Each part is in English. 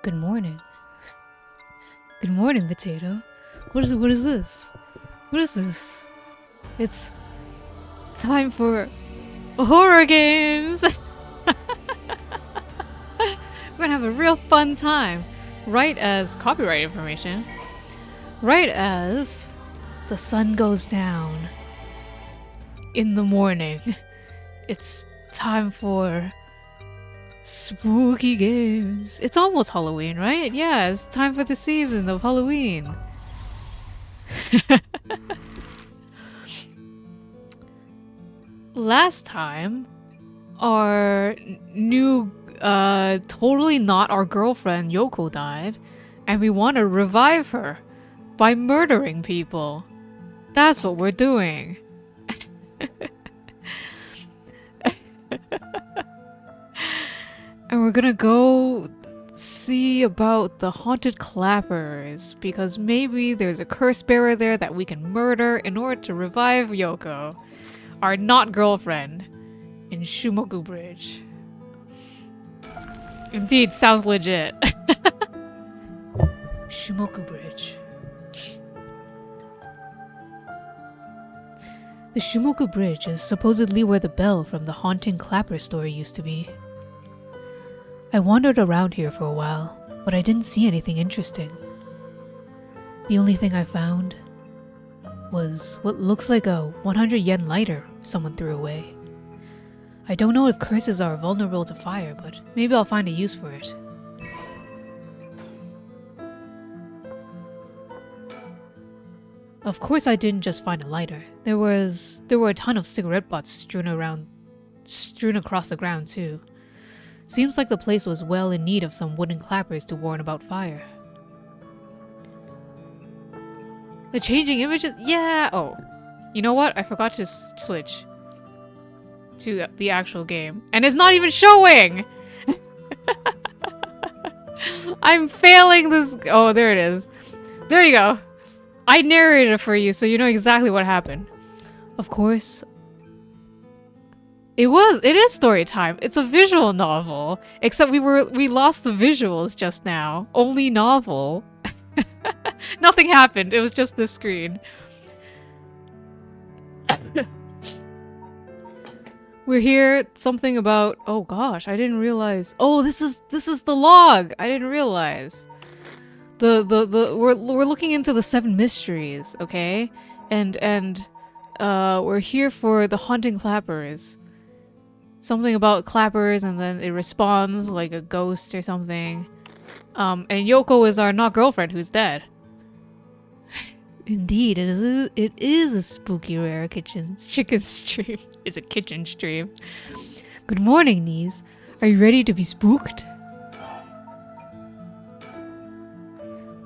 Good morning. Good morning, potato. What is this? What is this? It's time for horror games! We're gonna have a real fun time. Right as copyright information. Right as the sun goes down in the morning. It's time for spooky games. It's almost Halloween, right? Yeah, it's time for the season of Halloween. Last time, our new, totally not our girlfriend Yoko died, and we want to revive her by murdering people. That's what we're doing. And we're gonna go see about the haunted clappers, because maybe there's a curse bearer there that we can murder in order to revive Yoko, our not girlfriend, in Shumoku Bridge. Indeed, sounds legit. Shumoku Bridge. The Shumoku Bridge is supposedly where the bell from the haunting clapper story used to be. I wandered around here for a while, but I didn't see anything interesting. The only thing I found was what looks like a 100 yen lighter someone threw away. I don't know if curses are vulnerable to fire, but maybe I'll find a use for it. Of course I didn't just find a lighter. There were a ton of cigarette butts strewn across the ground too. Seems like the place was well in need of some wooden clappers to warn about fire. The changing images? Yeah! Oh. You know what? I forgot to switch to the actual game. And it's not even showing! I'm failing this. Oh, there it is. There you go. I narrated it for you so you know exactly what happened. Of course, it is story time. It's a visual novel. Except we lost the visuals just now. Only novel. Nothing happened. It was just this screen. We're here. Something about. Oh gosh, I didn't realize. Oh, this is the log. I didn't realize. We're looking into the 7 mysteries, okay? And we're here for the haunting clappers. Something about clappers, and then it responds like a ghost or something. And Yoko is our not girlfriend who's dead. Indeed, it is a spooky rare chicken stream. It's a kitchen stream. Good morning, Knees. Are you ready to be spooked?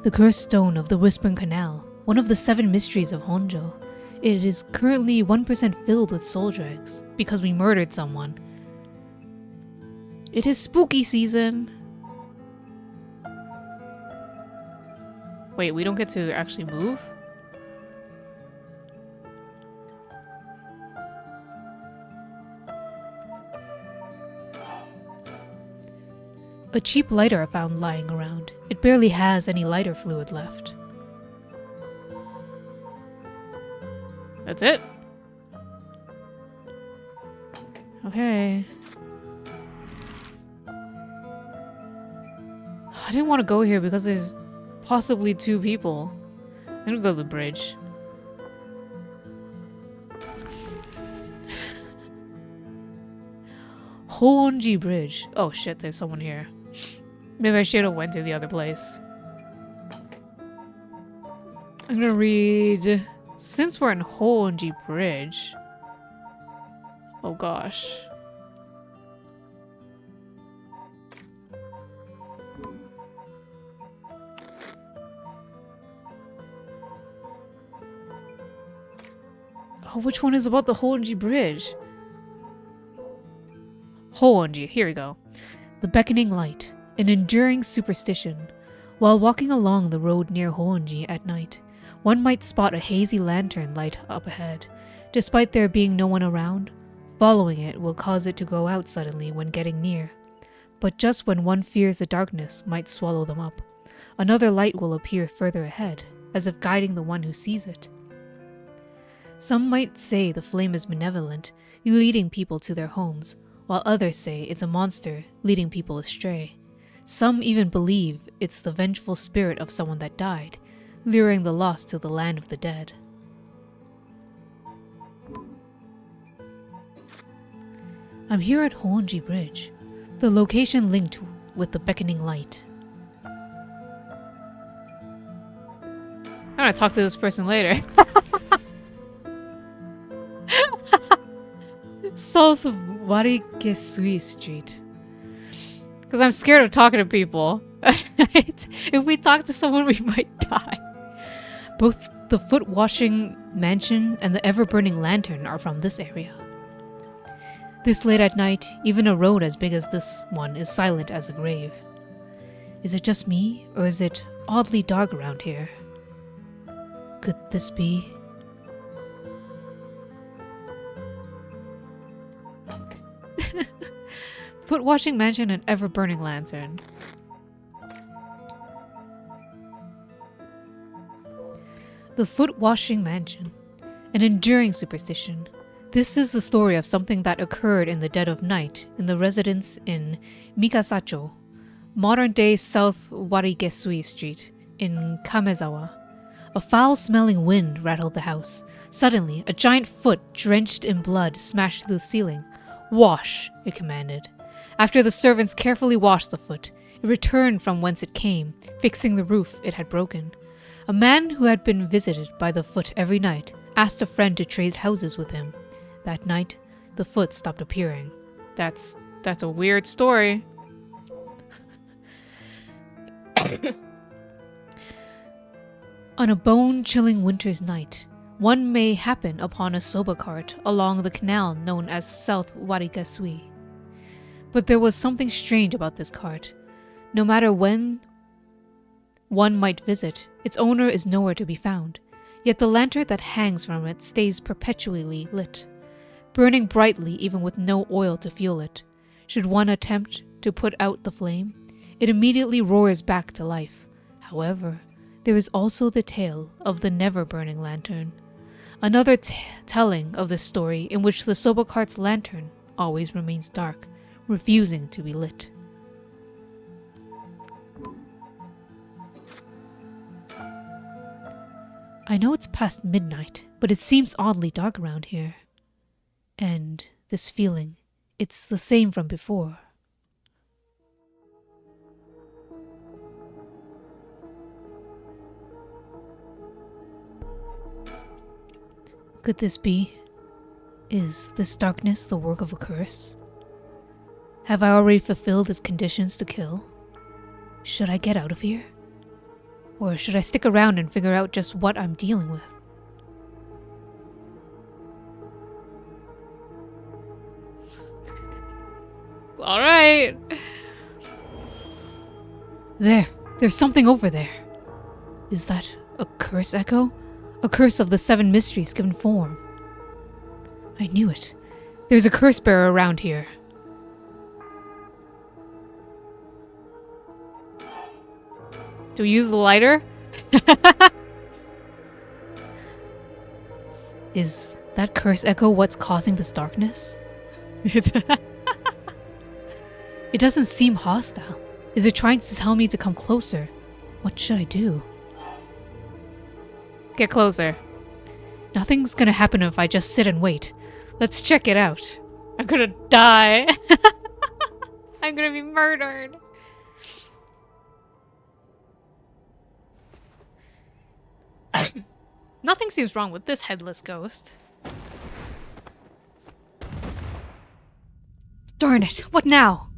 The cursed stone of the Whispering Canal, one of the 7 mysteries of Honjo. It is currently 1% filled with soul dregs, because we murdered someone. It is spooky season. Wait, we don't get to actually move? A cheap lighter I found lying around. It barely has any lighter fluid left. That's it? Okay. I didn't want to go here because there's possibly 2 people. I'm gonna go to the bridge. Honji Bridge. Oh shit, there's someone here. Maybe I should have went to the other place. I'm gonna read... Since we're in Honji Bridge... Oh gosh. Oh, which one is about the Honji Bridge? Honji, here we go. The beckoning light, an enduring superstition. While walking along the road near Honji at night, one might spot a hazy lantern light up ahead. Despite there being no one around, following it will cause it to go out suddenly when getting near. But just when one fears the darkness might swallow them up, another light will appear further ahead, as if guiding the one who sees it. Some might say the flame is benevolent, leading people to their homes, while others say it's a monster, leading people astray. Some even believe it's the vengeful spirit of someone that died, luring the lost to the land of the dead. I'm here at Honjo Bridge, the location linked with the beckoning light. I'm gonna talk to this person later. South Warigesui Street. Because I'm scared of talking to people. If we talk to someone, we might die. Both the foot washing mansion and the ever-burning lantern are from this area. This late at night, even a road as big as this one is silent as a grave. Is it just me, or is it oddly dark around here? Could this be? Foot washing mansion and ever-burning lantern. The foot washing mansion, an enduring superstition. This is the story of something that occurred in the dead of night in the residence in Mikasacho, modern-day South Warigesui Street in Kamezawa. A foul-smelling wind rattled the house. Suddenly, a giant foot drenched in blood smashed through the ceiling. "Wash," it commanded. After the servants carefully washed the foot, it returned from whence it came, fixing the roof it had broken. A man who had been visited by the foot every night asked a friend to trade houses with him. That night, the foot stopped appearing. That's a weird story. On a bone-chilling winter's night, one may happen upon a soba cart along the canal known as South Warigesui. But there was something strange about this cart. No matter when one might visit, its owner is nowhere to be found. Yet the lantern that hangs from it stays perpetually lit, burning brightly even with no oil to fuel it. Should one attempt to put out the flame, it immediately roars back to life. However, there is also the tale of the never-burning lantern. Another telling of this story in which the soba cart's lantern always remains dark, refusing to be lit. I know it's past midnight, but it seems oddly dark around here. And this feeling, it's the same from before. Could this be? Is this darkness the work of a curse? Have I already fulfilled its conditions to kill? Should I get out of here? Or should I stick around and figure out just what I'm dealing with? Alright. There's something over there. Is that a curse echo? A curse of the 7 mysteries given form. I knew it. There's a curse bearer around here. Do we use the lighter? Is that curse echo what's causing this darkness? It doesn't seem hostile. Is it trying to tell me to come closer? What should I do? Get closer. Nothing's gonna happen if I just sit and wait. Let's check it out. I'm gonna die. I'm gonna be murdered. Nothing seems wrong with this headless ghost. Darn it, what now?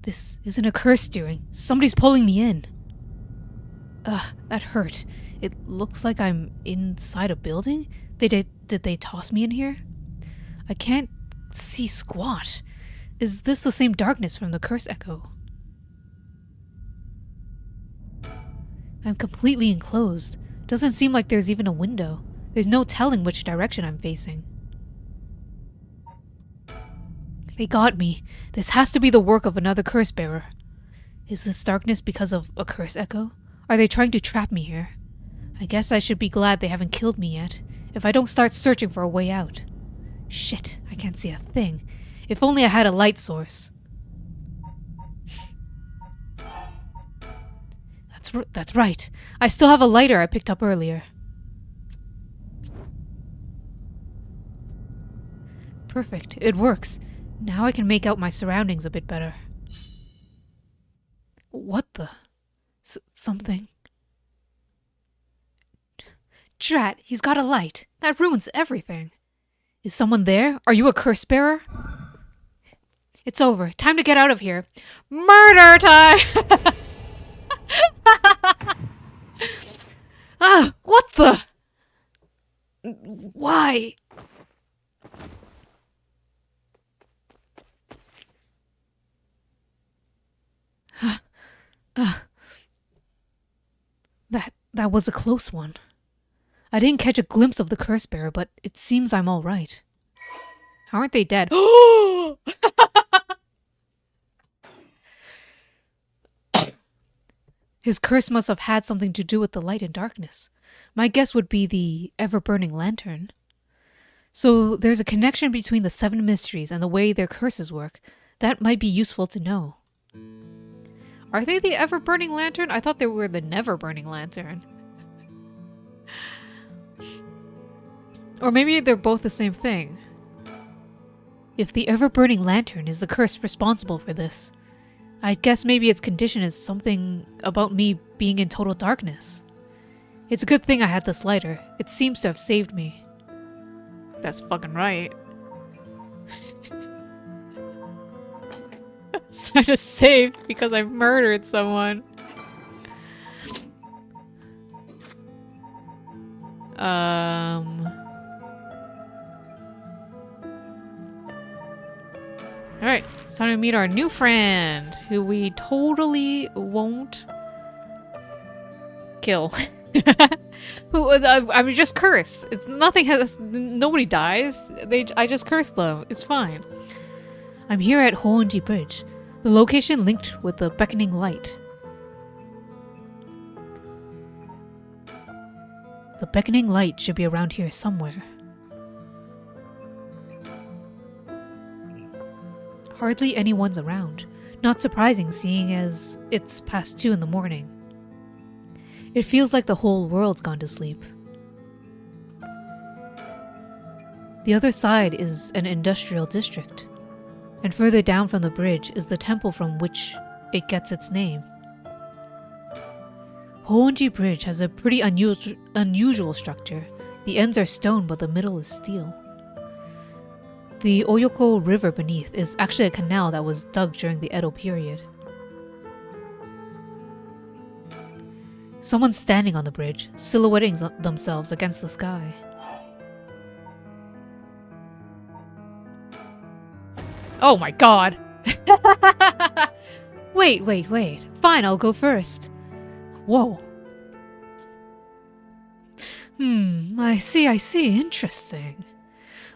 This isn't a curse steering. Somebody's pulling me in. Ugh, that hurt. It looks like I'm inside a building? Did they toss me in here? I can't see squat. Is this the same darkness from the curse echo? I'm completely enclosed. Doesn't seem like there's even a window. There's no telling which direction I'm facing. They got me. This has to be the work of another curse bearer. Is this darkness because of a curse echo? Are they trying to trap me here? I guess I should be glad they haven't killed me yet, if I don't start searching for a way out. Shit, I can't see a thing. If only I had a light source. That's right. I still have a lighter I picked up earlier. Perfect, it works. Now I can make out my surroundings a bit better. What the? Something. Drat, he's got a light. That ruins everything. Is someone there? Are you a curse bearer? It's over. Time to get out of here. Murder time! Ah, what the? Why? That was a close one. I didn't catch a glimpse of the curse bearer, but it seems I'm all right. Aren't they dead? His curse must have had something to do with the light and darkness. My guess would be the ever-burning lantern. So there's a connection between the 7 mysteries and the way their curses work. That might be useful to know. Are they the ever-burning lantern? I thought they were the never-burning lantern. Or maybe they're both the same thing. If the ever-burning lantern is the curse responsible for this, I guess maybe its condition is something about me being in total darkness. It's a good thing I had this lighter. It seems to have saved me. That's fucking right. Trying to save because I murdered someone. Alright, it's time to meet our new friend, who we totally won't kill. I mean, just curse. It's nothing has. Nobody dies. I just curse them. It's fine. I'm here at Honjo Bridge, the location linked with the beckoning light. The beckoning light should be around here somewhere. Hardly anyone's around. Not surprising, seeing as it's past 2 in the morning. It feels like the whole world's gone to sleep. The other side is an industrial district, and further down from the bridge is the temple from which it gets its name. Honjo Bridge has a pretty unusual structure. The ends are stone, but the middle is steel. The Oyoko River beneath is actually a canal that was dug during the Edo period. Someone's standing on the bridge, silhouetting themselves against the sky. Oh my god! Wait. Fine, I'll go first. Whoa. I see. Interesting.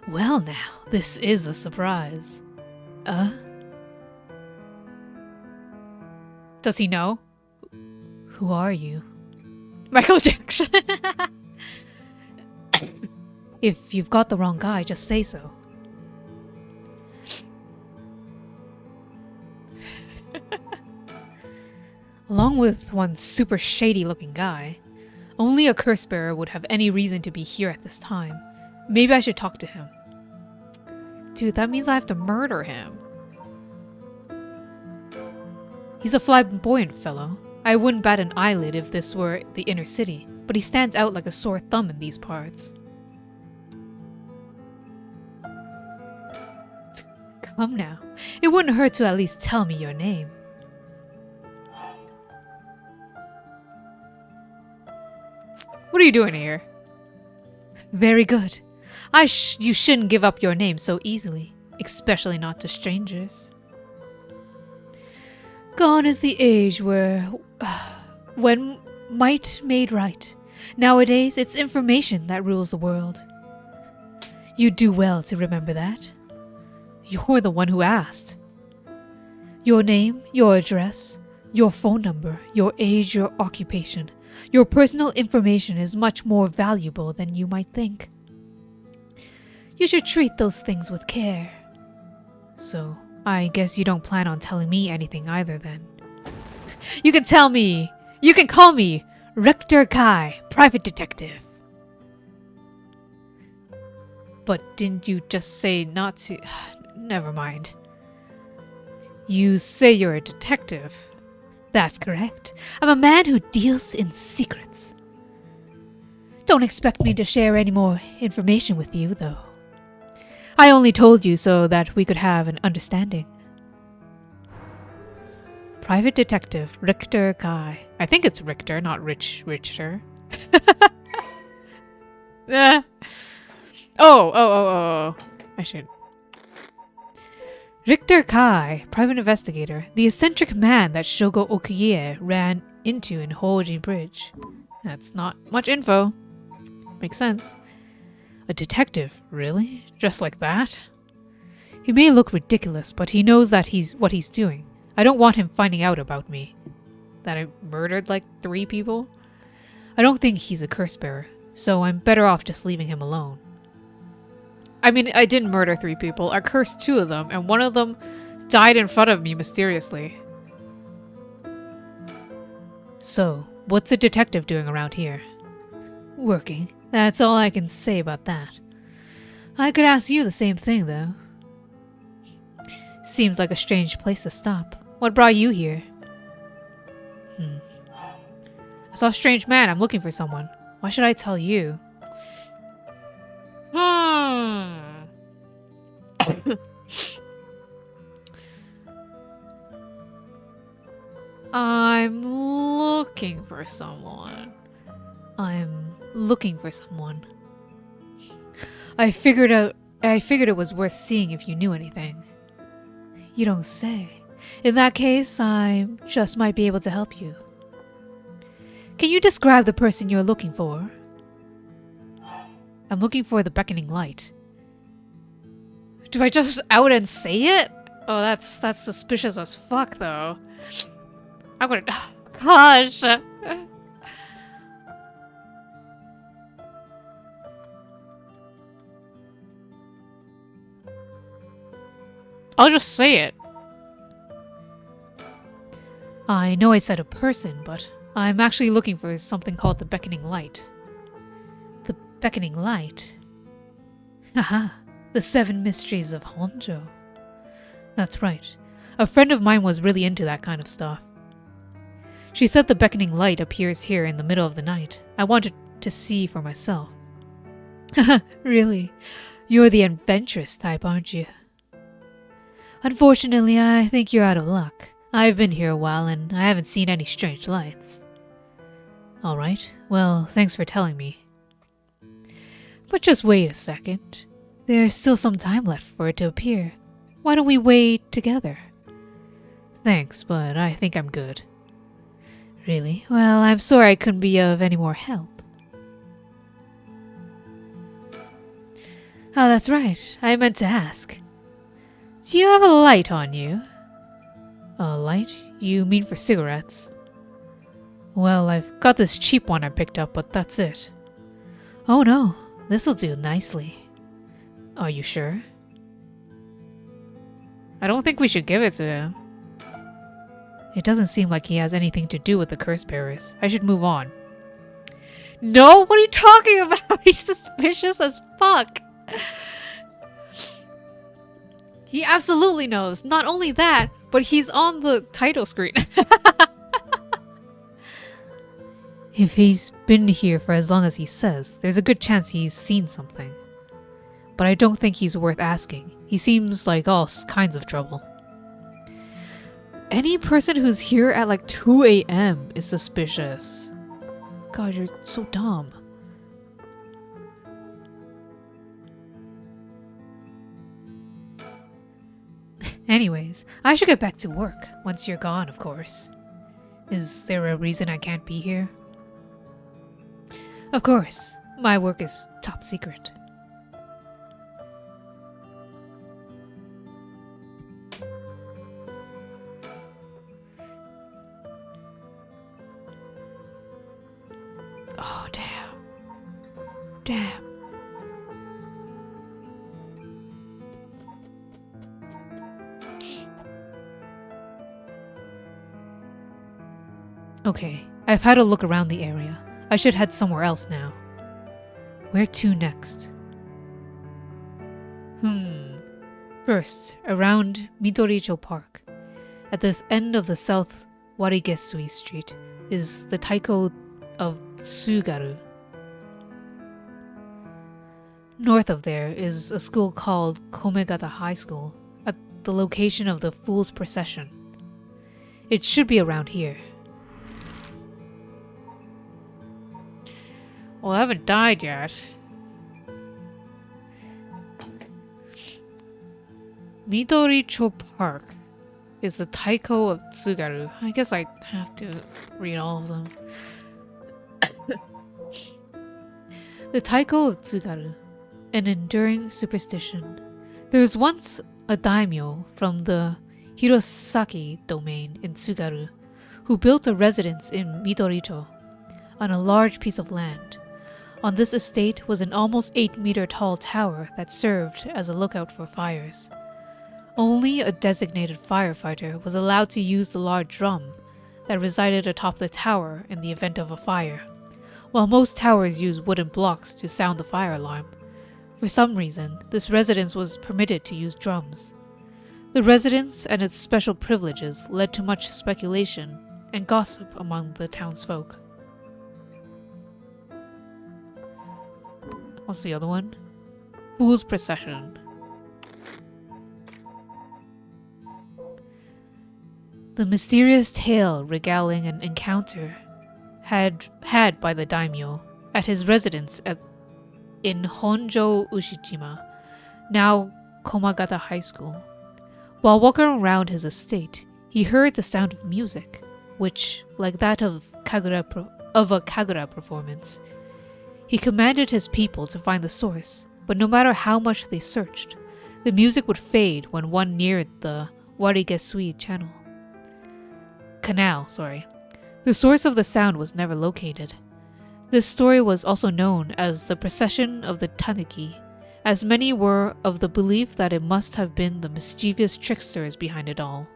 Well now, this is a surprise. Does he know? Who are you? Michael Jackson. If you've got the wrong guy, just say so. Along with one super shady looking guy, only a curse bearer would have any reason to be here at this time. Maybe I should talk to him. Dude, that means I have to murder him. He's a flamboyant fellow. I wouldn't bat an eyelid if this were the inner city, but he stands out like a sore thumb in these parts. Come now, it wouldn't hurt to at least tell me your name. What are you doing here? Very good. You shouldn't give up your name so easily, especially not to strangers. Gone is the age when might made right. Nowadays, it's information that rules the world. You do well to remember that. You're the one who asked. Your name, your address, your phone number, your age, your occupation. Your personal information is much more valuable than you might think. You should treat those things with care. So, I guess you don't plan on telling me anything either then. You can tell me! You can call me Richter Kai, private detective. But didn't you just say not to... Never mind. You say you're a detective. That's correct. I'm a man who deals in secrets. Don't expect me to share any more information with you, though. I only told you so that we could have an understanding. Private Detective Richter Kai. I think it's Richter, not Richter. Oh. I should. Richter Kai, private investigator, the eccentric man that Shogo Okuye ran into in Hoji Bridge. That's not much info. Makes sense. A detective, really? Just like that? He may look ridiculous, but he knows that what he's doing. I don't want him finding out about me. That I murdered like 3 people? I don't think he's a curse bearer, so I'm better off just leaving him alone. I mean, I didn't murder 3 people. I cursed 2 of them, and one of them died in front of me mysteriously. So, what's a detective doing around here? Working. That's all I can say about that. I could ask you the same thing, though. Seems like a strange place to stop. What brought you here? I saw a strange man. I'm looking for someone. Why should I tell you? I'm looking for someone. I figured it was worth seeing if you knew anything. You don't say. In that case, I just might be able to help you. Can you describe the person you're looking for? I'm looking for the beckoning light. Do I just out and say it? Oh, that's suspicious as fuck, though. I'm gonna... Oh, gosh. I'll just say it. I know I said a person, but I'm actually looking for something called the beckoning light. The beckoning light? Haha, the 7 mysteries of Honjo. That's right. A friend of mine was really into that kind of stuff. She said the beckoning light appears here in the middle of the night. I wanted to see for myself. Haha, really? You're the adventurous type, aren't you? Unfortunately, I think you're out of luck. I've been here a while and I haven't seen any strange lights. Alright, well, thanks for telling me. But just wait a second. There's still some time left for it to appear. Why don't we wait together? Thanks, but I think I'm good. Really? Well, I'm sorry I couldn't be of any more help. Oh, that's right. I meant to ask. Do you have a light on you? A light? You mean for cigarettes? Well, I've got this cheap one I picked up, but that's it. Oh no, this'll do nicely. Are you sure? I don't think we should give it to him. It doesn't seem like he has anything to do with the curse bearers. I should move on. No? What are you talking about? He's suspicious as fuck. He absolutely knows. Not only that, but he's on the title screen. If he's been here for as long as he says, there's a good chance he's seen something. But I don't think he's worth asking. He seems like all kinds of trouble. Any person who's here at like 2 a.m. is suspicious. God, you're so dumb. Anyways, I should get back to work, once you're gone, of course. Is there a reason I can't be here? Of course, my work is top secret. Oh, damn. Damn. Okay, I've had a look around the area. I should head somewhere else now. Where to next? First, around Midoricho Park. At this end of the South Warigesui Street is the Taiko of Tsugaru. North of there is a school called Komegata High School, at the location of the Fool's Procession. It should be around here. Well, I haven't died yet. Midoricho Park is the Taiko of Tsugaru. I guess I have to read all of them. The Taiko of Tsugaru, an enduring superstition. There was once a daimyo from the Hirosaki domain in Tsugaru who built a residence in Midoricho on a large piece of land. On this estate was an almost 8-meter tall tower that served as a lookout for fires. Only a designated firefighter was allowed to use the large drum that resided atop the tower in the event of a fire, while most towers use wooden blocks to sound the fire alarm. For some reason, this residence was permitted to use drums. The residence and its special privileges led to much speculation and gossip among the townsfolk. What's the other one? Fool's Procession. The mysterious tale regaling an encounter had by the daimyo at his residence in Honjo Ushijima, now Komagata High School. While walking around his estate, he heard the sound of music, which, like that of a Kagura performance, he commanded his people to find the source, but no matter how much they searched, the music would fade when one neared the Warigesui canal. The source of the sound was never located. This story was also known as the Procession of the Tanuki, as many were of the belief that it must have been the mischievous tricksters behind it all.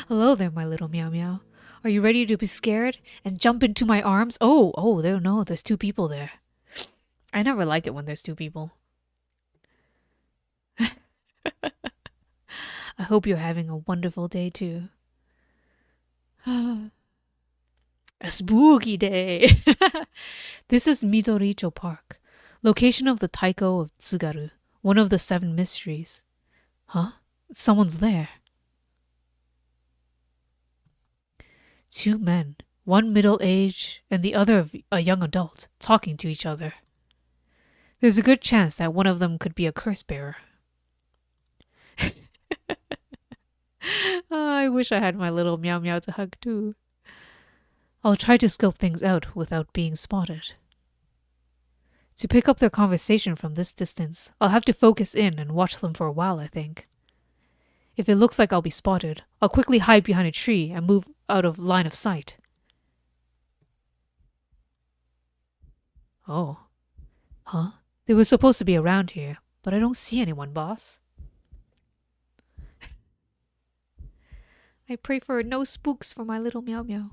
Hello there, my little meow meow. Are you ready to be scared and jump into my arms? Oh, there's 2 people there. I never like it when there's 2 people. I hope you're having a wonderful day too. A spooky day. This is Midoricho Park, location of the Taiko of Tsugaru, one of the 7 mysteries. Huh? Someone's there. 2 men, one middle-aged and the other a young adult, talking to each other. There's a good chance that one of them could be a curse bearer. Oh, I wish I had my little meow meow to hug too. I'll try to scope things out without being spotted. To pick up their conversation from this distance, I'll have to focus in and watch them for a while, I think. If it looks like I'll be spotted, I'll quickly hide behind a tree and move out of line of sight. Oh. Huh? They were supposed to be around here, but I don't see anyone, boss. I pray for no spooks for my little meow meow.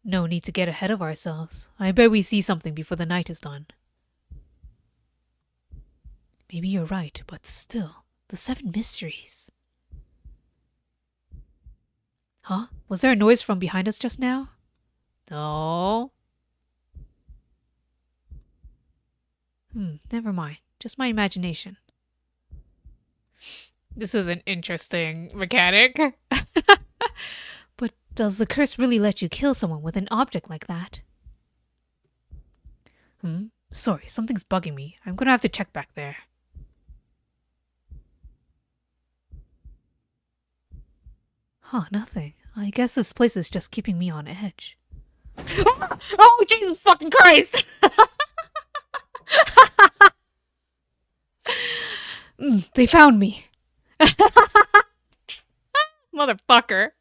No need to get ahead of ourselves. I bet we see something before the night is done. Maybe you're right, but still, the 7 mysteries. Huh? Was there a noise from behind us just now? No. Never mind. Just my imagination. This is an interesting mechanic. But does the curse really let you kill someone with an object like that? Sorry, something's bugging me. I'm gonna have to check back there. Huh, nothing. I guess this place is just keeping me on edge. Oh, Jesus fucking Christ! They found me. Motherfucker.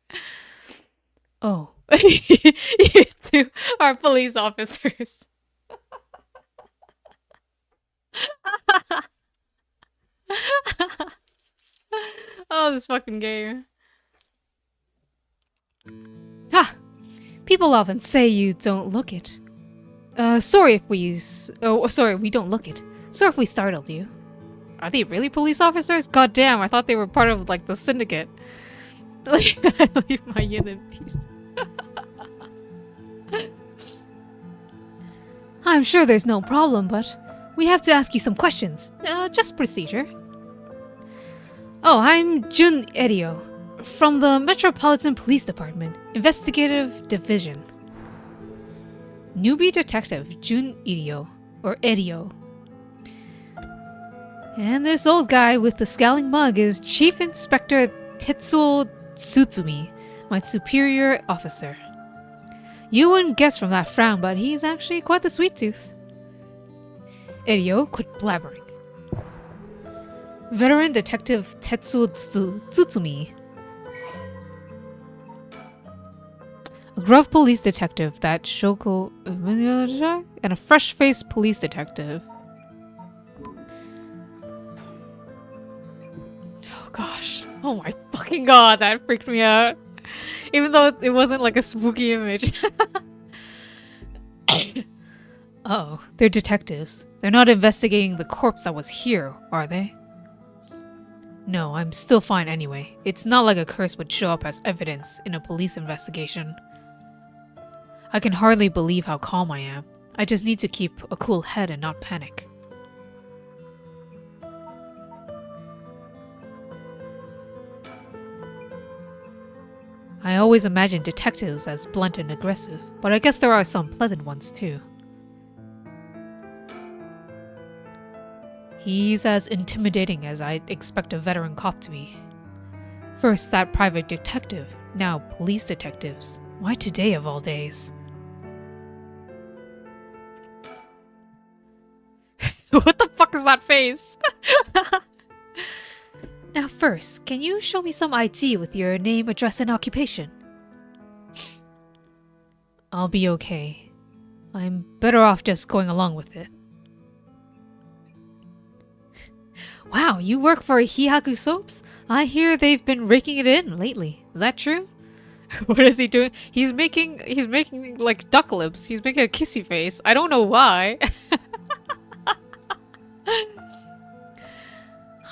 Oh. You two are police officers. Oh, this fucking game. Ha! People often say you don't look it. Sorry if we... sorry, we don't look it. Sorry if we startled you. Are they really police officers? God damn, I thought they were part of, like, the syndicate. Leave my yin in peace. I'm sure there's no problem, but we have to ask you some questions. Just procedure. Oh, I'm Jun Erio, from the Metropolitan Police Department, Investigative Division. Newbie Detective Jun Erio, or Erio. And this old guy with the scowling mug is Chief Inspector Tetsuo Tsutsumi, my superior officer. You wouldn't guess from that frown, but he's actually quite the sweet tooth. Erio, quit blabbering. Veteran Detective Tetsuo Tsutsumi. A gruff police detective that Shoko... and a fresh-faced police detective. Oh gosh. Oh my fucking god, that freaked me out. Even though it wasn't like a spooky image. Oh, they're detectives. They're not investigating the corpse that was here, are they? No, I'm still fine anyway. It's not like a curse would show up as evidence in a police investigation. I can hardly believe how calm I am. I just need to keep a cool head and not panic. I always imagined detectives as blunt and aggressive, but I guess there are some pleasant ones too. He's as intimidating as I'd expect a veteran cop to be. First that private detective, now police detectives. Why today of all days? What the fuck is that face? Now first, can you show me some ID with your name, address, and occupation? I'll be okay. I'm better off just going along with it. Wow, you work for Hihaku Soaps? I hear they've been raking it in lately. Is that true? What is he doing? He's making like duck lips. He's making a kissy face. I don't know why.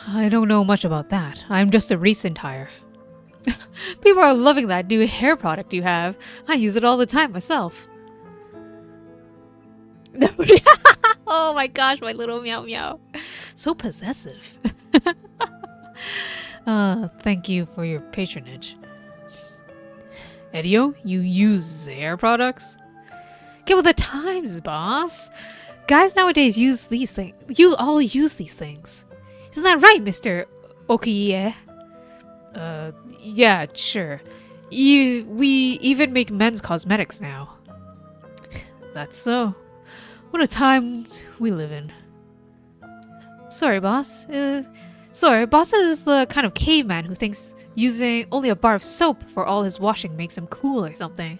I don't know much about that. I'm just a recent hire. People are loving that new hair product you have. I use it all the time myself. Oh my gosh, my little meow meow. So possessive. Thank you for your patronage. Edio, you use hair products? Get with the times, boss. Guys nowadays use these things. You all use these things. Isn't that right, Mr. Okiye? Yeah, sure. We even make men's cosmetics now. That's so. What a time we live in. Sorry, boss. Sorry, boss is the kind of caveman who thinks using only a bar of soap for all his washing makes him cool or something.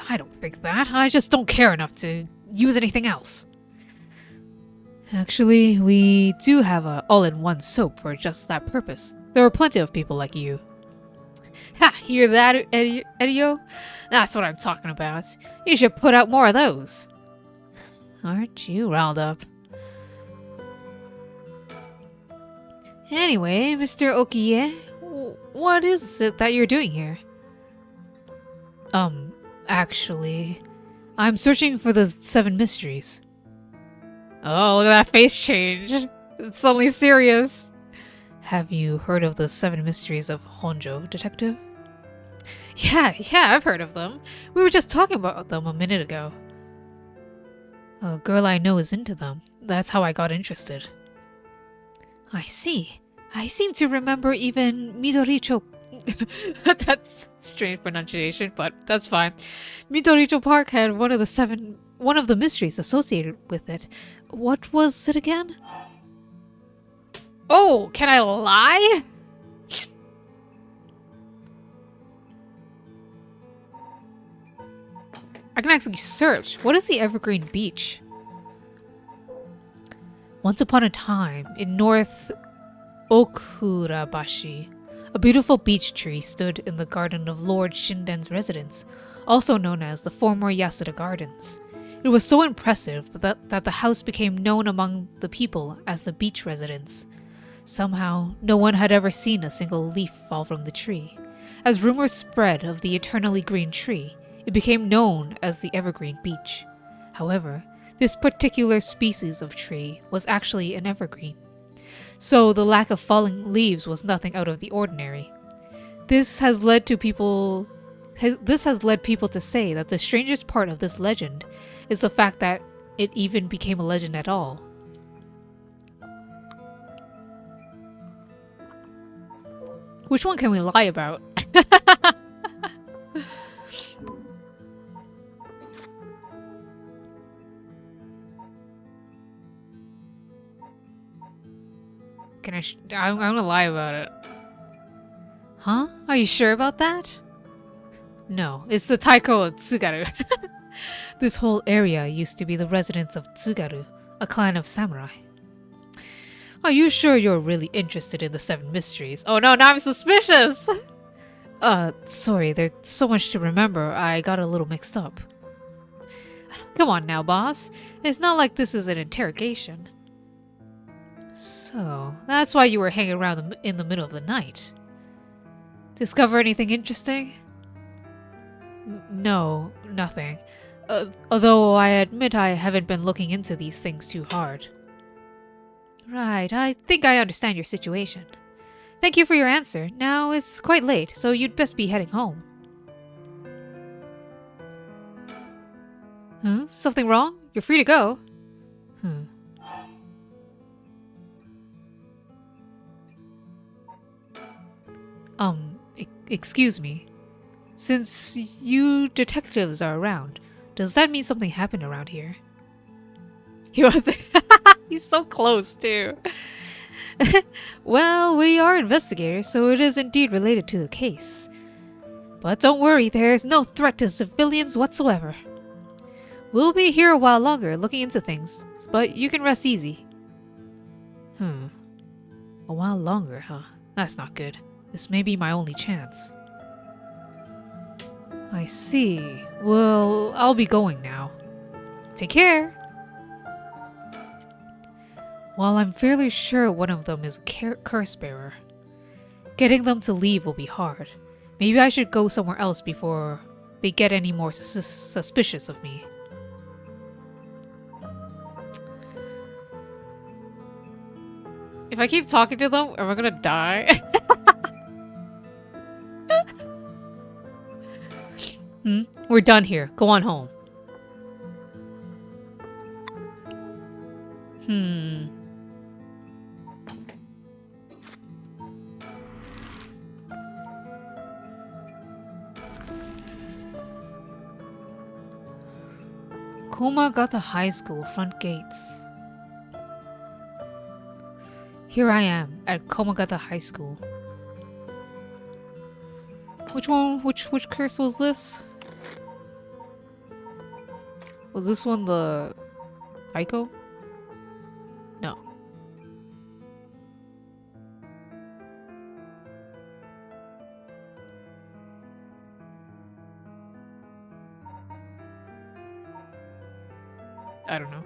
I don't think that. I just don't care enough to use anything else. Actually, we do have an all-in-one soap for just that purpose. There are plenty of people like you. Ha! Hear that, Edio? That's what I'm talking about. You should put out more of those. Aren't you riled up? Anyway, Mr. Okiye, what is it that you're doing here? Actually, I'm searching for the 7 mysteries. Oh, look at that face change. It's suddenly serious. Have you heard of the 7 mysteries of Honjo, detective? Yeah, I've heard of them. We were just talking about them a minute ago. A girl I know is into them. That's how I got interested. I see. I seem to remember even Midoricho... That's strange pronunciation, but that's fine. Midoricho Park had one of the mysteries associated with it. What was it again? Oh, can I lie? I can actually search. What is the Evergreen Beach? Once upon a time, in North Okurabashi, a beautiful beech tree stood in the garden of Lord Shinden's residence, also known as the former Yasuda Gardens. It was so impressive that the house became known among the people as the beech residence. Somehow, no one had ever seen a single leaf fall from the tree. As rumors spread of the eternally green tree, it became known as the Evergreen Beech. However, this particular species of tree was actually an evergreen, so the lack of falling leaves was nothing out of the ordinary. This has led people to say that the strangest part of this legend is the fact that it even became a legend at all. Which one can we lie about? I'm gonna lie about it. Huh? Are you sure about that? No, it's the Taiko of Tsugaru. This whole area used to be the residence of Tsugaru, a clan of samurai. Are you sure you're really interested in the Seven Mysteries? Oh no, now I'm suspicious! Sorry, there's so much to remember, I got a little mixed up. Come on now, boss. It's not like this is an interrogation. So, that's why you were hanging around in the middle of the night. Discover anything interesting? No, nothing. Although I admit I haven't been looking into these things too hard. Right, I think I understand your situation. Thank you for your answer. Now it's quite late, so you'd best be heading home. Huh? Something wrong? You're free to go. Excuse me. Since you detectives are around, does that mean something happened around here? He was He's so close, too. Well, we are investigators, so it is indeed related to the case. But don't worry, there is no threat to civilians whatsoever. We'll be here a while longer looking into things, but you can rest easy. A while longer, huh? That's not good. This may be my only chance. I see. Well, I'll be going now. Take care! Well, I'm fairly sure one of them is a curse bearer. Getting them to leave will be hard. Maybe I should go somewhere else before they get any more suspicious of me. If I keep talking to them, am I gonna die? We're done here. Go on home. Komagata High School front gates. Here I am at Komagata High School. Which one? Which curse was this? Was this one the Taiko? No. I don't know.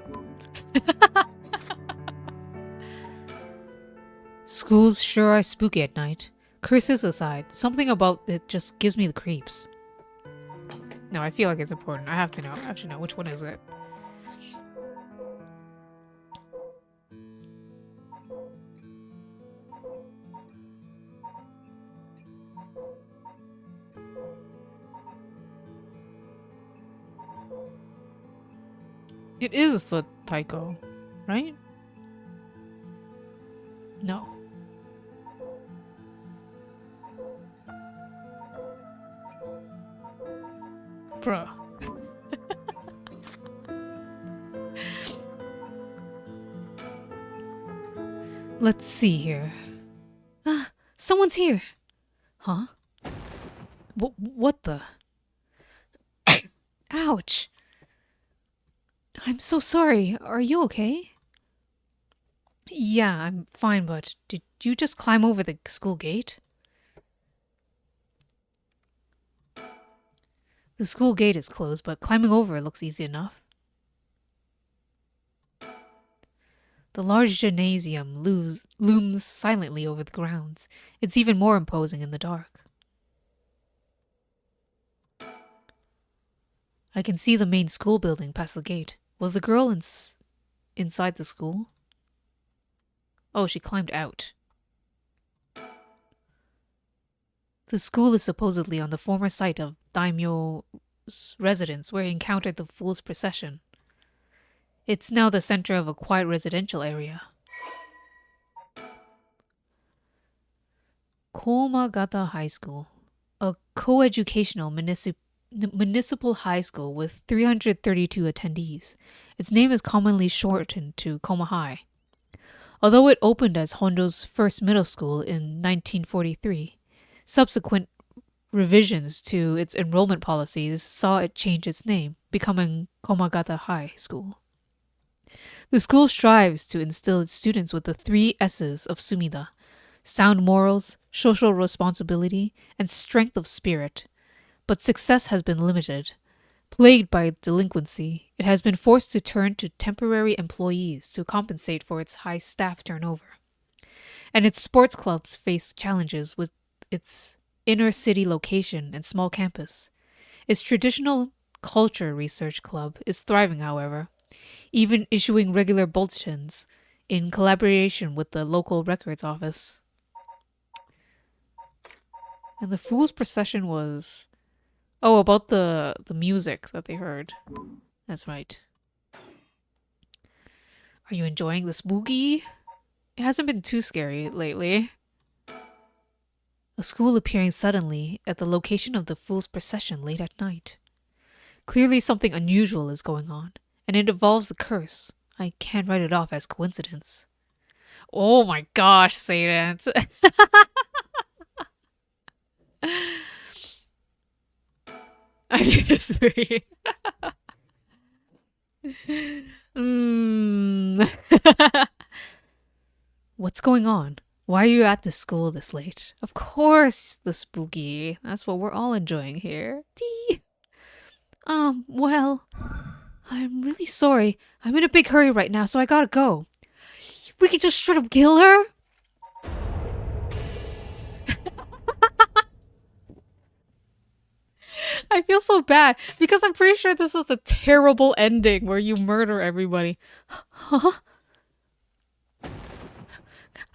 Schools sure are spooky at night. Curses aside, something about it just gives me the creeps. No, I feel like it's important. I have to know. I have to know. Which one is it? It is the Taiko, right? No. Bruh. Let's see here. Ah, someone's here. Huh? What the? Ouch. I'm so sorry. Are you okay? Yeah, I'm fine, but did you just climb over the school gate? The school gate is closed, but climbing over looks easy enough. The large gymnasium looms silently over the grounds. It's even more imposing in the dark. I can see the main school building past the gate. Was the girl inside the school? Oh, she climbed out. The school is supposedly on the former site of Daimyo's residence where he encountered the fool's procession. It's now the center of a quiet residential area. Komagata High School, a coeducational municipal high school with 332 attendees. Its name is commonly shortened to Koma High. Although it opened as Honjo's first middle school in 1943, subsequent revisions to its enrollment policies saw it change its name, becoming Komagata High School. The school strives to instill its students with the 3 S's of Sumida: sound morals, social responsibility, and strength of spirit. But success has been limited. Plagued by delinquency, it has been forced to turn to temporary employees to compensate for its high staff turnover. And its sports clubs face challenges with its inner city location and small campus. Its traditional culture research club is thriving, however, even issuing regular bulletins in collaboration with the local records office. And the fool's procession was... Oh, about the music that they heard. That's right. Are you enjoying the spooky? It hasn't been too scary lately. A school appearing suddenly at the location of the fool's procession late at night. Clearly something unusual is going on, and it involves a curse. I can't write it off as coincidence. Oh my gosh, Satan. I disagree. What's going on? Why are you at this school this late? Of course, the spooky. That's what we're all enjoying here. Well, I'm really sorry. I'm in a big hurry right now, so I gotta go. We could just straight up kill her? I feel so bad because I'm pretty sure this is a terrible ending where you murder everybody. Huh?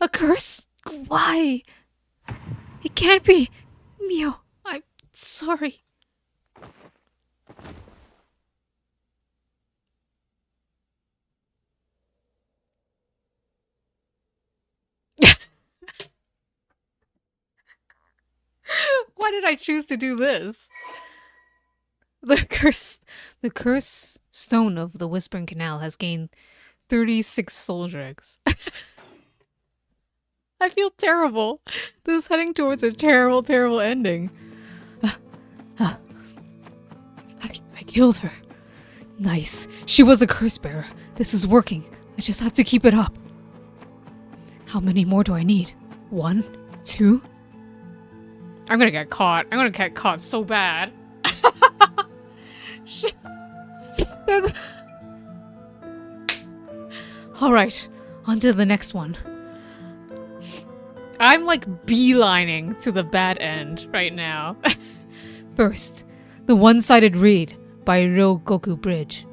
A curse? Why? It can't be. Mio, I'm sorry. Why did I choose to do this? The curse stone of the Whispering Canal has gained 36 soul dregs. I feel terrible. This is heading towards a terrible, terrible ending. I killed her. Nice. She was a curse bearer. This is working. I just have to keep it up. How many more do I need? 1? 2? I'm gonna get caught. I'm gonna get caught so bad. Alright, on to the next one. I'm like beelining to the bad end right now. First, the one-sided read by Ryogoku Bridge.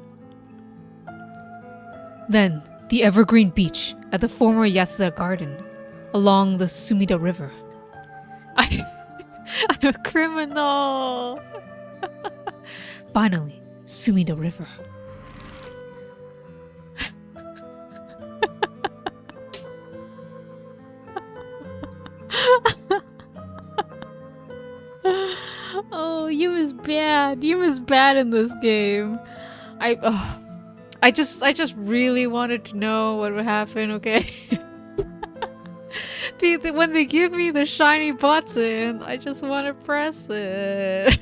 Then, the evergreen beach at the former Yatsuda Garden along the Sumida River. I'm a criminal! Finally, Sumida River. Oh, Yum is bad. Yum is bad in this game. I just really wanted to know what would happen, okay? When they give me the shiny button, I just want to press it.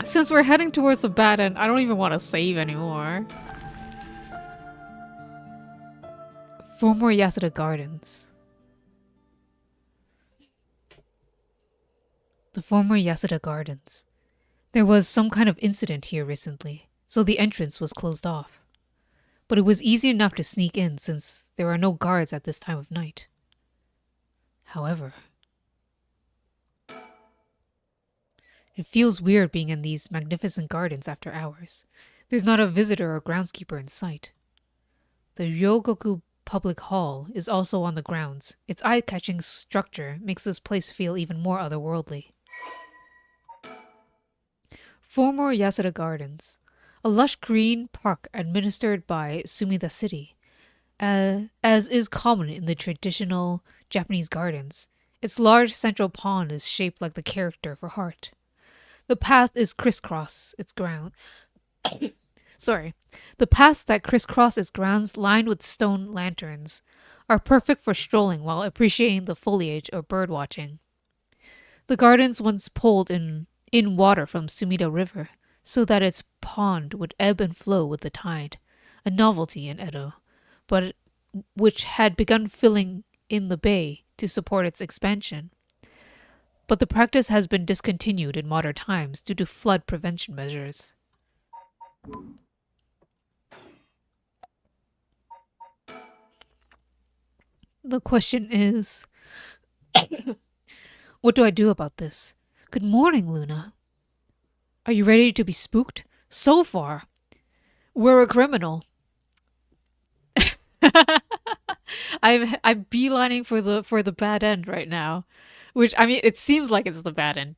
Since we're heading towards the bad end, I don't even want to save anymore. 4 more Yasuda Gardens. The former Yasuda Gardens. There was some kind of incident here recently, so the entrance was closed off. But it was easy enough to sneak in since there are no guards at this time of night. However, it feels weird being in these magnificent gardens after hours. There's not a visitor or groundskeeper in sight. The Ryogoku Public Hall is also on the grounds. Its eye-catching structure makes this place feel even more otherworldly. 4 more Yasuda Gardens. A lush green park administered by Sumida City. As is common in the traditional Japanese gardens, its large central pond is shaped like the character of a heart. The path is crisscross its ground. The paths that crisscross its grounds lined with stone lanterns are perfect for strolling while appreciating the foliage or bird watching. The gardens once pulled in water from Sumida River so that its pond would ebb and flow with the tide, a novelty in Edo, but which had begun filling in the bay to support its expansion. But the practice has been discontinued in modern times due to flood prevention measures. The question is, what do I do about this? Good morning, Luna. Are you ready to be spooked? So far, we're a criminal. I'm beelining for the bad end right now, which I mean it seems like it's the bad end.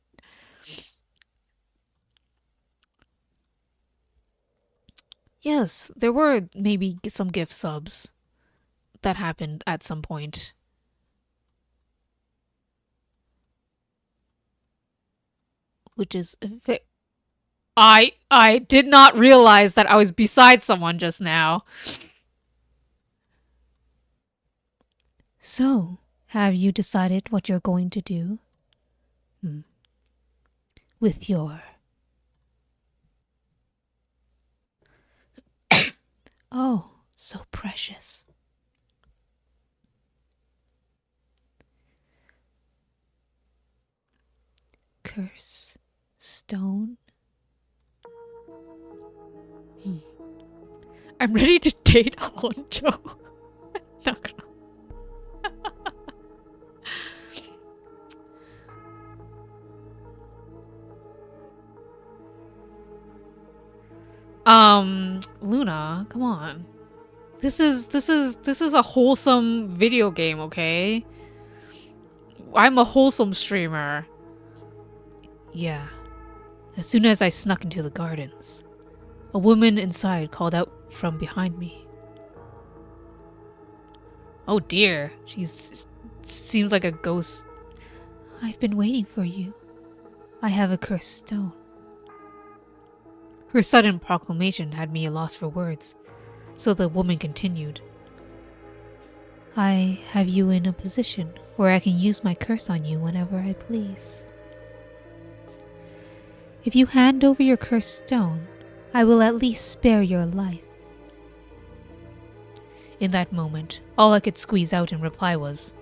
Yes, there were maybe some gift subs that happened at some point. Which is I did not realize that I was beside someone just now. So, have you decided what you're going to do? With your... Oh, so precious. Curse. Stone. I'm ready to date Honjo. Not gonna. Luna, come on. This is a wholesome video game, okay? I'm a wholesome streamer. Yeah. As soon as I snuck into the gardens, a woman inside called out from behind me. Oh dear, seems like a ghost. I've been waiting for you. I have a cursed stone. Her sudden proclamation had me lost for words, so the woman continued. I have you in a position where I can use my curse on you whenever I please. If you hand over your cursed stone, I will at least spare your life. In that moment, all I could squeeze out in reply was,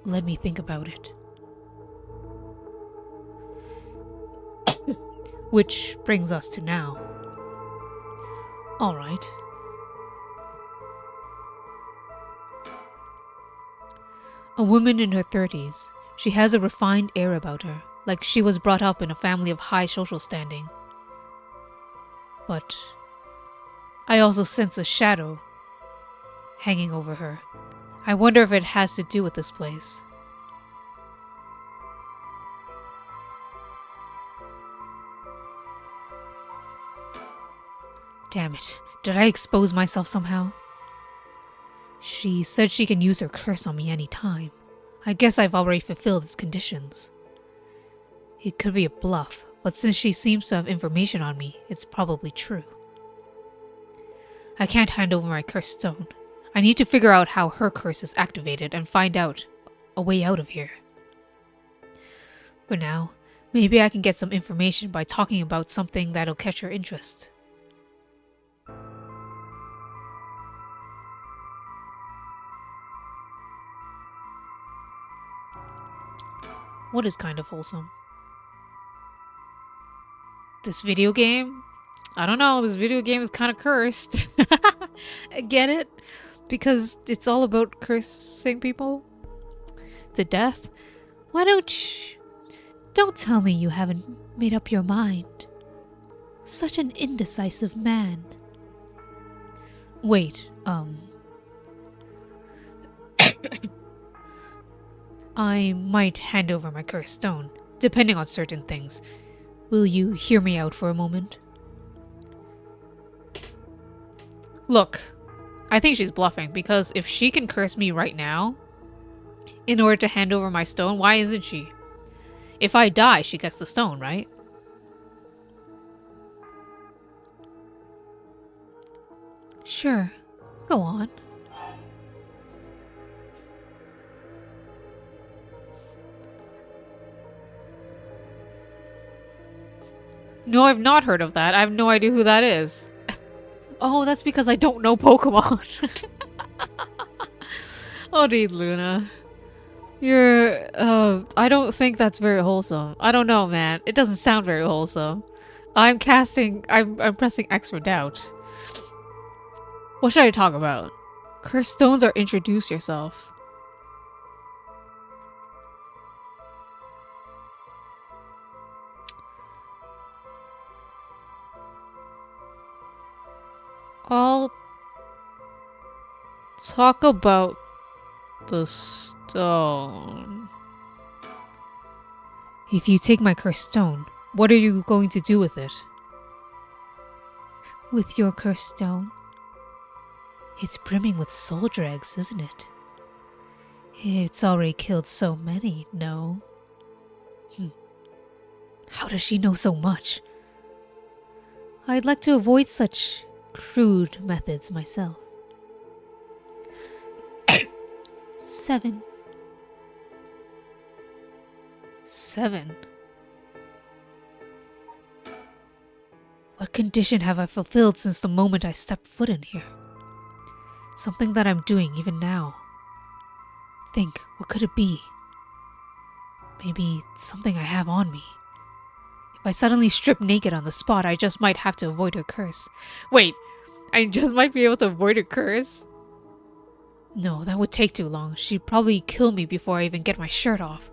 "Let me think about it." Which brings us to now. All right. A woman in her 30s. She has a refined air about her, like she was brought up in a family of high social standing. But I also sense a shadow hanging over her. I wonder if it has to do with this place. Damn it. Did I expose myself somehow? She said she can use her curse on me any time. I guess I've already fulfilled its conditions. It could be a bluff, but since she seems to have information on me, it's probably true. I can't hand over my cursed stone. I need to figure out how her curse is activated and find out a way out of here. For now, maybe I can get some information by talking about something that'll catch her interest. What is kind of wholesome? This video game? I don't know, this video game is kind of cursed. I get it? Because it's all about cursing people to death? Why don't tell me you haven't made up your mind. Such an indecisive man. Wait, I might hand over my cursed stone, depending on certain things. Will you hear me out for a moment? Look, I think she's bluffing, because if she can curse me right now, in order to hand over my stone, why isn't she? If I die, she gets the stone, right? Sure, go on. No, I've not heard of that. I have no idea who that is. Oh, that's because I don't know Pokemon. Oh, dude, Luna. You're, I don't think that's very wholesome. I don't know, man. It doesn't sound very wholesome. I'm pressing X for doubt. What should I talk about? Cursed stones or introduce yourself? I'll talk about the stone. If you take my cursed stone, what are you going to do with it? With your cursed stone? It's brimming with soul dregs, isn't it? It's already killed so many, no? How does she know so much? I'd like to avoid such crude methods myself. 7. 7. What condition have I fulfilled since the moment I stepped foot in here? Something that I'm doing even now. Think, what could it be? Maybe something I have on me. If I suddenly strip naked on the spot, I just might have to avoid her curse. Wait, I just might be able to avoid her curse? No, that would take too long. She'd probably kill me before I even get my shirt off.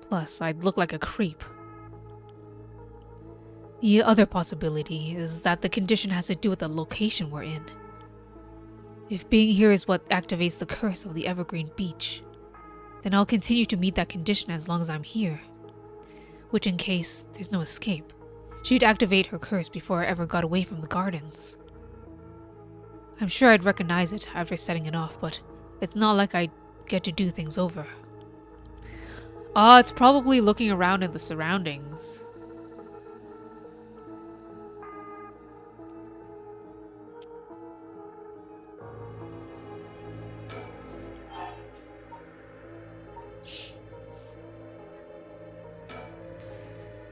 Plus, I'd look like a creep. The other possibility is that the condition has to do with the location we're in. If being here is what activates the curse of the Evergreen Beach, then I'll continue to meet that condition as long as I'm here. Which in case there's no escape, she'd activate her curse before I ever got away from the gardens. I'm sure I'd recognize it after setting it off, but it's not like I'd get to do things over. It's probably looking around in the surroundings.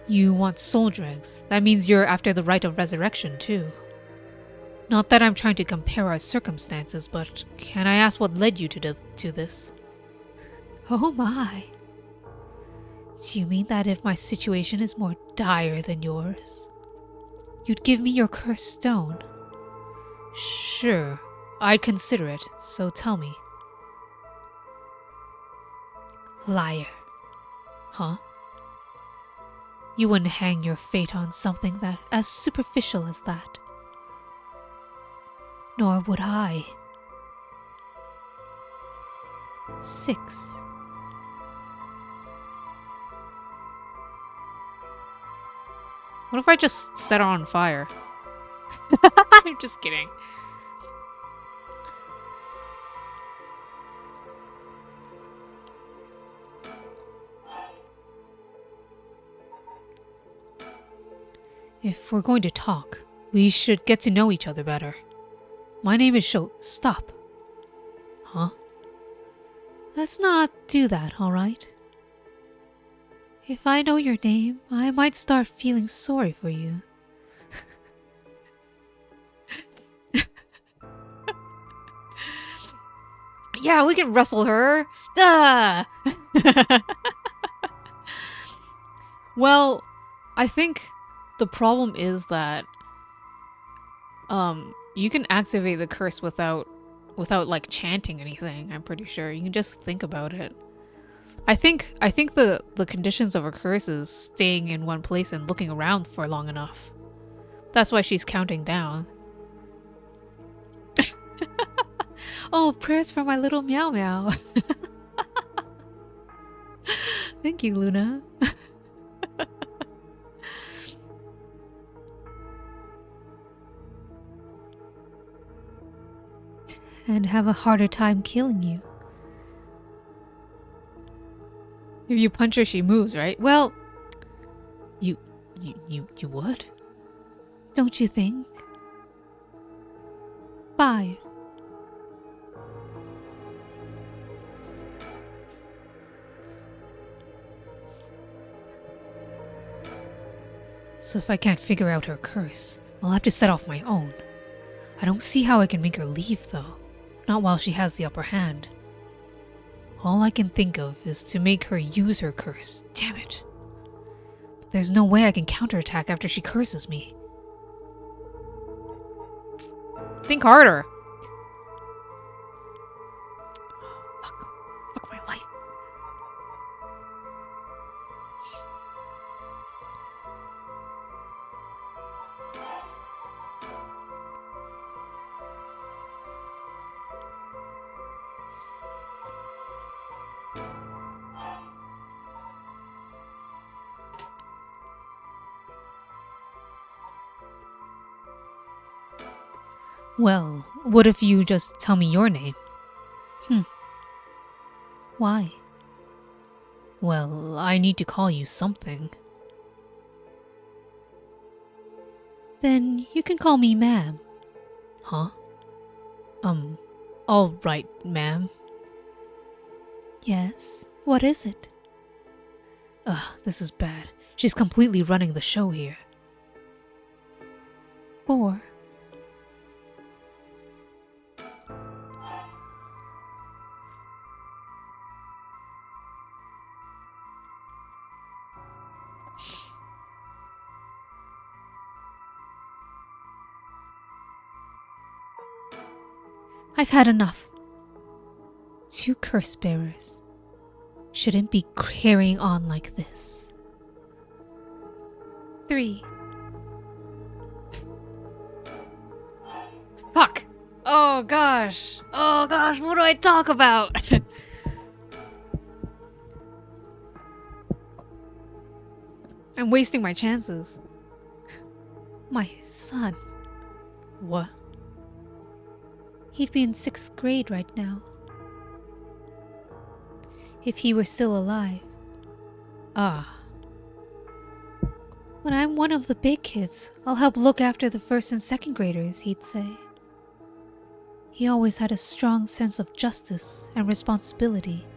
You want soul dregs. That means you're after the rite of resurrection, too. Not that I'm trying to compare our circumstances, but can I ask what led you to this? Oh my. Do you mean that if my situation is more dire than yours, you'd give me your cursed stone? Sure, I'd consider it, so tell me. Liar. Huh? You wouldn't hang your fate on something that as superficial as that. Nor would I. 6. What if I just set her on fire? I'm just kidding. If we're going to talk, We should get to know each other better. My name is Stop. Huh? Let's not do that, alright? If I know your name, I might start feeling sorry for you. Yeah, we can wrestle her. Duh! Well, I think the problem is that you can activate the curse without like chanting anything. I'm pretty sure you can just think about it. I think the conditions of a curse is staying in one place and looking around for long enough. That's why she's counting down. Oh, prayers for my little meow meow. Thank you, Luna. And have a harder time killing you. If you punch her, she moves, right? Well, you would? Don't you think? 5. So if I can't figure out her curse, I'll have to set off my own. I don't see how I can make her leave, though. Not while she has the upper hand. All I can think of is to make her use her curse. Damn it. But there's no way I can counterattack after she curses me. Think harder. Fuck my life. Well, what if you just tell me your name? Why? Well, I need to call you something. Then you can call me ma'am. Huh? All right, ma'am. Yes. What is it? Ugh, this is bad. She's completely running the show here. 4. I've had enough. 2 curse bearers shouldn't be carrying on like this. 3. Fuck! Oh gosh! Oh gosh, what do I talk about? I'm wasting my chances. My son. What? He'd be in 6th grade right now. If he were still alive. Ah. When I'm one of the big kids, I'll help look after the 1st and 2nd graders, he'd say. He always had a strong sense of justice and responsibility.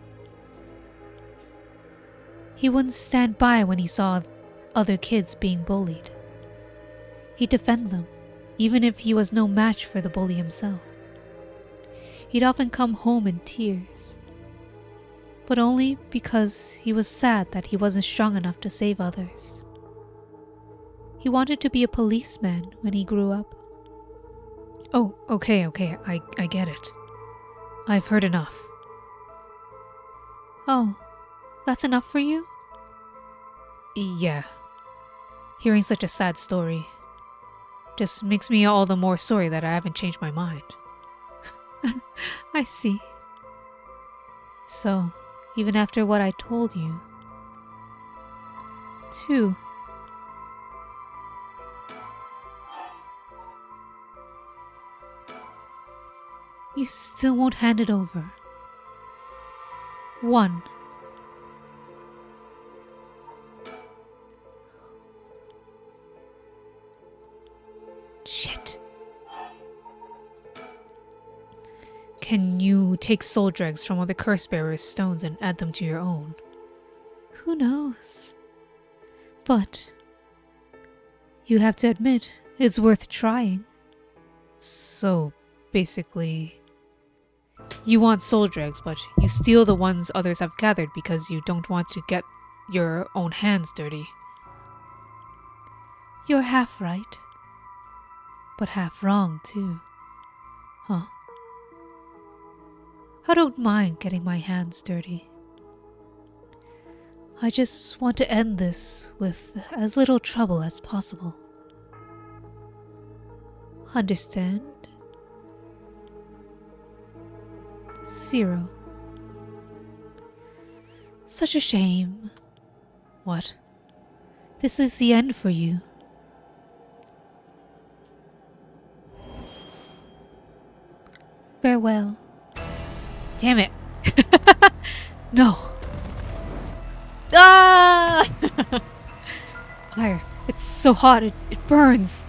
He wouldn't stand by when he saw other kids being bullied. He'd defend them, even if he was no match for the bully himself. He'd often come home in tears, but only because he was sad that he wasn't strong enough to save others. He wanted to be a policeman when he grew up. Oh, okay, I get it. I've heard enough. Oh, that's enough for you? Yeah. Hearing such a sad story just makes me all the more sorry that I haven't changed my mind. I see. So, even after what I told you, 2. You still won't hand it over. 1. can you take soul dregs from other curse bearers' stones and add them to your own? Who knows? But you have to admit, it's worth trying. So, basically, you want soul dregs, but you steal the ones others have gathered because you don't want to get your own hands dirty. You're half right, but half wrong too. Huh? I don't mind getting my hands dirty. I just want to end this with as little trouble as possible. Understand? 0. Such a shame. What? This is the end for you. Farewell. Damn it. No. Ah! Fire. It's so hot. It burns.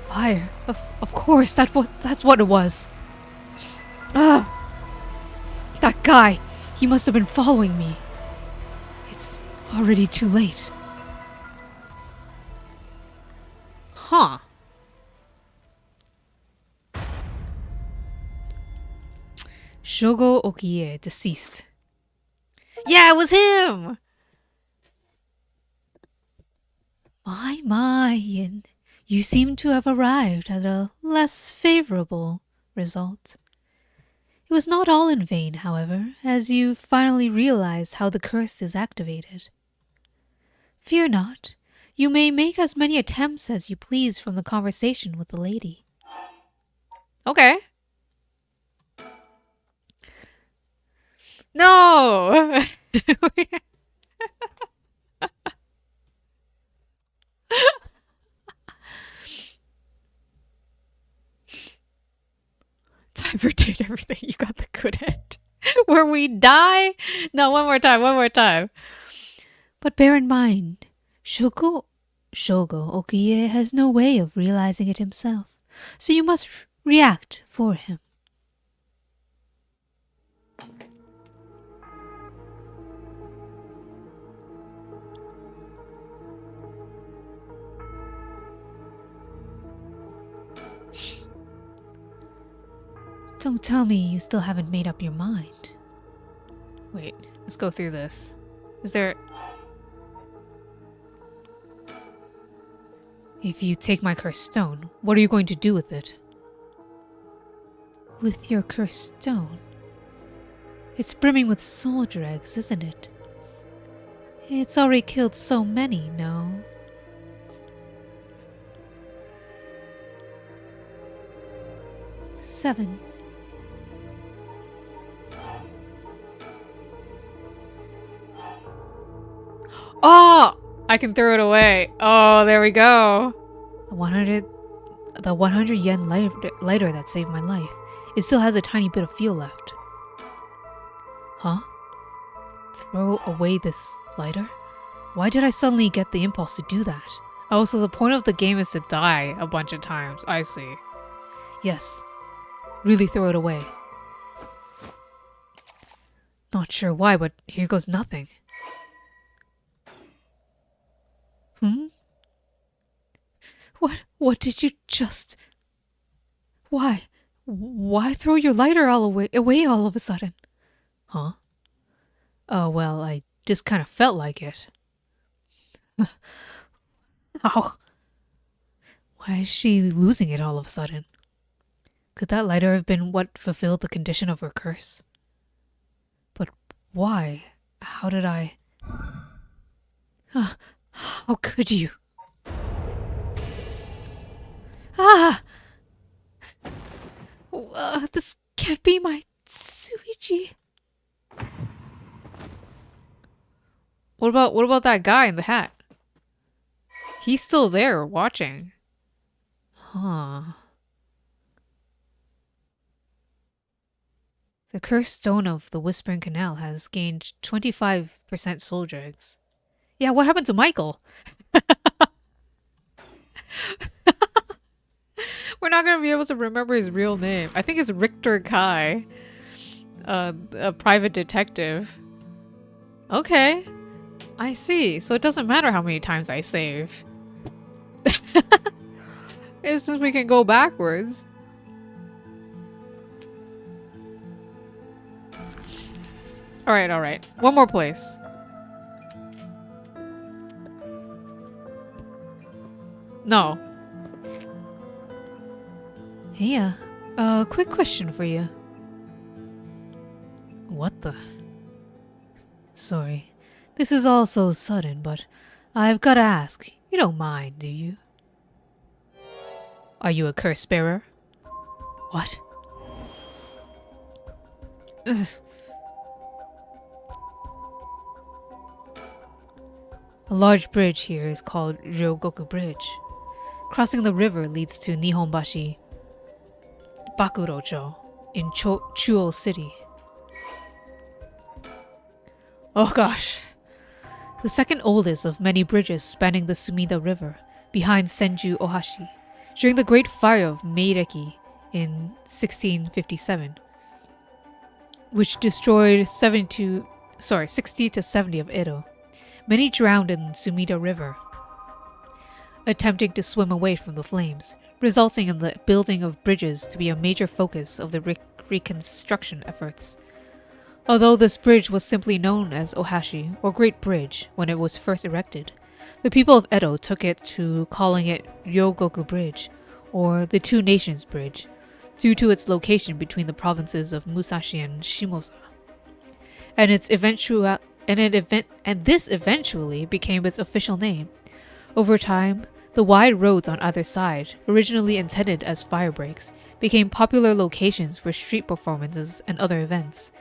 Fire. Of course. That's what it was. Ah! That guy. He must have been following me. It's already too late. Huh. Shogo Okie, deceased. Yeah, it was him! My, Yin. You seem to have arrived at a less favorable result. It was not all in vain, however, as you finally realized how the curse is activated. Fear not. You may make as many attempts as you please from the conversation with the lady. Okay. No! Diverted everything. You got the good end. Where we die? No, one more time. But bear in mind, Shogo Okie has no way of realizing it himself, so you must react for him. Don't tell me you still haven't made up your mind. Wait, let's go through this. Is there... If you take my cursed stone, what are you going to do with it? With your cursed stone? It's brimming with soul dregs, isn't it? It's already killed so many, no? Seven. Oh! I can throw it away. Oh, there we go. The 100 yen lighter that saved my life. It still has a tiny bit of fuel left. Huh? Throw away this lighter? Why did I suddenly get the impulse to do that? Oh, so the point of the game is to die a bunch of times. I see. Yes. Really throw it away. Not sure why, but here goes nothing. What did you just... Why throw your lighter all away all of a sudden? Huh? Oh, well, I just kind of felt like it. Ow. Why is she losing it all of a sudden? Could that lighter have been what fulfilled the condition of her curse? But why? How did I... How could you? Ah! This can't be my Tsuichi. What about that guy in the hat? He's still there watching. Huh. The cursed stone of the Whispering Canal has gained 25% soul dregs. Yeah, what happened to Michael? We're not gonna be able to remember his real name. I think it's Richter Kai, a private detective. Okay, I see. So it doesn't matter how many times I save. It's just we can go backwards. Alright, alright. One more place. No. Hey, quick question for you. What the? Sorry. This is all so sudden, but I've gotta ask. You don't mind, do you? Are you a curse bearer? What? Ugh. A large bridge here is called Ryogoku Bridge. Crossing the river leads to Nihonbashi Bakurocho in Chuo City. Oh gosh. The second oldest of many bridges spanning the Sumida River, behind Senju Ohashi, during the Great Fire of Meireki in 1657, which destroyed 60 to 70 of Edo. Many drowned in Sumida River, attempting to swim away from the flames, resulting in the building of bridges to be a major focus of the reconstruction efforts. Although this bridge was simply known as Ohashi, or Great Bridge, when it was first erected, the people of Edo took it to calling it Ryogoku Bridge, or the Two Nations Bridge, due to its location between the provinces of Musashi and Shimosa. And this eventually became its official name. Over time, the wide roads on either side, originally intended as fire breaks, became popular locations for street performances and other events.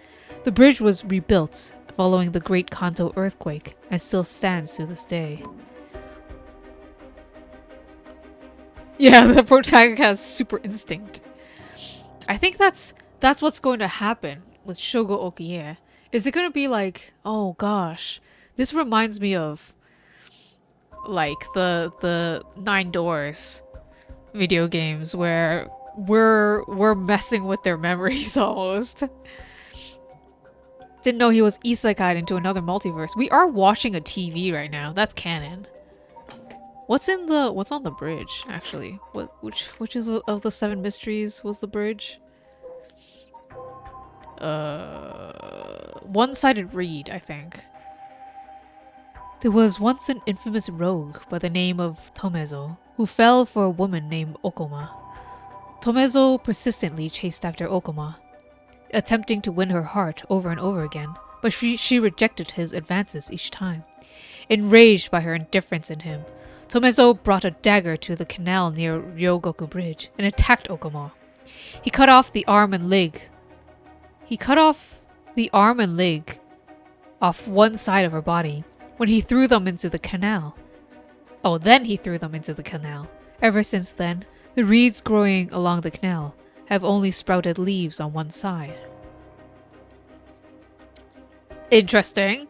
The bridge was rebuilt following the Great Kanto earthquake and still stands to this day. Yeah, the protagonist has super instinct. I think that's what's going to happen with Shogo Okie. Is it going to be like, oh gosh, this reminds me of like the Nine Doors video games where we're messing with their memories almost. Didn't know he was isekai'd into another multiverse. We are watching a TV right now. That's canon. What's on the bridge actually? Which is of the 7 mysteries was the bridge? One-sided reed, I think. There was once an infamous rogue by the name of Tomezo who fell for a woman named Okoma. Tomezo persistently chased after Okoma, attempting to win her heart over and over again, but she rejected his advances each time. Enraged by her indifference in him, Tomezo brought a dagger to the canal near Ryogoku Bridge and attacked Okoma. He cut off the arm and leg off one side of her body when he threw them into the canal. Then he threw them into the canal. Ever since then, the reeds growing along the canal have only sprouted leaves on one side. Interesting.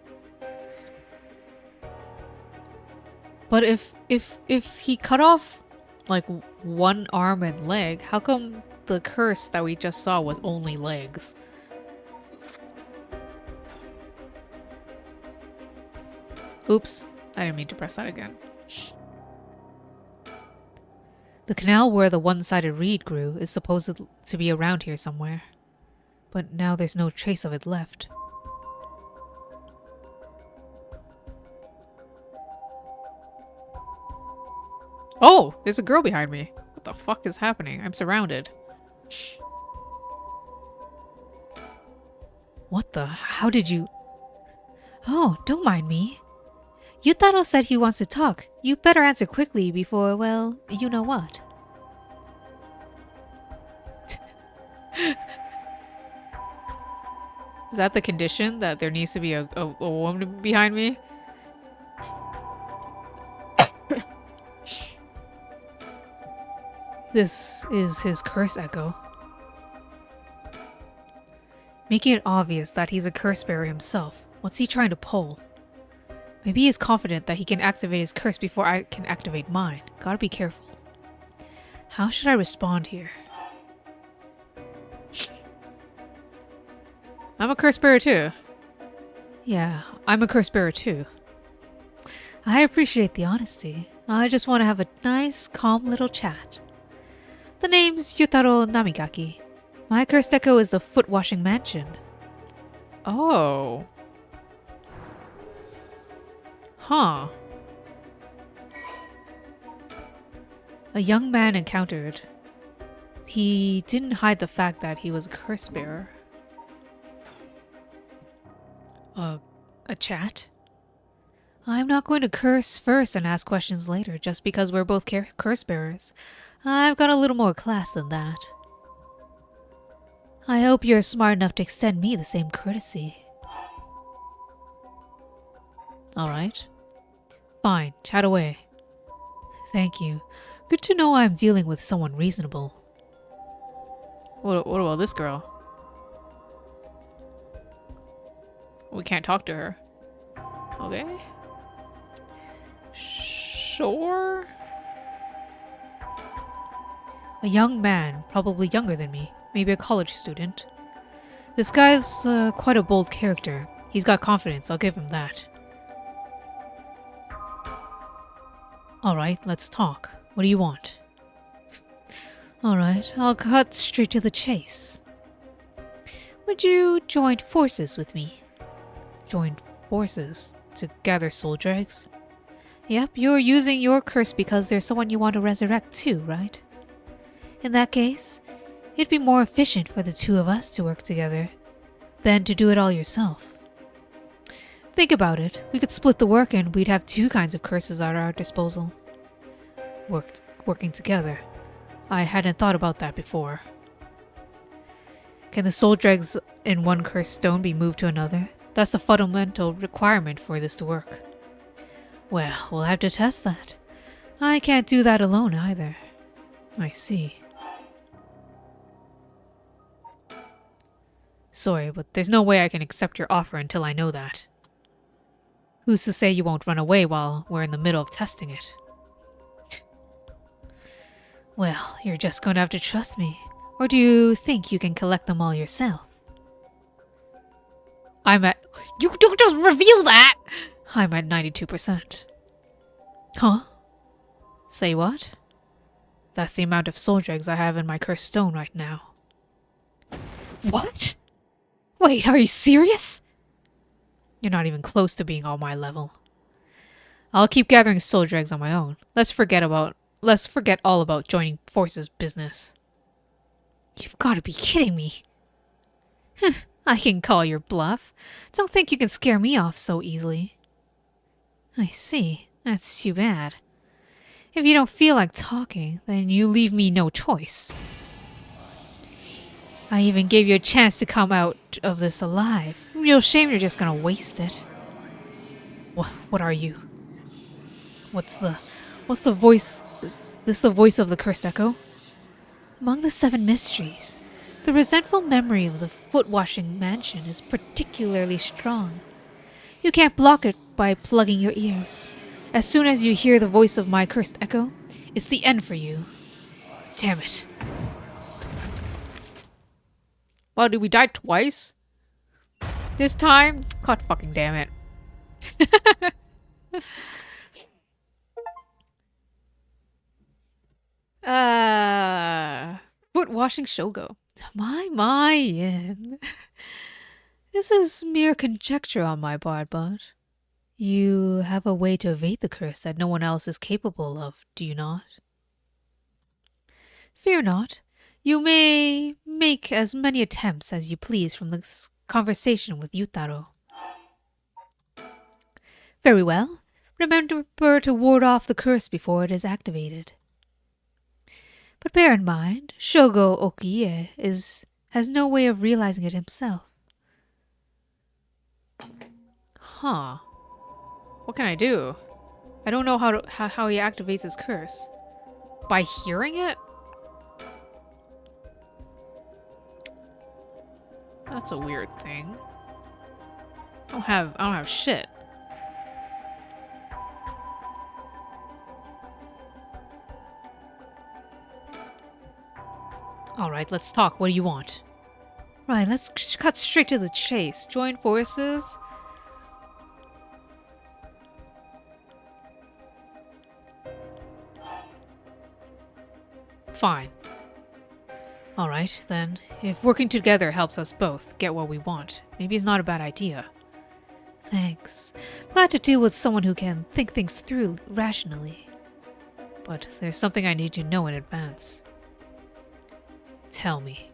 But if he cut off like one arm and leg, how come the curse that we just saw was only legs? Oops, I didn't mean to press that again. The canal where the one-sided reed grew is supposed to be around here somewhere, but now there's no trace of it left. Oh, there's a girl behind me. What the fuck is happening? I'm surrounded. What the? How did you... Oh, don't mind me. Yutaro said he wants to talk. You better answer quickly before, well, you know what. Is that the condition? That there needs to be a woman behind me? This is his curse echo. Making it obvious that he's a curse bearer himself. What's he trying to pull? Maybe he's confident that he can activate his curse before I can activate mine. Gotta be careful. How should I respond here? I'm a curse bearer too. Yeah, I'm a curse bearer too. I appreciate the honesty. I just want to have a nice, calm little chat. The name's Yutaro Namigaki. My cursed echo is the foot washing mansion. Oh. Huh. A young man encountered. He didn't hide the fact that he was a curse bearer. A chat? I'm not going to curse first and ask questions later just because we're both curse bearers. I've got a little more class than that. I hope you're smart enough to extend me the same courtesy. Alright. Fine, chat away. Thank you. Good to know I'm dealing with someone reasonable. What about this girl? We can't talk to her. Okay. Sure. A young man, probably younger than me, maybe a college student. This guy's quite a bold character. He's got confidence, I'll give him that. Alright, let's talk. What do you want? Alright, I'll cut straight to the chase. Would you join forces with me? Join forces? To gather soul dregs? Yep, you're using your curse because there's someone you want to resurrect too, right? In that case, it'd be more efficient for the two of us to work together than to do it all yourself. Think about it. We could split the work and we'd have two kinds of curses at our disposal. Working together. I hadn't thought about that before. Can the soul dregs in one cursed stone be moved to another? That's the fundamental requirement for this to work. Well, we'll have to test that. I can't do that alone either. I see. Sorry, but there's no way I can accept your offer until I know that. Who's to say you won't run away while we're in the middle of testing it? Well, you're just going to have to trust me. Or do you think you can collect them all yourself? You don't just reveal that! I'm at 92%. Huh? Say what? That's the amount of soul dregs I have in my cursed stone right now. What? Wait, are you serious? You're not even close to being on my level. I'll keep gathering soul dregs on my own. Let's forget all about joining forces business. You've got to be kidding me. I can call your bluff. Don't think you can scare me off so easily. I see. That's too bad. If you don't feel like talking, then you leave me no choice. I even gave you a chance to come out of this alive. Real shame you're just gonna waste it. What are you? What's the voice? Is this the voice of the cursed echo? Among the 7 mysteries, the resentful memory of the foot-washing mansion is particularly strong. You can't block it by plugging your ears. As soon as you hear the voice of my cursed echo, it's the end for you. Damn it. Well, did we die twice? This time? God fucking damn it. Foot washing Shogo. My, Yin. This is mere conjecture on my part, but you have a way to evade the curse that no one else is capable of, do you not? Fear not. You may make as many attempts as you please from this conversation with Yutaro. Very well. Remember to ward off the curse before it is activated. But bear in mind, Shogo Okiie has no way of realizing it himself. Huh. What can I do? I don't know how he activates his curse. By hearing it? That's a weird thing. I don't have shit. Alright, let's talk. What do you want? Right, let's cut straight to the chase. Join forces? Fine. Alright, then. If working together helps us both get what we want, maybe it's not a bad idea. Thanks. Glad to deal with someone who can think things through rationally. But there's something I need to know in advance. Tell me,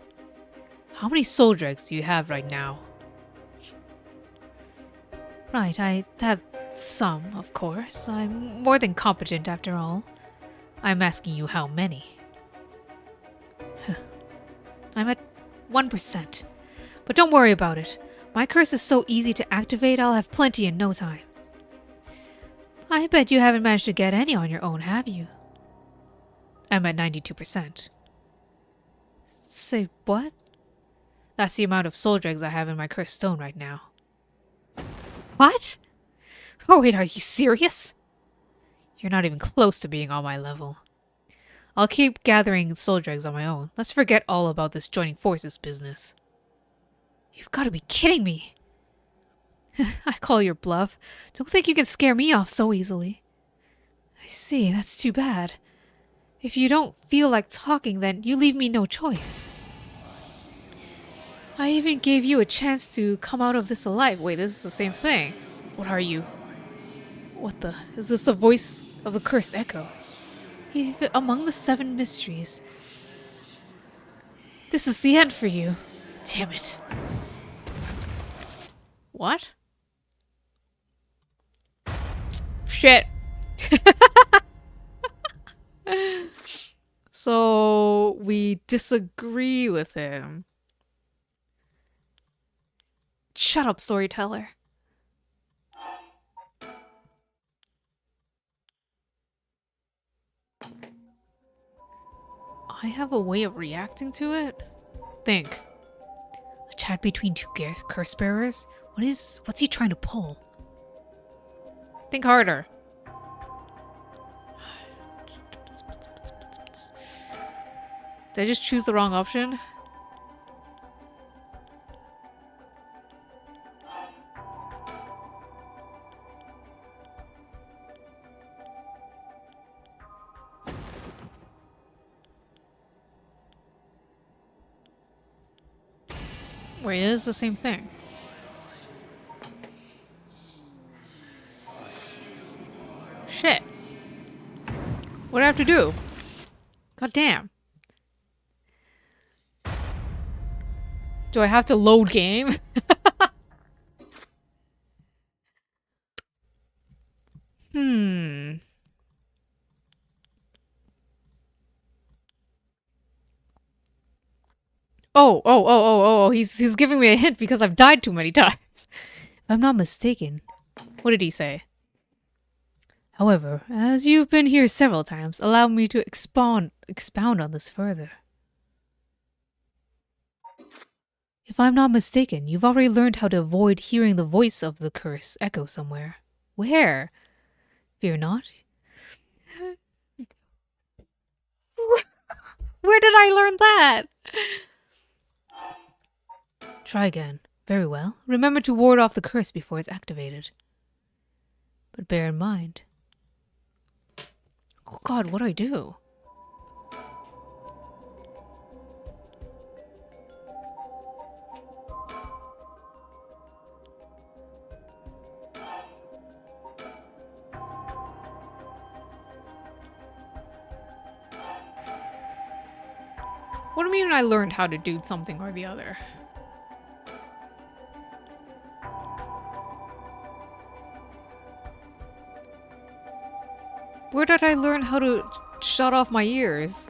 how many soul dregs do you have right now? Right, I have some, of course. I'm more than competent after all. I'm asking you how many. I'm at 1%. But don't worry about it. My curse is so easy to activate, I'll have plenty in no time. I bet you haven't managed to get any on your own, have you? I'm at 92%. Say what? That's the amount of soul dregs I have in my cursed stone right now. What? Oh wait, are you serious? You're not even close to being on my level. I'll keep gathering soul dregs on my own. Let's forget all about this joining forces business. You've got to be kidding me. I call your bluff. Don't think you can scare me off so easily. I see, that's too bad. If you don't feel like talking, then you leave me no choice. I even gave you a chance to come out of this alive. Wait, this is the same thing. What are you? What the? Is this the voice of the cursed echo? Even among the 7 mysteries. This is the end for you. Damn it. What? Shit. So we disagree with him. Shut up, storyteller. I have a way of reacting to it? Think. A chat between 2 curse bearers? What's he trying to pull? Think harder. Did I just choose the wrong option? Wait, it is the same thing. Shit. What do I have to do? God damn. Do I have to load game? Oh, he's giving me a hint because I've died too many times. If I'm not mistaken. What did he say? However, as you've been here several times, allow me to expound on this further. If I'm not mistaken, you've already learned how to avoid hearing the voice of the curse echo somewhere. Where? Fear not. Where did I learn that? Try again. Very well. Remember to ward off the curse before it's activated. But bear in mind... Oh god, what do I do? What do you mean I learned how to do something or the other? Where did I learn how to shut off my ears?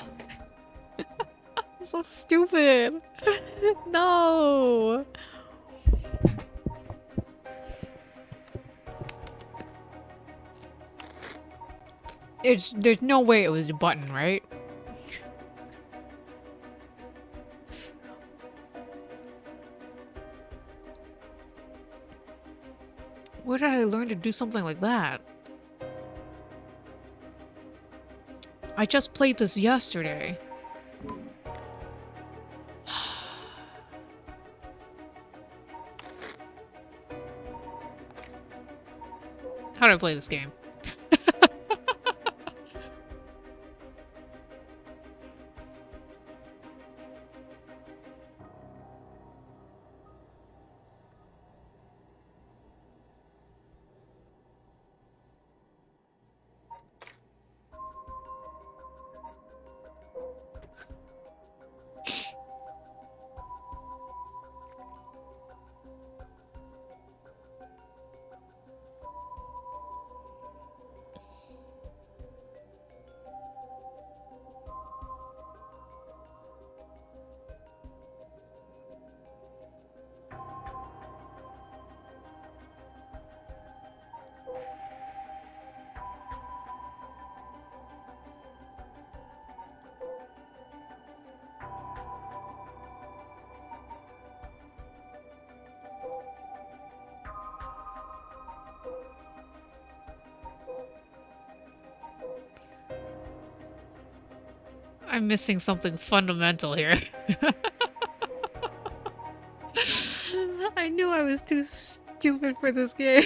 I'm so stupid. No. There's no way it was a button, right? Where did I learn to do something like that? I just played this yesterday. How do I play this game? I'm missing something fundamental here. I knew I was too stupid for this game.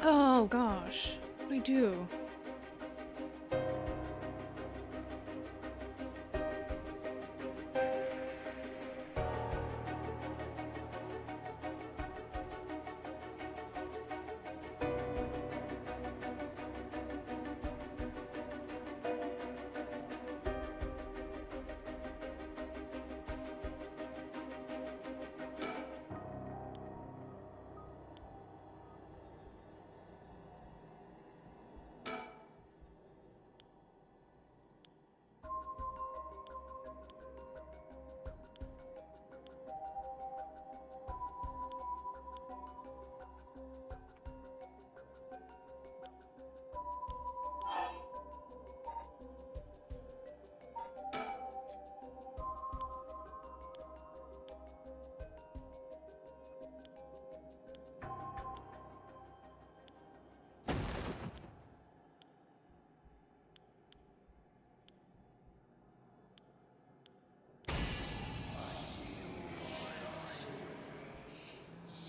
Oh gosh, what do I do?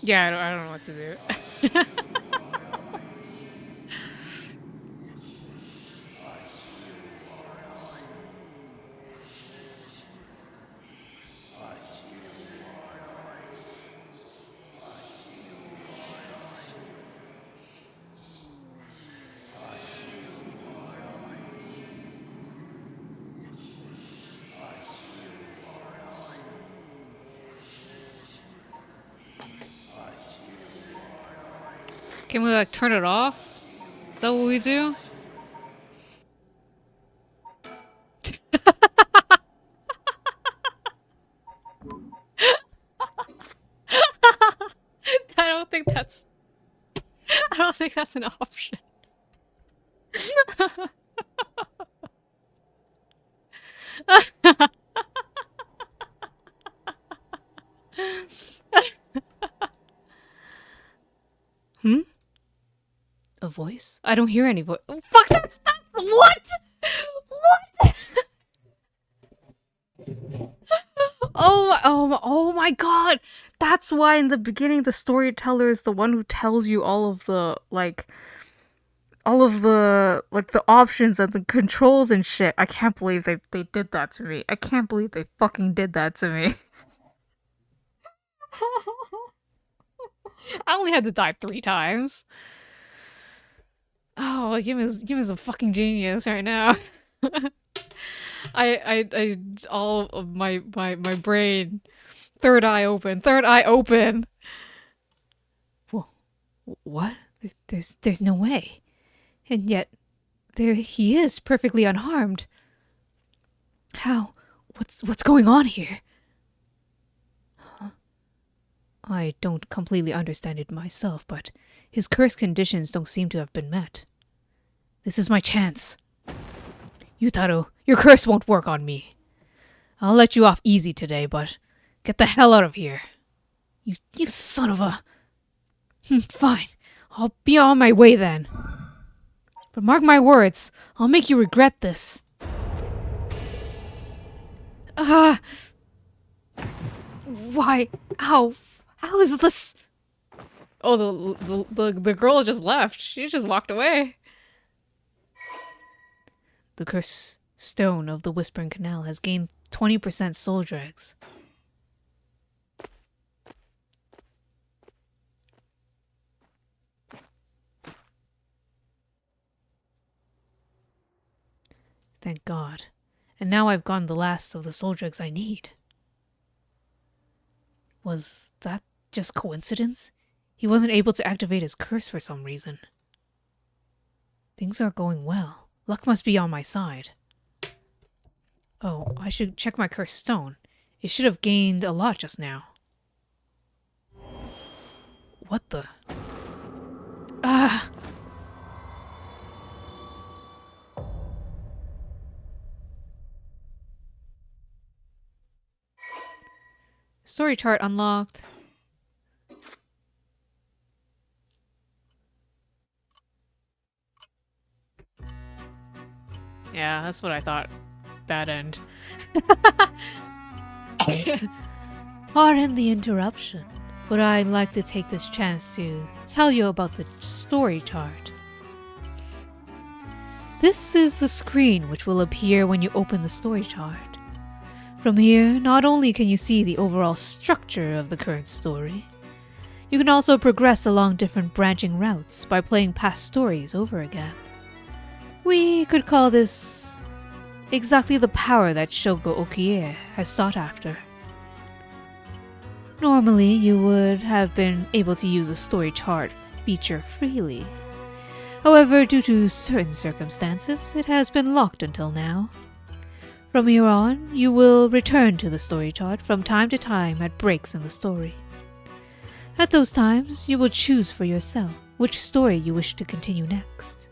Yeah, I don't know what to do. Can we like turn it off? Is that what we do? I don't think that's an option. Hmm? A voice? I don't hear any voice. Oh, fuck, that's what? What? Oh my god! That's why in the beginning the storyteller is the one who tells you all of the, like the options and the controls and shit. I can't believe they did that to me. I can't believe they fucking did that to me. I only had to die 3 times. Oh, give me some fucking genius right now. All of my brain. Third eye open. Third eye open. Whoa, what? There's no way. And yet, there he is, perfectly unharmed. How? What's going on here? Huh? I don't completely understand it myself, but his curse conditions don't seem to have been met. This is my chance. Yutaro, your curse won't work on me. I'll let you off easy today, but get the hell out of here. You son of a... Fine, I'll be on my way then. But mark my words, I'll make you regret this. Ah! Why? How is this? Oh, the girl just left. She just walked away. The cursed stone of the Whispering Canal has gained 20% soul dregs. Thank God. And now I've gotten the last of the soul dregs I need. Was that just coincidence? He wasn't able to activate his curse for some reason. Things are going well. Luck must be on my side. Oh, I should check my cursed stone. It should have gained a lot just now. What the? Ah! Story chart unlocked. Yeah, that's what I thought. Bad end. Pardon the interruption, but I'd like to take this chance to tell you about the story chart. This is the screen which will appear when you open the story chart. From here, not only can you see the overall structure of the current story, you can also progress along different branching routes by playing past stories over again. We could call this exactly the power that Shogo Okie has sought after. Normally, you would have been able to use the story chart feature freely. However, due to certain circumstances, it has been locked until now. From here on, you will return to the story chart from time to time at breaks in the story. At those times, you will choose for yourself which story you wish to continue next.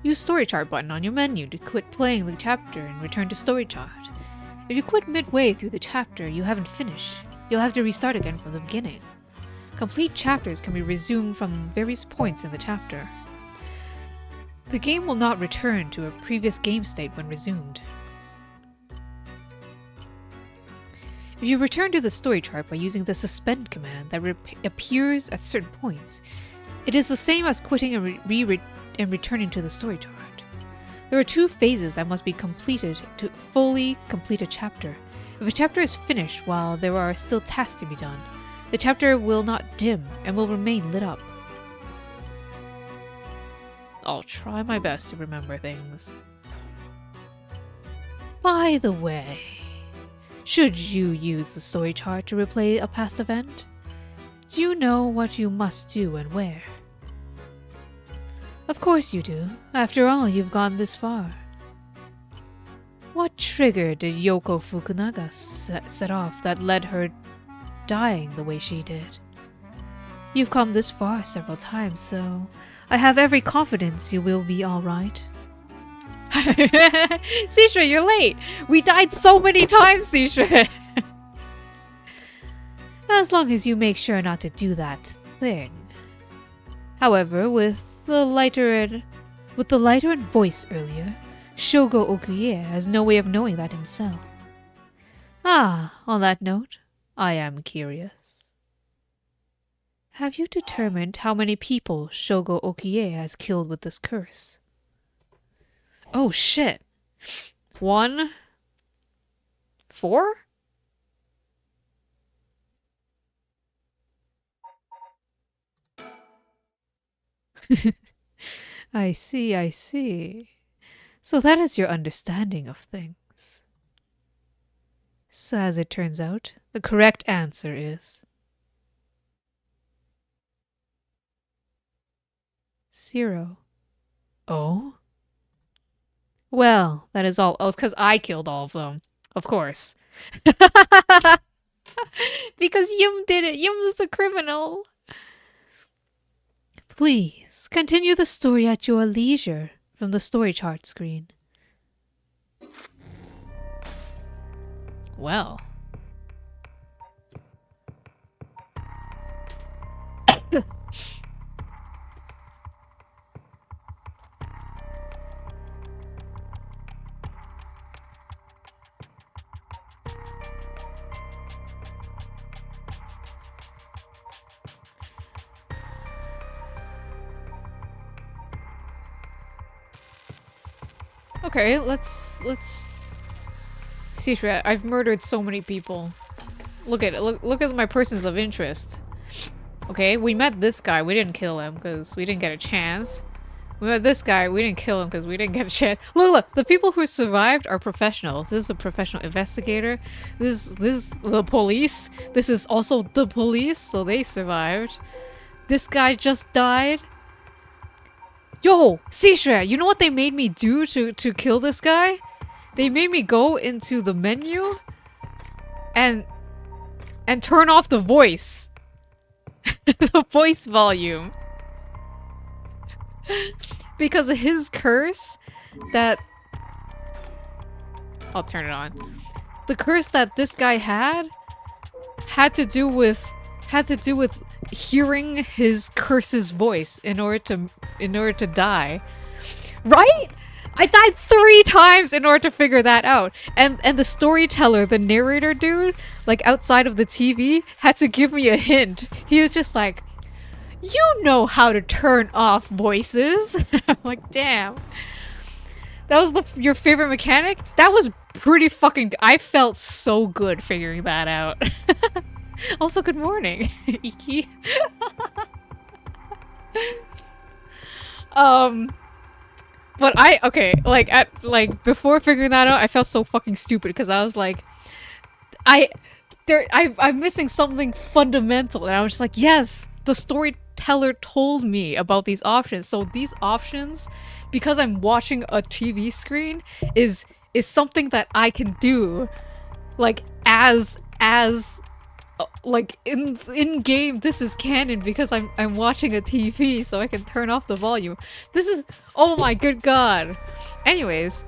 Use story chart button on your menu to quit playing the chapter and return to story chart. If you quit midway through the chapter you haven't finished, you'll have to restart again from the beginning. Complete chapters can be resumed from various points in the chapter. The game will not return to a previous game state when resumed. If you return to the story chart by using the suspend command that appears at certain points, it is the same as quitting and returning to the story chart. There are 2 phases that must be completed to fully complete a chapter. If a chapter is finished while there are still tasks to be done, the chapter will not dim and will remain lit up. I'll try my best to remember things. By the way, should you use the story chart to replay a past event, do you know what you must do and where? Of course you do. After all, you've gone this far. What trigger did Yoko Fukunaga set off that led her dying the way she did? You've come this far several times, so I have every confidence you will be alright. Cishre, you're late! We died so many times, Cishre! As long as you make sure not to do that thing. However, with the lighter and voice earlier, Shogo Okuye has no way of knowing that himself. Ah, on that note, I am curious. Have you determined how many people Shogo Okuye has killed with this curse? Oh shit. 1? 4? I see, I see. So that is your understanding of things. So as it turns out, the correct answer is 0. Oh? Well, that is all. Oh, it's because I killed all of them. Of course. Because Yum did it. Yum's the criminal. Please, continue the story at your leisure from the story chart screen. Well. Okay, let's see. I've murdered so many people. Look at it. Look at my persons of interest. Okay, we met this guy. We didn't kill him because we didn't get a chance. We met this guy. We didn't kill him because we didn't get a chance. Look. The people who survived are professional. This is a professional investigator. This is the police. This is also the police, so they survived. This guy just died. Yo, Cishre, you know what they made me do to kill this guy? They made me go into the menu and turn off the voice. The voice volume. Because of his curse that... I'll turn it on. The curse that this guy had to do with hearing his curse's voice in order to die. Right? I died 3 times in order to figure that out. And the storyteller, the narrator dude, like outside of the TV, had to give me a hint. He was just like, you know how to turn off voices. I'm like, damn. That was your favorite mechanic? That was pretty fucking... I felt so good figuring that out. Also, good morning, Iki. But before figuring that out, I felt so fucking stupid because I was like, I'm missing something fundamental, and I was just like, yes, the storyteller told me about these options. So these options, because I'm watching a TV screen, is something that I can do, like like in game. This is canon because I'm watching a TV, so I can turn off the volume. This is, oh my good god. Anyways,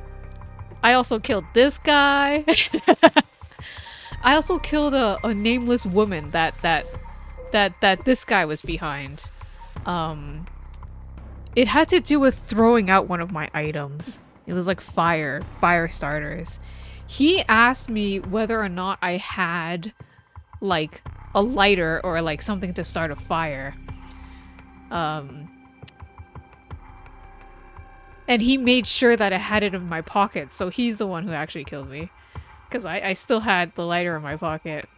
I also killed this guy. I also killed a nameless woman that this guy was behind. It had to do with throwing out one of my items. It was like fire starters. He asked me whether or not I had like a lighter or like something to start a fire. And he made sure that I had it in my pocket, so he's the one who actually killed me. Because I still had the lighter in my pocket.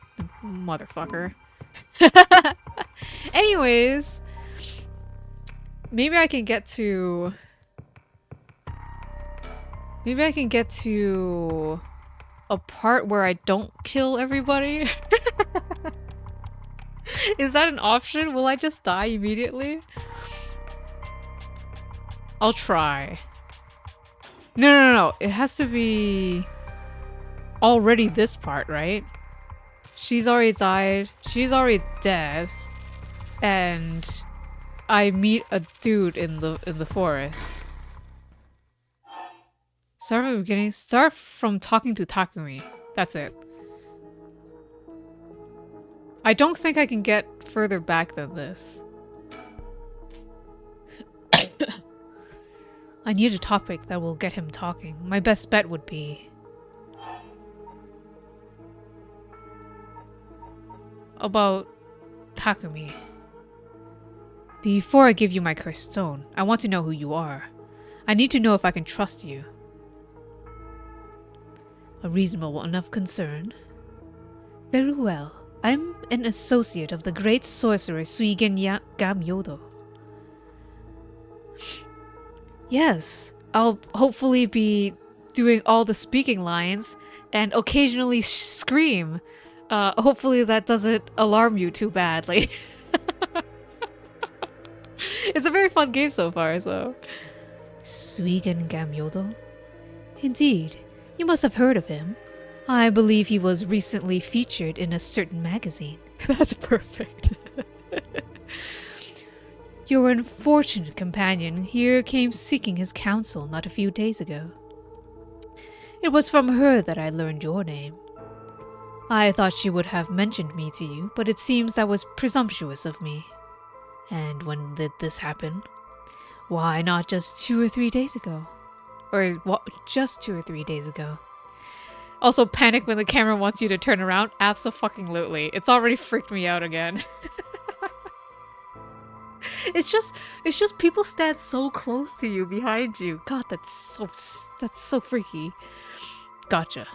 Motherfucker. Anyways, maybe I can get to a part where I don't kill everybody. Is that an option? Will I just die immediately? I'll try. No. It has to be already this part, right? She's already died. She's already dead. And I meet a dude in the forest. Start from the beginning. Start from talking to Takumi. That's it. I don't think I can get further back than this. I need a topic that will get him talking. My best bet would be about Takumi. Before I give you my cursed stone, I want to know who you are. I need to know if I can trust you. A reasonable enough concern. Very well. I'm an associate of the great sorcerer Suigen Gamyodo. Yes, I'll hopefully be doing all the speaking lines and occasionally scream. Hopefully that doesn't alarm you too badly. It's a very fun game so far, so... Suigen Gamyodo? Indeed. You must have heard of him. I believe he was recently featured in a certain magazine. That's perfect. Your unfortunate companion here came seeking his counsel not a few days ago. It was from her that I learned your name. I thought she would have mentioned me to you, but it seems that was presumptuous of me. And when did this happen? Why not just 2 or 3 days ago? Or what? Just 2 or 3 days ago. Also panic when the camera wants you to turn around? Abso-fucking-lutely. It's already freaked me out again. It's just people stand so close to you behind you. God, that's so freaky. Gotcha.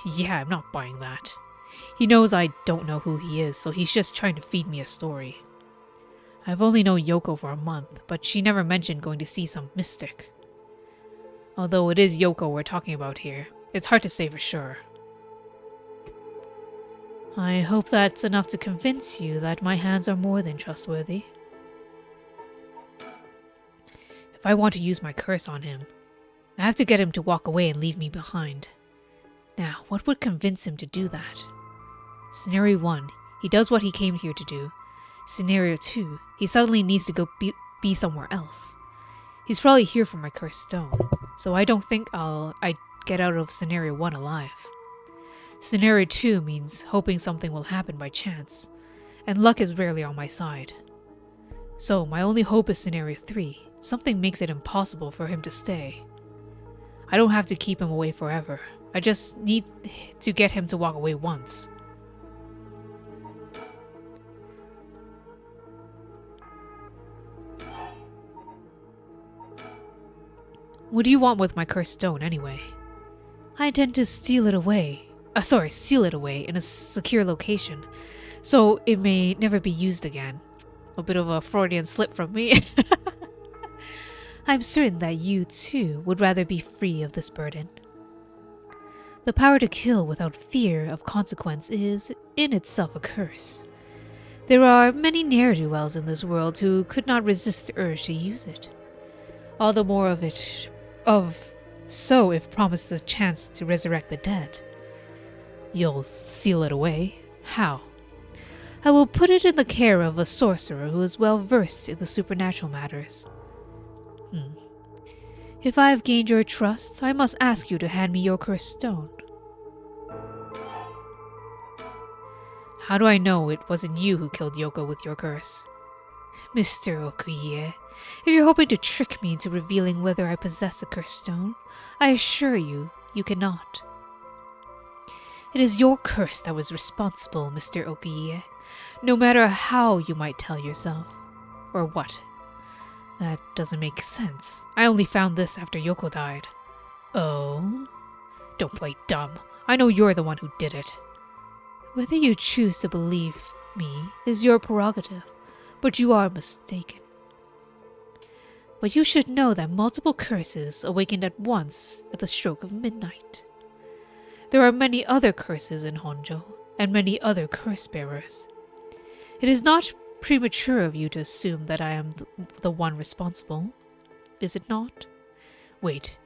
Yeah, I'm not buying that. He knows I don't know who he is, so he's just trying to feed me a story. I've only known Yoko for a month, but she never mentioned going to see some mystic. Although it is Yoko we're talking about here, it's hard to say for sure. I hope that's enough to convince you that my hands are more than trustworthy. If I want to use my curse on him, I have to get him to walk away and leave me behind. Now, what would convince him to do that? Scenario 1, he does what he came here to do. Scenario 2, he suddenly needs to go be somewhere else. He's probably here for my cursed stone, so I don't think I'd get out of scenario 1 alive. Scenario 2 means hoping something will happen by chance, and luck is rarely on my side. So my only hope is scenario 3. Something makes it impossible for him to stay. I don't have to keep him away forever. I just need to get him to walk away once. What do you want with my cursed stone anyway? I intend to seal it away in a secure location, so it may never be used again. A bit of a Freudian slip from me. I'm certain that you, too, would rather be free of this burden. The power to kill without fear of consequence is, in itself, a curse. There are many ne'er-do-wells in this world who could not resist the urge to use it. All the more if promised the chance to resurrect the dead. You'll seal it away? How? I will put it in the care of a sorcerer who is well versed in the supernatural matters. If I have gained your trust, I must ask you to hand me your cursed stone. How do I know it wasn't you who killed Yoko with your curse? Mr. Okuye, if you're hoping to trick me into revealing whether I possess a cursed stone, I assure you, you cannot. It is your curse that was responsible, Mr. Okuye, no matter how you might tell yourself. Or what? That doesn't make sense. I only found this after Yoko died. Oh? Don't play dumb. I know you're the one who did it. Whether you choose to believe me is your prerogative, but you are mistaken. But you should know that multiple curses awakened at once at the stroke of midnight. There are many other curses in Honjo, and many other curse bearers. It is not premature of you to assume that I am the one responsible, is it not? Wait,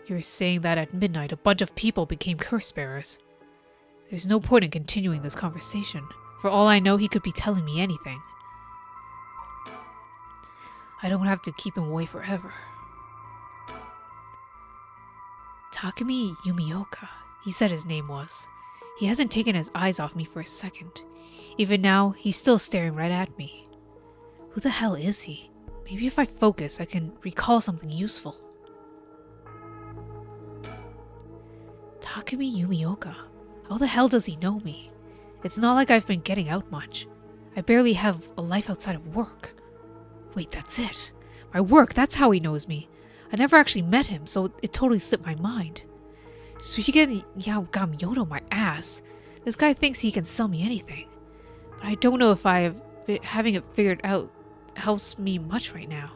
you're saying that at midnight a bunch of people became curse bearers. There's no point in continuing this conversation. For all I know, he could be telling me anything. I don't have to keep him away forever. Takumi Yumioka, he said his name was. He hasn't taken his eyes off me for a second. Even now, he's still staring right at me. Who the hell is he? Maybe if I focus, I can recall something useful. Takumi Yumioka. How the hell does he know me? It's not like I've been getting out much. I barely have a life outside of work. Wait, that's it. My work, that's how he knows me. I never actually met him, so it totally slipped my mind. Suigen Yaogamyoto, my ass. This guy thinks he can sell me anything. But I don't know if having it figured out helps me much right now.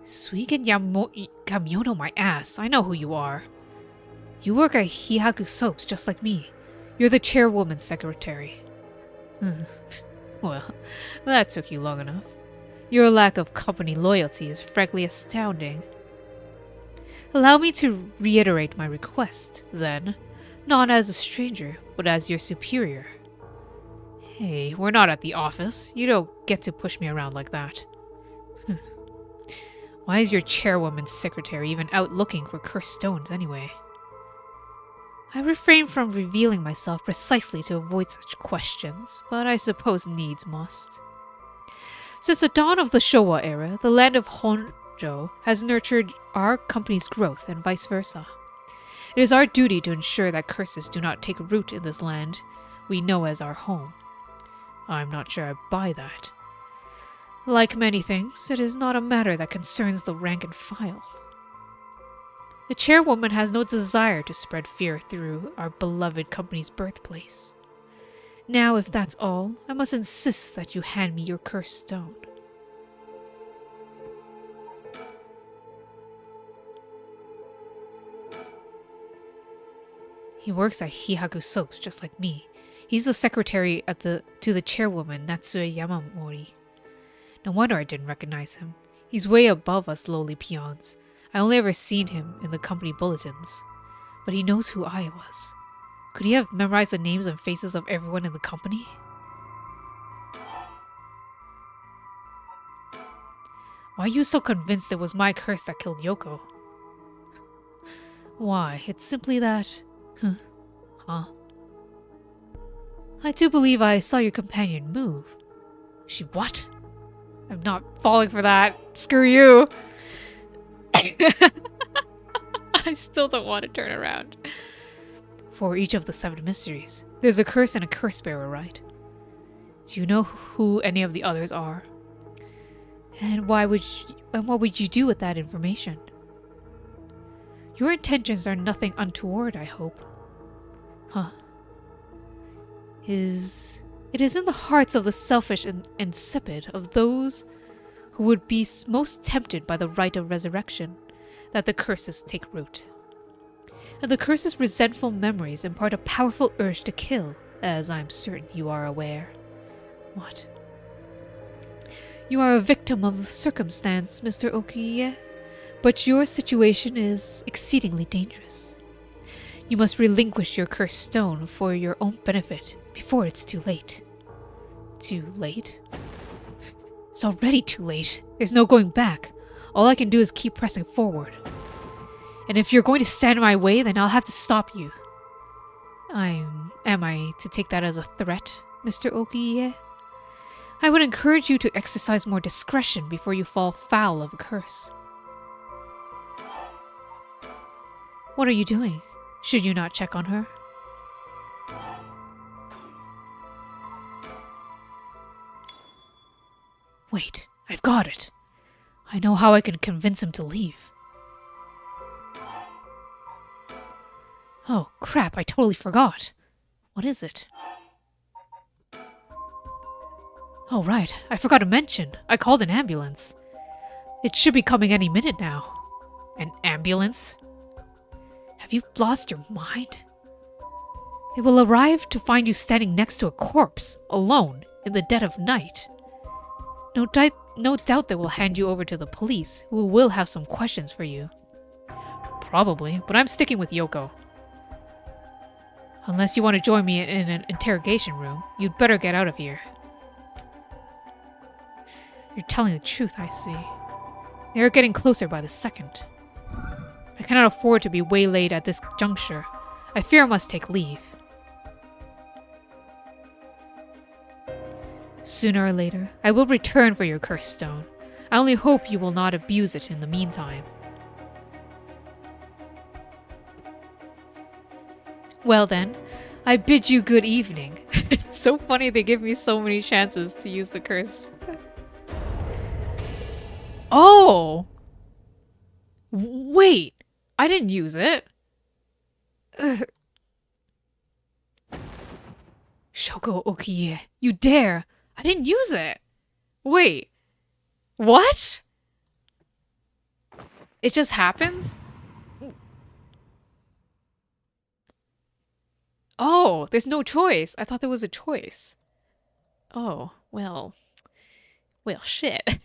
Suigen Yaogamyoto, my ass. I know who you are. You work at Hihaku Soaps just like me. You're the chairwoman's secretary. Well, that took you long enough. Your lack of company loyalty is frankly astounding. Allow me to reiterate my request, then. Not as a stranger, but as your superior. Hey, we're not at the office. You don't get to push me around like that. Why is your chairwoman's secretary even out looking for cursed stones anyway? I refrain from revealing myself precisely to avoid such questions, but I suppose needs must. Since the dawn of the Showa era, the land of Honjo has nurtured our company's growth and vice versa. It is our duty to ensure that curses do not take root in this land we know as our home. I'm not sure I buy that. Like many things, it is not a matter that concerns the rank and file. The chairwoman has no desire to spread fear through our beloved company's birthplace. Now, if that's all, I must insist that you hand me your cursed stone. He works at Hihaku Soaps just like me. He's the secretary to the chairwoman, Natsue Yamamori. No wonder I didn't recognize him. He's way above us lowly peons. I only ever seen him in the company bulletins. But he knows who I was. Could he have memorized the names and faces of everyone in the company? Why are you so convinced it was my curse that killed Yoko? Why, it's simply that... Huh? I do believe I saw your companion move. She what? I'm not falling for that. Screw you. I still don't want to turn around. For each of the 7 mysteries, there's a curse and a curse bearer, right? Do you know who any of the others are? And what would you do with that information? Your intentions are nothing untoward, I hope. Huh. It is in the hearts of the selfish and insipid of those who would be most tempted by the rite of resurrection that the curses take root. And the curse's resentful memories impart a powerful urge to kill, as I'm certain you are aware. What? You are a victim of circumstance, Mr. Okiye, but your situation is exceedingly dangerous. You must relinquish your cursed stone for your own benefit before it's too late. Too late? It's already too late. There's no going back. All I can do is keep pressing forward. And if you're going to stand in my way, then I'll have to stop you. Am I to take that as a threat, Mr. Okiye? I would encourage you to exercise more discretion before you fall foul of a curse. What are you doing? Should you not check on her? Wait, I've got it. I know how I can convince him to leave. Oh, crap, I totally forgot. What is it? Oh, right, I forgot to mention. I called an ambulance. It should be coming any minute now. An ambulance? Have you lost your mind? They will arrive to find you standing next to a corpse, alone, in the dead of night. No doubt they will hand you over to the police, who will have some questions for you. Probably, but I'm sticking with Yoko. Unless you want to join me in an interrogation room, you'd better get out of here. You're telling the truth, I see. They are getting closer by the second. I cannot afford to be waylaid at this juncture. I fear I must take leave. Sooner or later, I will return for your cursed stone. I only hope you will not abuse it in the meantime. Well then, I bid you good evening. It's so funny they give me so many chances to use the curse. Oh! Wait! I didn't use it. Shoko Okiye, you dare! I didn't use it! Wait. What? It just happens? Oh, there's no choice. I thought there was a choice. Oh, well. Well, shit.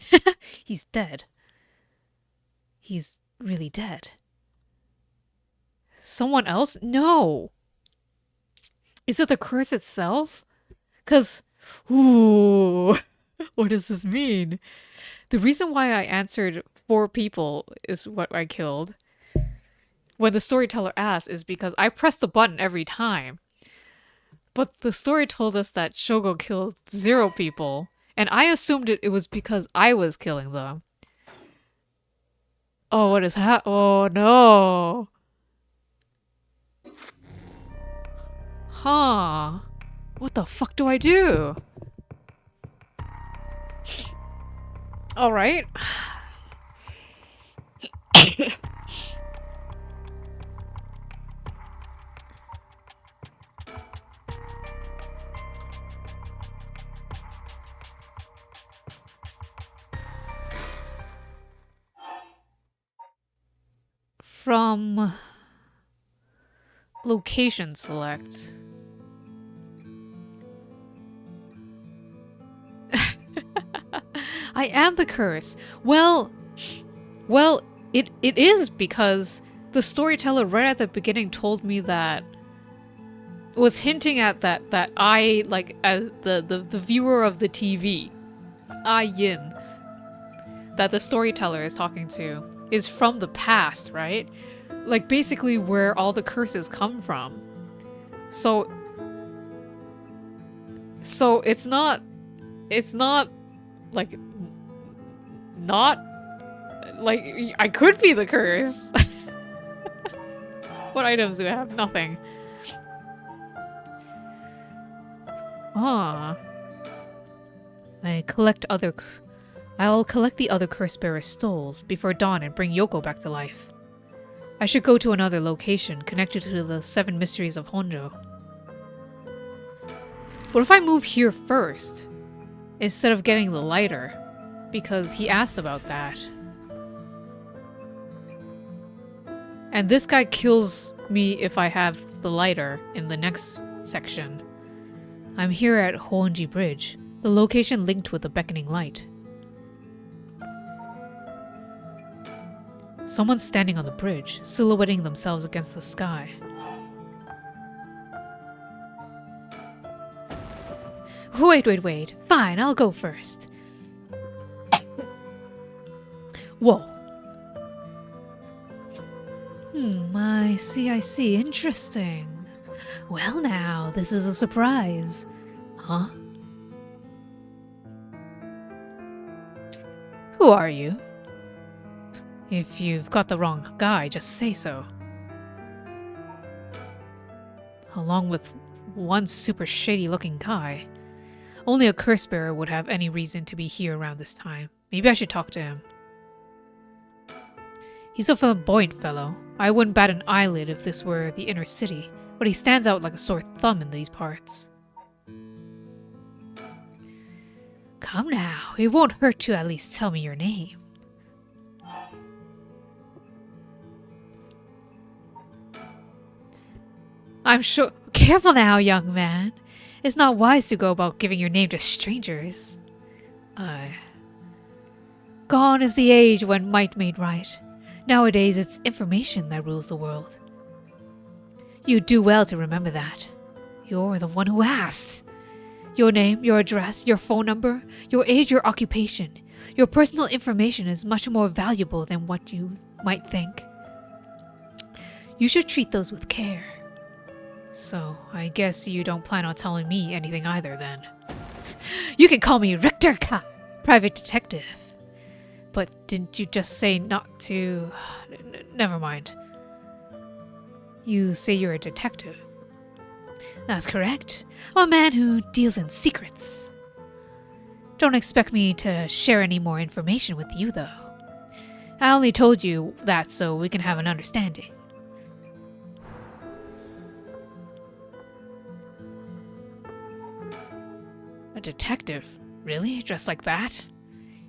He's dead. He's really dead. Someone else? No. Is it the curse itself? 'Cause, ooh, what does this mean? The reason why I answered 4 people is what I killed when the storyteller asked is because I pressed the button every time. But the story told us that Shogo killed 0 people, and I assumed it was because I was killing them. Oh, what is oh no. Huh. What the fuck do I do? Alright. From location select. I am the curse. Well, it is because the storyteller right at the beginning told me that, was hinting at that I, like, as the viewer of the TV, I Yin, that the storyteller is talking to, is from the past, right? Like, basically where all the curses come from. So it's not, like, not, like, I could be the curse. What items do I have? Nothing. Ah. I'll collect the other curse-bearer stoles before dawn and bring Yoko back to life. I should go to another location connected to the 7 mysteries of Honjo. What if I move here first, instead of getting the lighter? Because he asked about that. And this guy kills me if I have the lighter in the next section. I'm here at Honji Bridge, the location linked with the beckoning light. Someone's standing on the bridge, silhouetting themselves against the sky. Wait. Fine, I'll go first. Whoa. I see. Interesting. Well now, this is a surprise. Huh? Who are you? If you've got the wrong guy, just say so. Along with one super shady looking guy. Only a curse bearer would have any reason to be here around this time. Maybe I should talk to him. He's a flamboyant fellow. I wouldn't bat an eyelid if this were the inner city, but he stands out like a sore thumb in these parts. Come now, it won't hurt to at least tell me your name. I'm sure— Careful now, young man. It's not wise to go about giving your name to strangers. Gone is the age when might made right. Nowadays, it's information that rules the world. You do well to remember that. You're the one who asked. Your name, your address, your phone number, your age, your occupation. Your personal information is much more valuable than what you might think. You should treat those with care. So, I guess you don't plan on telling me anything either, then. You can call me Richter K, private detective. But didn't you just say not to— Never mind. You say you're a detective. That's correct. I'm a man who deals in secrets. Don't expect me to share any more information with you, though. I only told you that so we can have an understanding. A detective? Really? Dressed like that?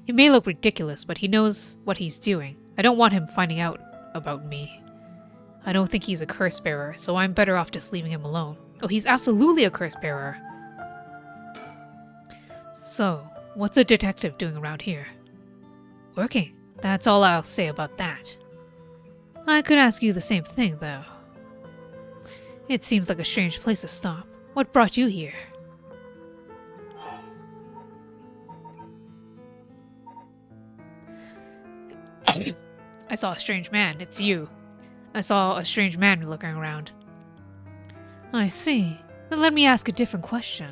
He may look ridiculous, but he knows what he's doing. I don't want him finding out about me. I don't think he's a curse bearer, so I'm better off just leaving him alone. Oh, he's absolutely a curse bearer. So, what's a detective doing around here? Working. That's all I'll say about that. I could ask you the same thing, though. It seems like a strange place to stop. What brought you here? I saw a strange man. It's you. I saw a strange man looking around. I see. Then let me ask a different question.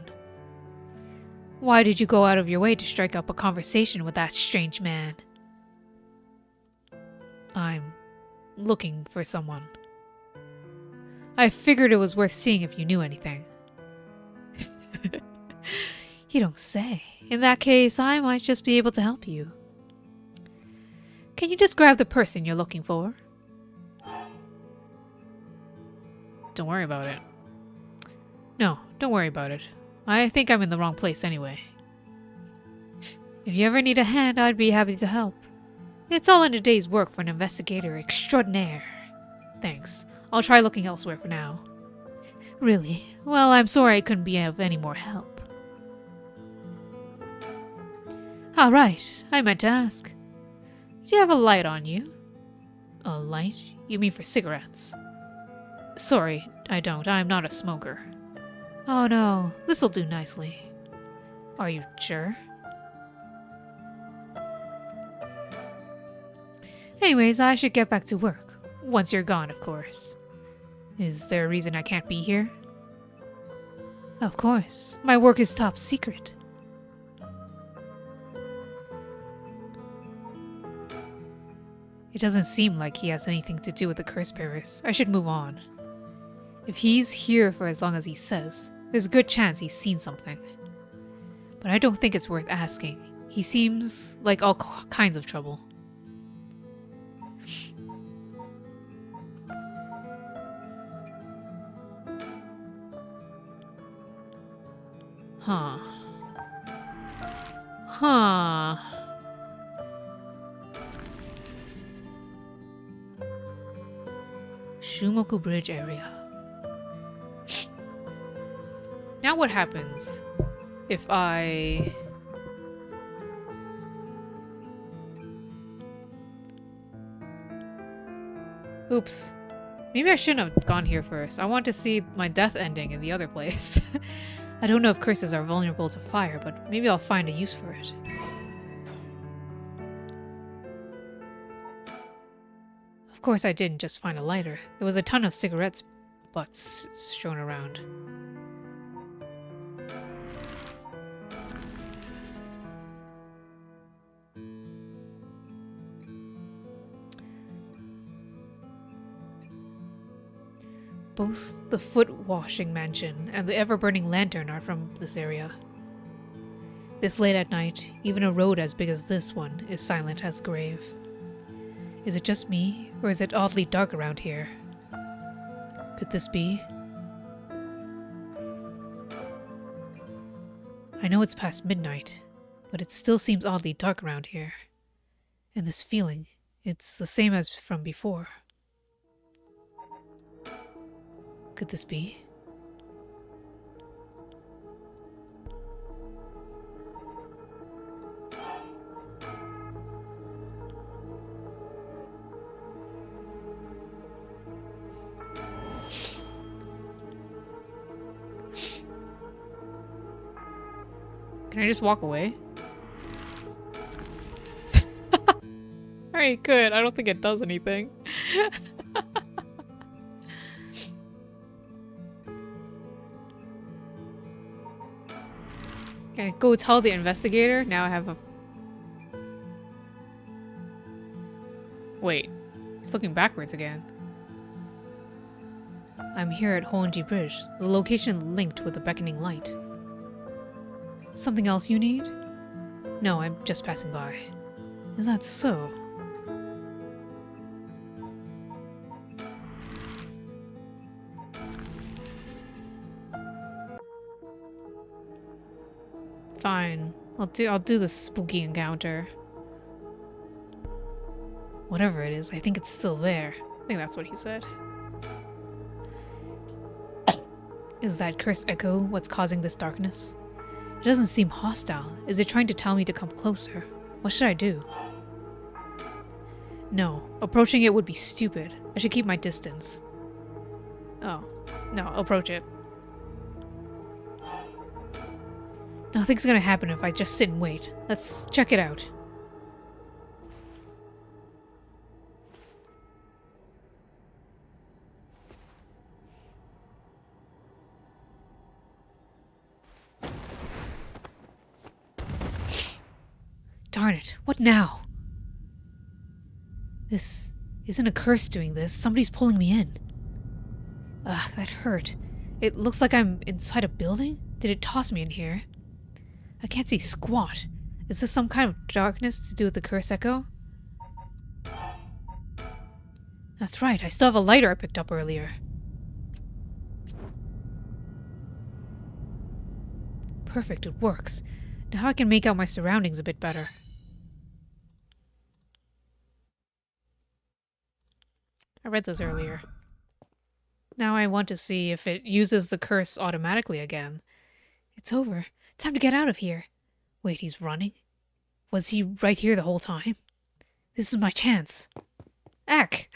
Why did you go out of your way to strike up a conversation with that strange man? I'm looking for someone. I figured it was worth seeing if you knew anything. You don't say. In that case, I might just be able to help you. Can you describe the person you're looking for? Don't worry about it. No, don't worry about it. I think I'm in the wrong place anyway. If you ever need a hand, I'd be happy to help. It's all in a day's work for an investigator extraordinaire. Thanks. I'll try looking elsewhere for now. Really? Well, I'm sorry I couldn't be of any more help. Ah, right. I meant to ask. Do you have a light on you? A light? You mean for cigarettes? Sorry, I don't. I'm not a smoker. Oh no, this'll do nicely. Are you sure? Anyways, I should get back to work. Once you're gone, of course. Is there a reason I can't be here? Of course. My work is top secret. It doesn't seem like he has anything to do with the curse bearers. I should move on. If he's here for as long as he says, there's a good chance he's seen something. But I don't think it's worth asking. He seems like all kinds of trouble. Huh. Huh. Shumoku Bridge area. Now what happens if I... Oops. Maybe I shouldn't have gone here first. I want to see my death ending in the other place. I don't know if curses are vulnerable to fire, but maybe I'll find a use for it. Of course I didn't just find a lighter. There was a ton of cigarettes butts strewn around. Both the foot-washing mansion and the ever-burning lantern are from this area. This late at night, even a road as big as this one is silent as grave. Is it just me, or is it oddly dark around here? Could this be? I know it's past midnight, but it still seems oddly dark around here. And this feeling, it's the same as from before. Could this be? Can I just walk away? Alright, good. I don't think it does anything. Okay, go tell the investigator. Now I have a... Wait. He's looking backwards again. I'm here at Honjo Bridge, the location linked with the beckoning light. Something else you need? No, I'm just passing by. Is that so? Fine. I'll do the spooky encounter. Whatever it is, I think it's still there. I think that's what he said. Is that cursed echo what's causing this darkness? It doesn't seem hostile. Is it trying to tell me to come closer? What should I do? No, approaching it would be stupid. I should keep my distance. Oh, no, approach it. Nothing's gonna happen if I just sit and wait. Let's check it out. Darn it, what now? This isn't a curse doing this. Somebody's pulling me in. Ugh, that hurt. It looks like I'm inside a building? Did it toss me in here? I can't see squat. Is this some kind of darkness to do with the curse echo? That's right, I still have a lighter I picked up earlier. Perfect, it works. Now I can make out my surroundings a bit better. I read those earlier. Now I want to see if it uses the curse automatically again. It's over. Time to get out of here. Wait, he's running? Was he right here the whole time? This is my chance. Eck!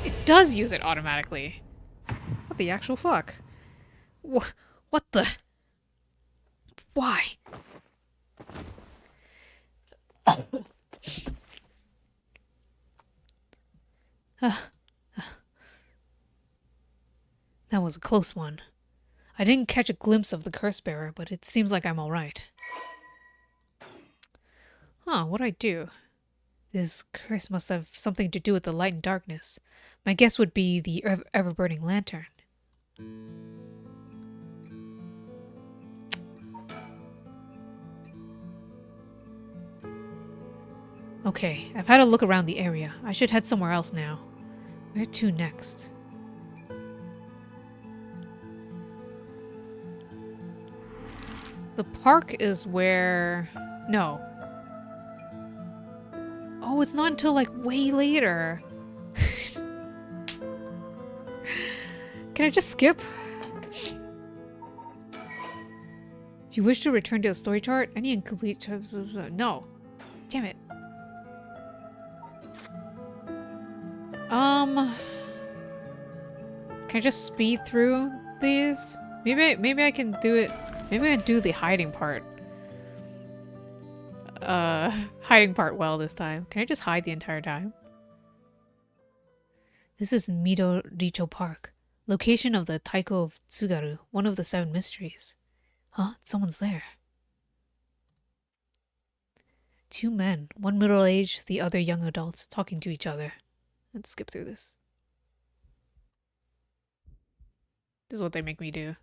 It does use it automatically. What the actual fuck? What the? Why? That was a close one. I didn't catch a glimpse of the curse bearer, but it seems like I'm alright. Huh, what'd I do? This curse must have something to do with the light and darkness. My guess would be the ever-burning lantern. Okay, I've had a look around the area. I should head somewhere else now. Where to next? The park is where... No. Oh, it's not until like way later. Can I just skip? Do you wish to return to the story chart? Any incomplete... No. Damn it. Can I just speed through these? Maybe I can do it. Maybe I can do the hiding part. Hiding part well this time. Can I just hide the entire time? This is Midoricho Park, location of the Taiko of Tsugaru, one of the 7 mysteries. Huh? Someone's there. 2 men, one middle-aged, the other young adult, talking to each other. Let's skip through this. This is what they make me do.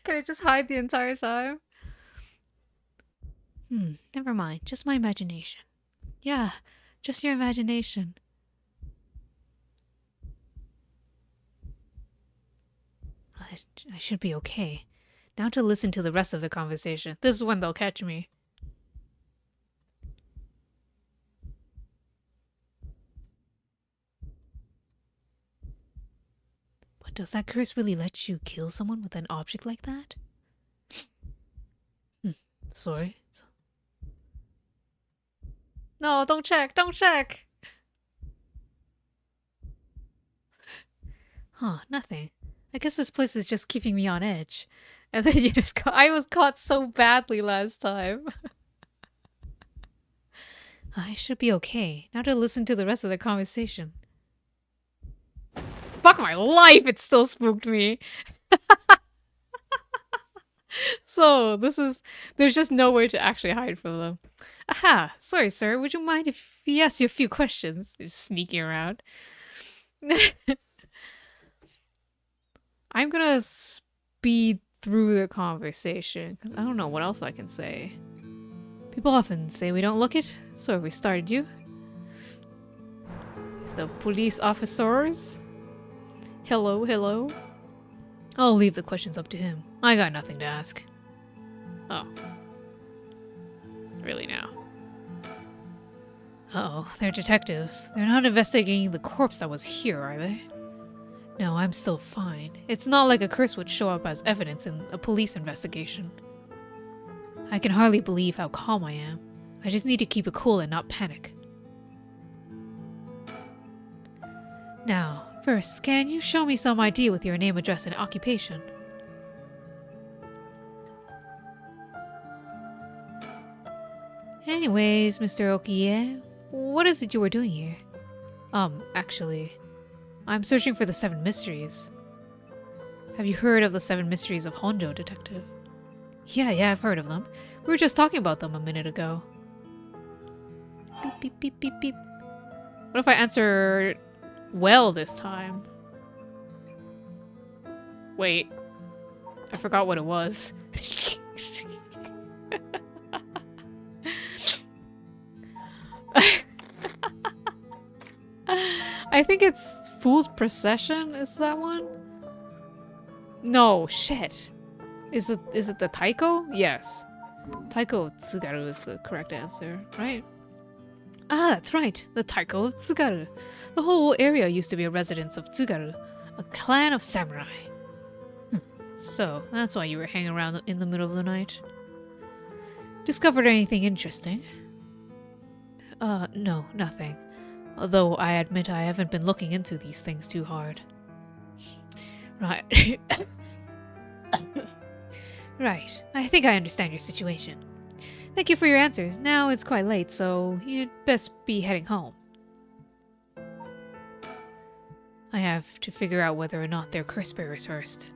Can I just hide the entire time? Never mind. Just my imagination. Yeah, just your imagination. I should be okay. Now to listen to the rest of the conversation. This is when they'll catch me. But does that curse really let you kill someone with an object like that? Sorry. No, don't check, don't check! Huh, nothing. I guess this place is just keeping me on edge. And then you just I was caught so badly last time. I should be okay. Now to listen to the rest of the conversation. Fuck my life, it still spooked me. So, there's just no way to actually hide from them. Aha, sorry sir, would you mind if we ask you a few questions? Just sneaking around. I'm gonna speed through the conversation, because I don't know what else I can say. People often say we don't look it, so have we started you? Is the police officers? Hello, hello. I'll leave the questions up to him. I got nothing to ask. Oh. Really now? Uh-oh, they're detectives. They're not investigating the corpse that was here, are they? No, I'm still fine. It's not like a curse would show up as evidence in a police investigation. I can hardly believe how calm I am. I just need to keep it cool and not panic. Now, First, can you show me some ID with your name, address, and occupation? Anyways, Mr. Okie, what is it you were doing here? Actually, I'm searching for the 7 mysteries. Have you heard of the 7 mysteries of Honjo, detective? Yeah, I've heard of them. We were just talking about them a minute ago. Beep, beep, beep, beep, beep. What if I answer well this time? Wait. I forgot what it was. I think it's Fool's Procession, is that one? No, shit. Is it the Taiko? Yes. Taiko Tsugaru is the correct answer, right? Ah, that's right. The Taiko Tsugaru. The whole area used to be a residence of Tsugaru, a clan of samurai. So, that's why you were hanging around in the middle of the night. Discovered anything interesting? No, nothing. Although I admit I haven't been looking into these things too hard. Right. Right. I think I understand your situation. Thank you for your answers. Now it's quite late, so you'd best be heading home. I have to figure out whether or not they're curse bearers first.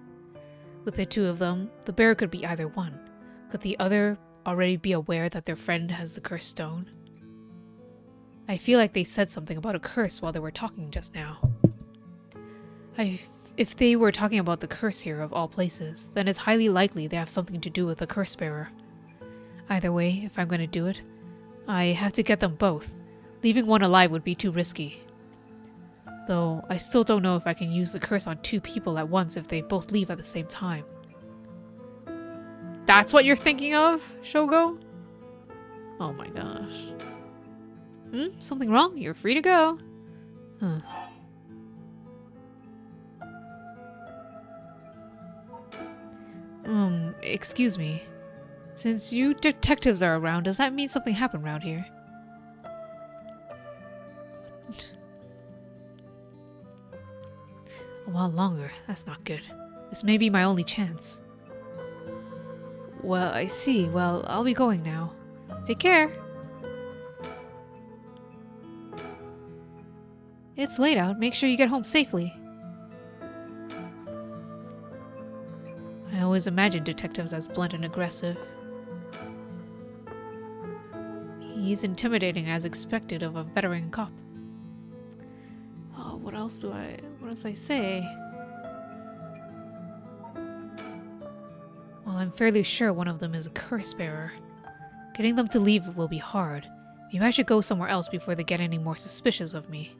With the 2 of them, the bearer could be either one. Could the other already be aware that their friend has the cursed stone? I feel like they said something about a curse while they were talking just now. If they were talking about the curse here of all places, then it's highly likely they have something to do with the curse bearer. Either way, if I'm going to do it, I have to get them both. Leaving one alive would be too risky. Though, I still don't know if I can use the curse on 2 people at once if they both leave at the same time. That's what you're thinking of, Shogo? Oh my gosh. Something wrong? You're free to go. Huh. Excuse me. Since you detectives are around, does that mean something happened around here? A while longer. That's not good. This may be my only chance. Well, I see. Well, I'll be going now. Take care. It's late out. Make sure you get home safely. I always imagined detectives as blunt and aggressive. He's intimidating as expected of a veteran cop. Oh, what else do I say? Well, I'm fairly sure one of them is a curse bearer. Getting them to leave will be hard. Maybe I should go somewhere else before they get any more suspicious of me.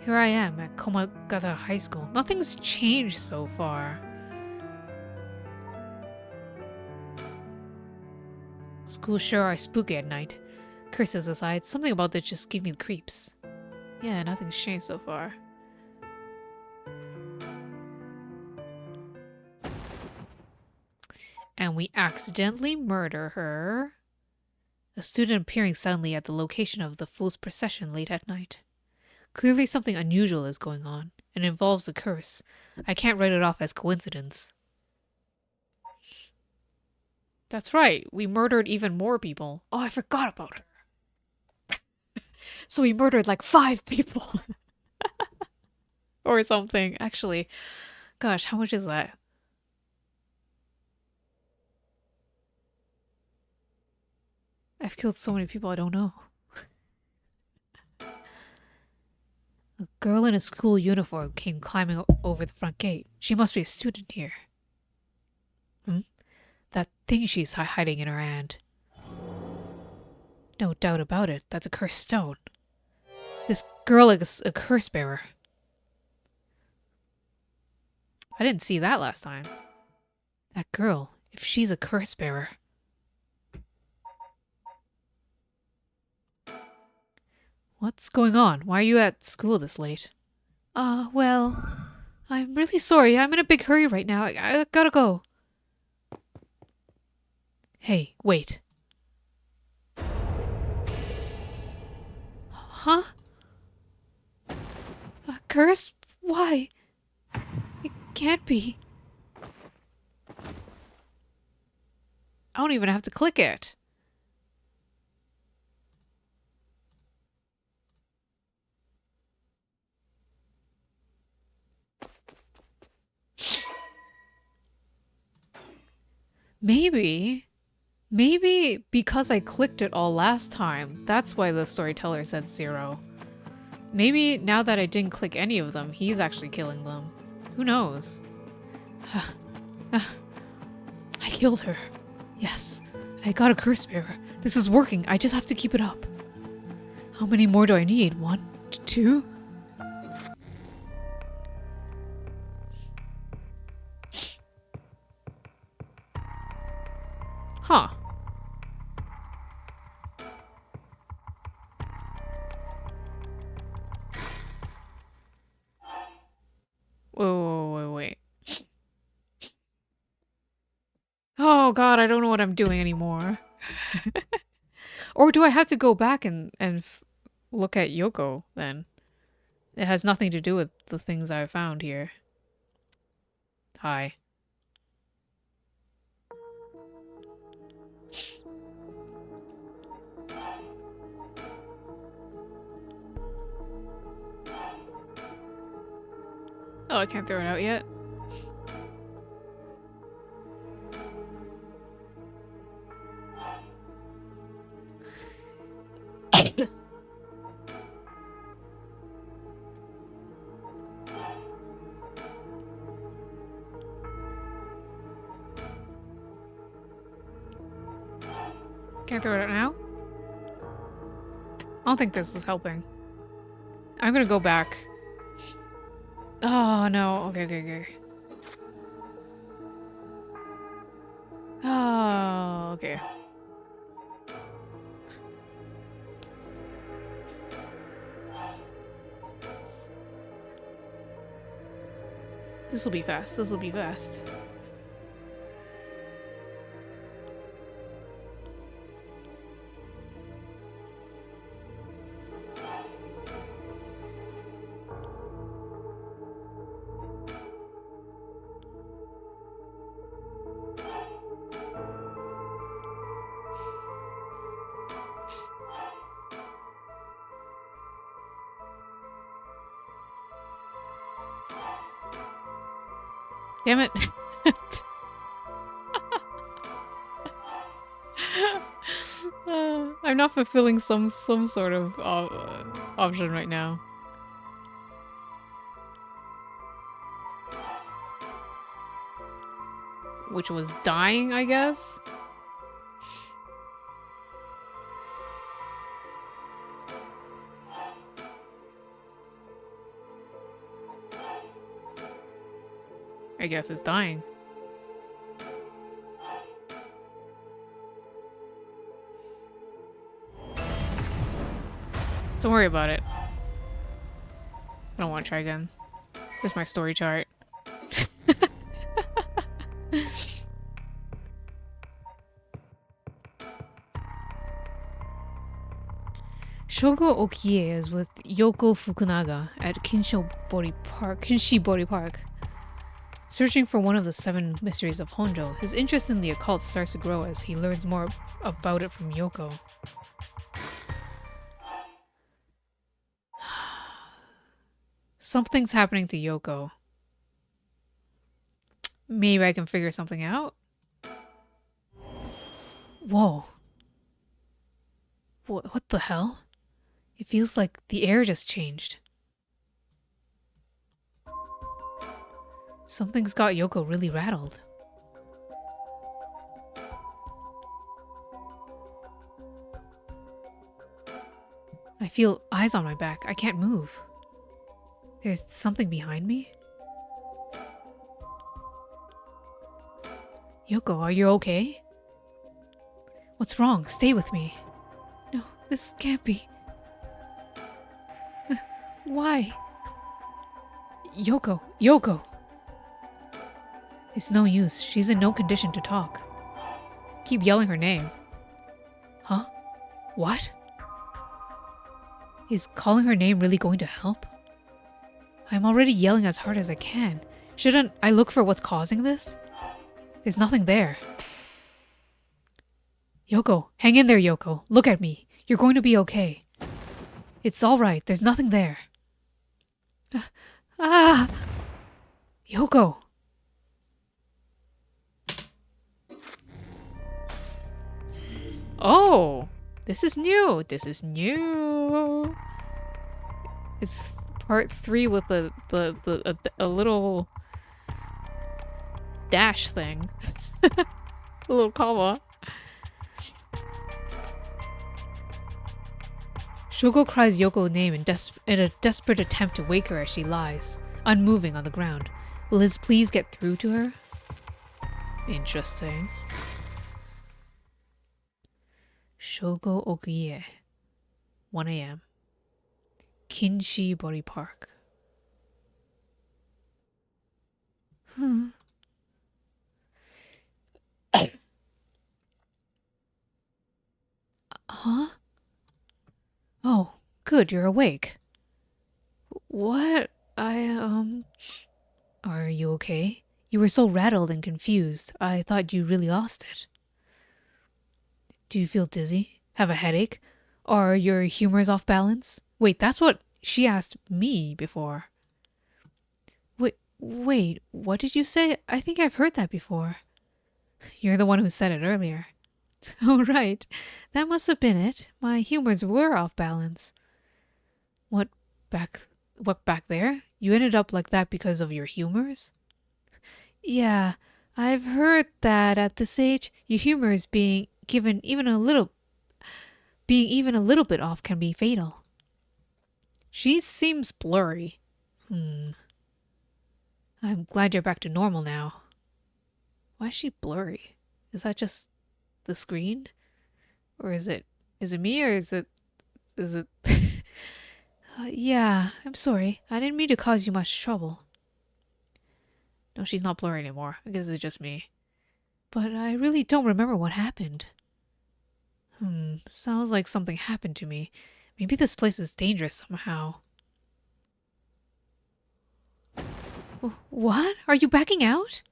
Here I am at Komagata High School. Nothing's changed so far. Schools sure are spooky at night. Curses aside, something about this just gave me the creeps. Yeah, nothing's changed so far. And we accidentally murder her. A student appearing suddenly at the location of the Fool's Procession late at night. Clearly something unusual is going on, and involves a curse. I can't write it off as coincidence. That's right, we murdered even more people. Oh, I forgot about her. So we murdered like 5 people. Or something. Actually, gosh, how much is that? I've killed so many people I don't know. A girl in a school uniform came climbing over the front gate. She must be a student here. That thing she's hiding in her hand. No doubt about it, that's a cursed stone. This girl is a curse bearer. I didn't see that last time. That girl, if she's a curse bearer. What's going on? Why are you at school this late? Well, I'm really sorry. I'm in a big hurry right now. I gotta go. Hey, wait. Huh? A curse? Why? It can't be. I don't even have to click it. Maybe because I clicked it all last time, that's why the storyteller said 0. Maybe now that I didn't click any of them, he's actually killing them. Who knows? I killed her. Yes, I got a curse bearer. This is working. I just have to keep it up. How many more do I need? 1, 2? Huh. Wait. Oh god, I don't know what I'm doing anymore. Or do I have to go back and look at Yoko then? It has nothing to do with the things I found here. Hi. Oh, I can't throw it out yet. Can't throw it out now? I don't think this is helping. I'm gonna go back. Oh, no. Okay. Oh, okay. This'll be fast. Damn it. I'm not fulfilling some sort of option right now. Which was dying, I guess? I guess it's dying. Don't worry about it. I don't want to try again. Here's my story chart. Shogo Okie is with Yoko Fukunaga at Kinshibori Park. Searching for one of the 7 mysteries of Honjo, his interest in the occult starts to grow as he learns more about it from Yoko. Something's happening to Yoko. Maybe I can figure something out? Whoa. What the hell? It feels like the air just changed. Something's got Yoko really rattled. I feel eyes on my back. I can't move. There's something behind me? Yoko, are you okay? What's wrong? Stay with me. No, this can't be. Why? Yoko, Yoko! It's no use. She's in no condition to talk. Keep yelling her name. Huh? What? Is calling her name really going to help? I'm already yelling as hard as I can. Shouldn't I look for what's causing this? There's nothing there. Yoko, hang in there, Yoko. Look at me. You're going to be okay. It's alright. There's nothing there. Yoko! Oh! This is new. This is new. It's part 3 with a little dash thing. A little comma. Shogo cries Yoko's name in a desperate attempt to wake her as she lies, unmoving on the ground. Will his pleas get through to her? Interesting. Shogo Okuie, 1 a.m. Kinshibori Park. Huh? Oh, good, you're awake. What? Are you okay? You were so rattled and confused. I thought you really lost it. Do you feel dizzy? Have a headache? Are your humors off balance? Wait, that's what she asked me before. Wait, what did you say? I think I've heard that before. You're the one who said it earlier. Oh, right. That must have been it. My humors were off balance. What back there? You ended up like that because of your humors? Yeah, I've heard that at this age, your humors being even a little bit off can be fatal. She seems blurry. I'm glad you're back to normal now. Why is she blurry? Is that just the screen? Or is it me, or is it yeah, I'm sorry. I didn't mean to cause you much trouble. No, she's not blurry anymore. I guess it's just me. But I really don't remember what happened. Sounds like something happened to me. Maybe this place is dangerous somehow. What? Are you backing out?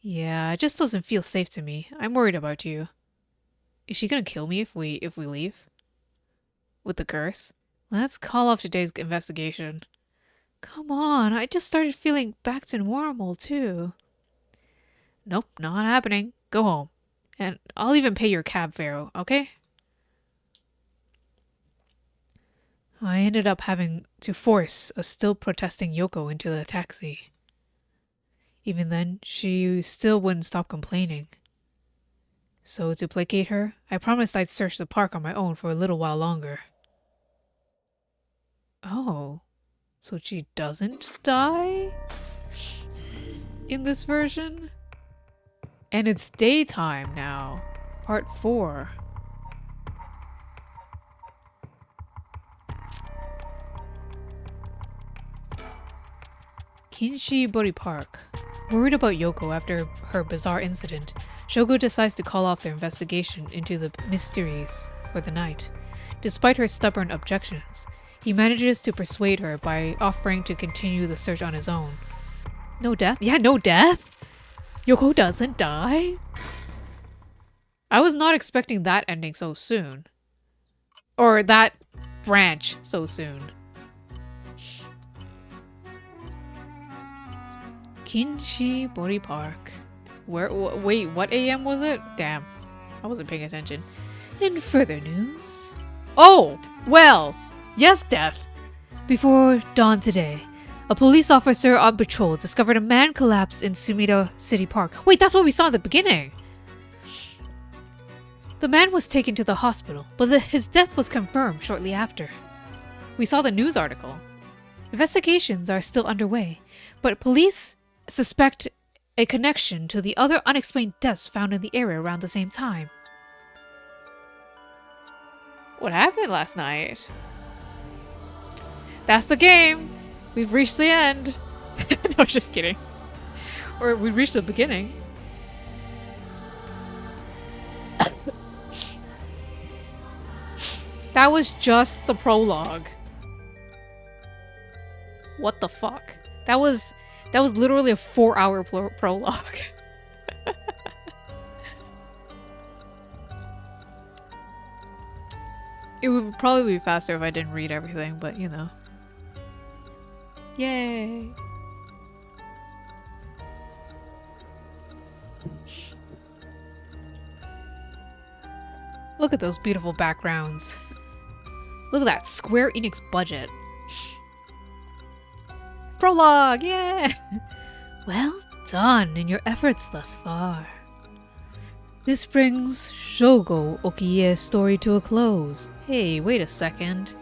Yeah, it just doesn't feel safe to me. I'm worried about you. Is she gonna kill me if we leave? With the curse? Let's call off today's investigation. Come on, I just started feeling back to normal too. Nope, not happening. Go home. And I'll even pay your cab fare, okay? I ended up having to force a still protesting Yoko into the taxi. Even then, she still wouldn't stop complaining. So to placate her, I promised I'd search the park on my own for a little while longer. Oh, so she doesn't die? In this version? And it's daytime now. Part 4. Kinshibori Park. Worried about Yoko after her bizarre incident, Shogo decides to call off their investigation into the mysteries for the night. Despite her stubborn objections, he manages to persuade her by offering to continue the search on his own. No death? Yeah, no death? Yoko doesn't die? I was not expecting that ending so soon. Or that branch so soon. Kinshibori Park. Wait, what AM was it? Damn, I wasn't paying attention. In further news... Oh, well, yes, death. Before dawn today, a police officer on patrol discovered a man collapsed in Sumida City Park. Wait, that's what we saw at the beginning. The man was taken to the hospital, but his death was confirmed shortly after. We saw the news article. Investigations are still underway, but police suspect a connection to the other unexplained deaths found in the area around the same time. What happened last night? That's the game. We've reached the end. No, just kidding. Or we reached the beginning. That was just the prologue. What the fuck? That was literally a 4-hour prologue. It would probably be faster if I didn't read everything, but you know. Yay! Look at those beautiful backgrounds. Look at that Square Enix budget. Prologue, yeah! Well done in your efforts thus far. This brings Shogo Okie's story to a close. Hey, wait a second.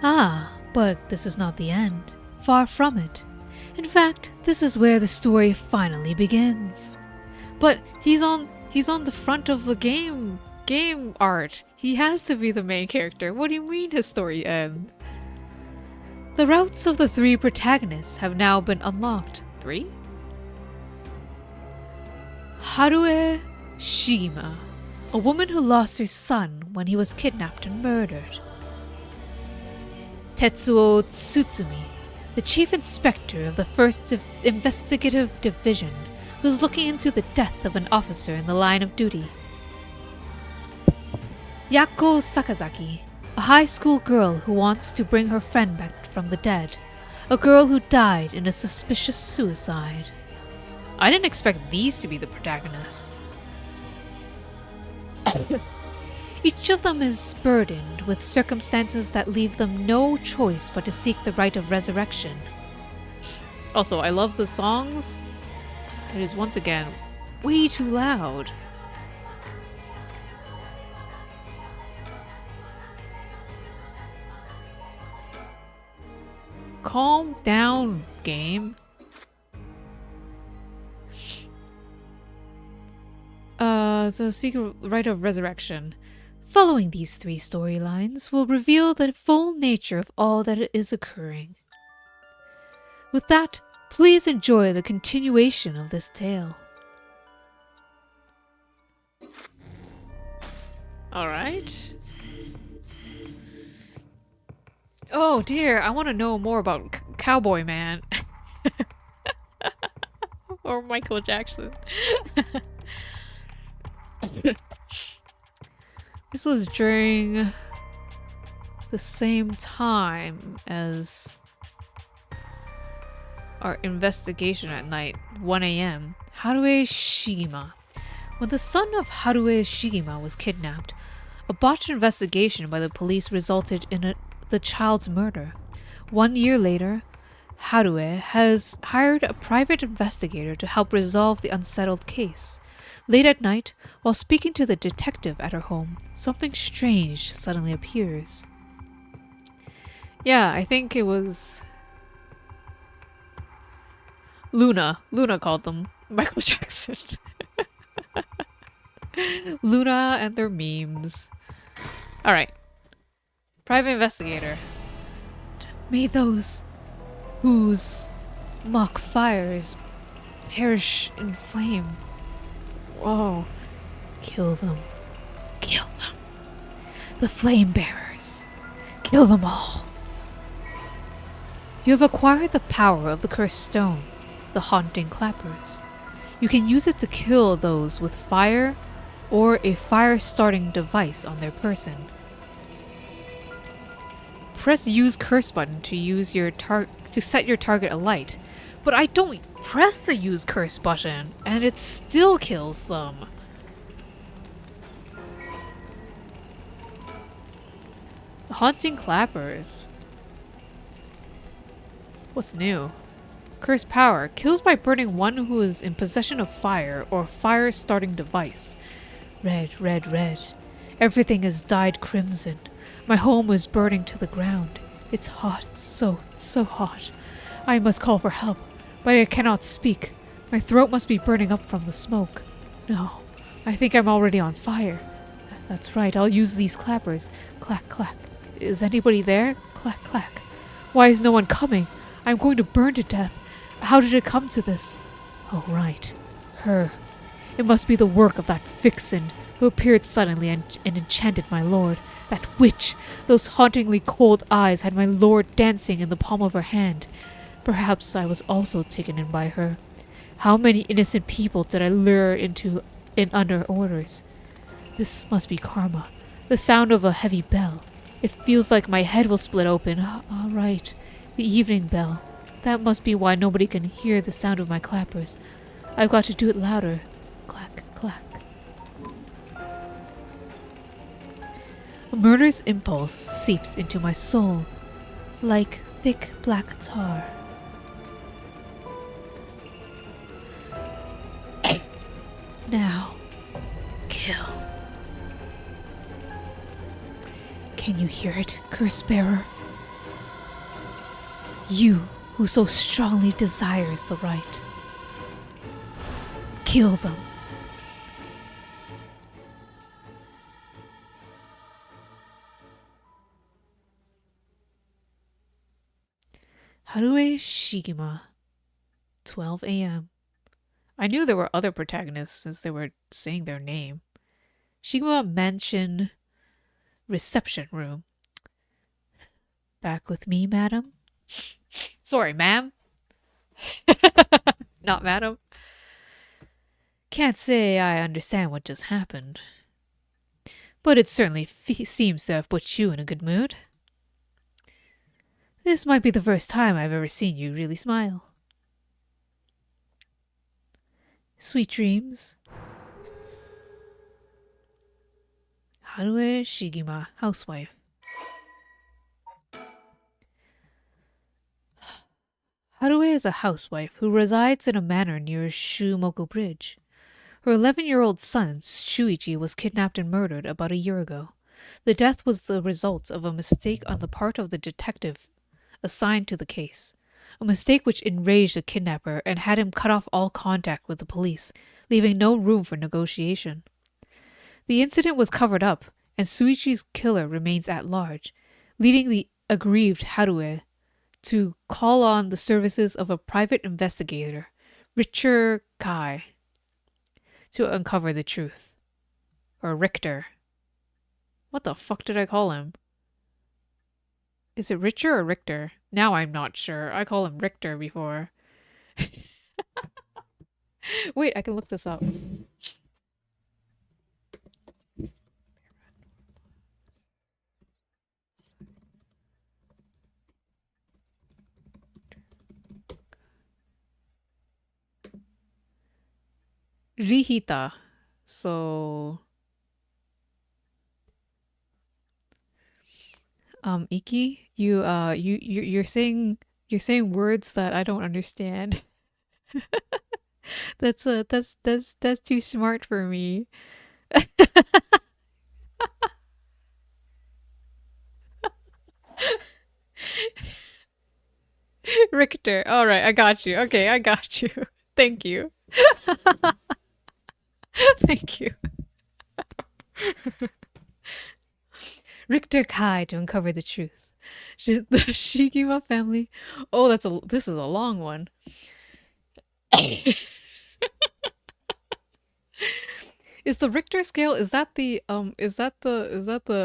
Ah, but this is not the end. Far from it. In fact, this is where the story finally begins. But he's on the front of the game art. He has to be the main character. What do you mean his story ends? The routes of the 3 protagonists have now been unlocked. 3? Harue Shima, a woman who lost her son when he was kidnapped and murdered. Tetsuo Tsutsumi, the chief inspector of the 1st Investigative Division, who's looking into the death of an officer in the line of duty. Yako Sakazaki, a high school girl who wants to bring her friend back from the dead, a girl who died in a suspicious suicide. I didn't expect these to be the protagonists. Each of them is burdened with circumstances that leave them no choice but to seek the right of resurrection. Also, I love the songs. It is once again way too loud. Calm down, game. So secret right of resurrection. Following these 3 storylines will reveal the full nature of all that is occurring. With that, please enjoy the continuation of this tale. Alright. Oh dear, I want to know more about Cowboy Man. Or Michael Jackson. This was during the same time as our investigation at night, 1 a.m. Harue Shigima. When the son of Harue Shigima was kidnapped, a botched investigation by the police resulted in the child's murder. 1 year later, Harue has hired a private investigator to help resolve the unsettled case. Late at night, while speaking to the detective at her home, something strange suddenly appears. Yeah, I think it was Luna. Luna called them Michael Jackson. Luna and their memes. Alright. Private investigator. May those whose mock fires perish in flame. Whoa. Kill them. Kill them. The flame bearers. Kill them all. You have acquired the power of the cursed stone, the haunting clappers. You can use it to kill those with fire or a fire-starting device on their person. Press use curse button to use your to set your target alight. But I don't press the use curse button and it still kills them. Haunting clappers. What's new? Curse power. Kills by burning one who is in possession of fire or fire-starting device. Red, red, red. Everything is dyed crimson. My home is burning to the ground. It's hot, so hot. I must call for help, but I cannot speak. My throat must be burning up from the smoke. No, I think I'm already on fire. That's right, I'll use these clappers. Clack, clack. Is anybody there? Clack, clack. Why is no one coming? I'm going to burn to death. How did it come to this? Oh, right. Her. It must be the work of that vixen who appeared suddenly and enchanted my lord. That witch! Those hauntingly cold eyes had my lord dancing in the palm of her hand. Perhaps I was also taken in by her. How many innocent people did I lure in under orders? This must be karma. The sound of a heavy bell. It feels like my head will split open. All right. The evening bell. That must be why nobody can hear the sound of my clappers. I've got to do it louder. Clack, clack. A murderous impulse seeps into my soul, like thick black tar. Now, kill. Can you hear it, curse bearer? You who so strongly desires the right. Kill them. Harue Shigima, 12 a.m. I knew there were other protagonists since they were saying their name. Shigima Mansion Reception Room. Back with me, madam? Sorry, ma'am. Not madam. Can't say I understand what just happened. But it certainly seems to have put you in a good mood. This might be the first time I've ever seen you really smile. Sweet dreams. Harue Shigima, housewife. Harue is a housewife who resides in a manor near Shumoku Bridge. Her 11-year-old son, Shuichi, was kidnapped and murdered about a year ago. The death was the result of a mistake on the part of the detective assigned to the case. A mistake which enraged the kidnapper and had him cut off all contact with the police, leaving no room for negotiation. The incident was covered up, and Shuichi's killer remains at large, leading the aggrieved Harue to call on the services of a private investigator, Richard Kai, to uncover the truth. Or Richter. What the fuck did I call him? Is it Richter or Richter? Now I'm not sure. I call him Richter before. Wait, I can look this up. Rihita. So Iki, you're saying words that I don't understand. That's too smart for me. Richter. All right, I got you. Okay, I got you. Thank you. Thank you. Richter Kai to uncover the truth. The Shigima family. Oh, this is a long one. Is the Richter scale, is that the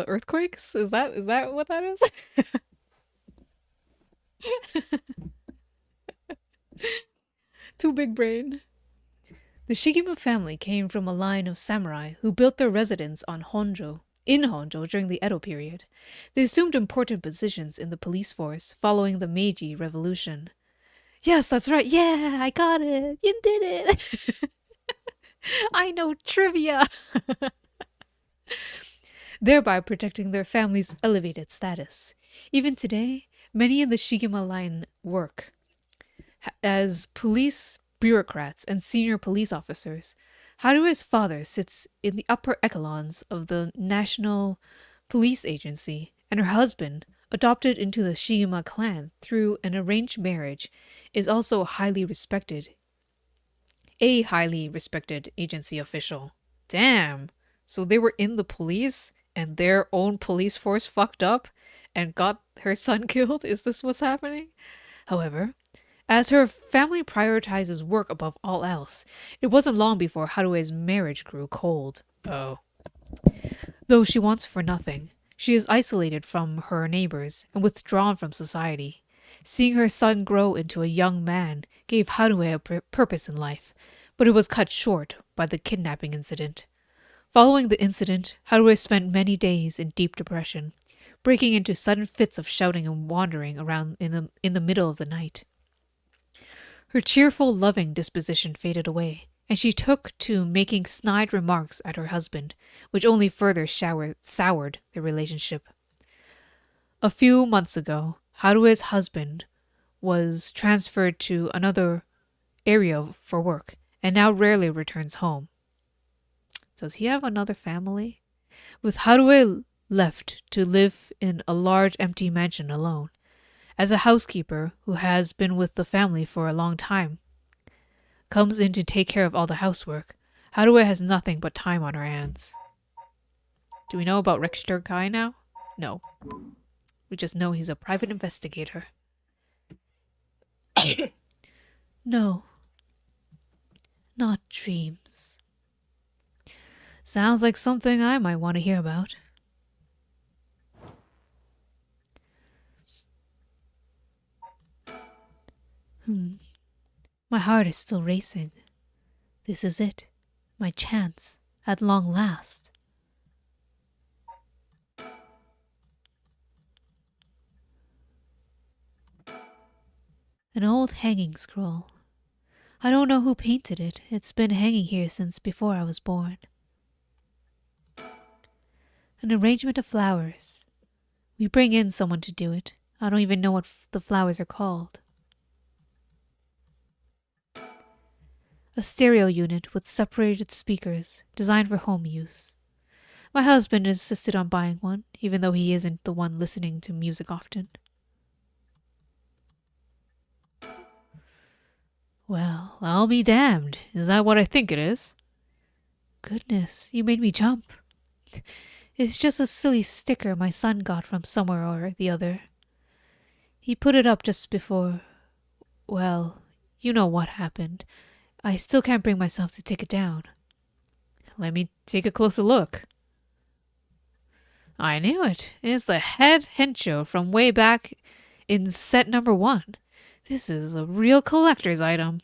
earthquakes? Is that what that is? Too big brain. The Shigima family came from a line of samurai who built their residence in Honjo during the Edo period. They assumed important positions in the police force following the Meiji Revolution. Yes, that's right. Yeah, I got it. You did it. I know trivia. Thereby protecting their family's elevated status. Even today, many in the Shigema line work as police bureaucrats and senior police officers. Harue's father sits in the upper echelons of the National Police Agency, and her husband, adopted into the Shigema clan through an arranged marriage, is also a highly respected agency official. Damn. So they were in the police and their own police force fucked up and got her son killed? Is this what's happening? However, as her family prioritizes work above all else, it wasn't long before Harue's marriage grew cold. Oh. Though she wants for nothing, she is isolated from her neighbors and withdrawn from society. Seeing her son grow into a young man gave Harue a purpose in life, but it was cut short by the kidnapping incident. Following the incident, Harue spent many days in deep depression, breaking into sudden fits of shouting and wandering around in the middle of the night. Her cheerful, loving disposition faded away, and she took to making snide remarks at her husband, which only further soured their relationship. A few months ago, Harue's husband was transferred to another area for work, and now rarely returns home. Does he have another family? With Harue left to live in a large empty mansion alone, as a housekeeper who has been with the family for a long time comes in to take care of all the housework, Harue has nothing but time on her hands. Do we know about Richter Kai now? No. We just know he's a private investigator. No. Not dreams. Sounds like something I might want to hear about. My heart is still racing. This is it. My chance. At long last. An old hanging scroll. I don't know who painted it. It's been hanging here since before I was born. An arrangement of flowers. We bring in someone to do it. I don't even know what the flowers are called. A stereo unit with separated speakers, designed for home use. My husband insisted on buying one, even though he isn't the one listening to music often. Well, I'll be damned. Is that what I think it is? Goodness, you made me jump. It's just a silly sticker my son got from somewhere or the other. He put it up just before... Well, you know what happened. I still can't bring myself to take it down. Let me take a closer look. I knew it. It's the head Honjo from way back in set number 1. This is a real collector's item.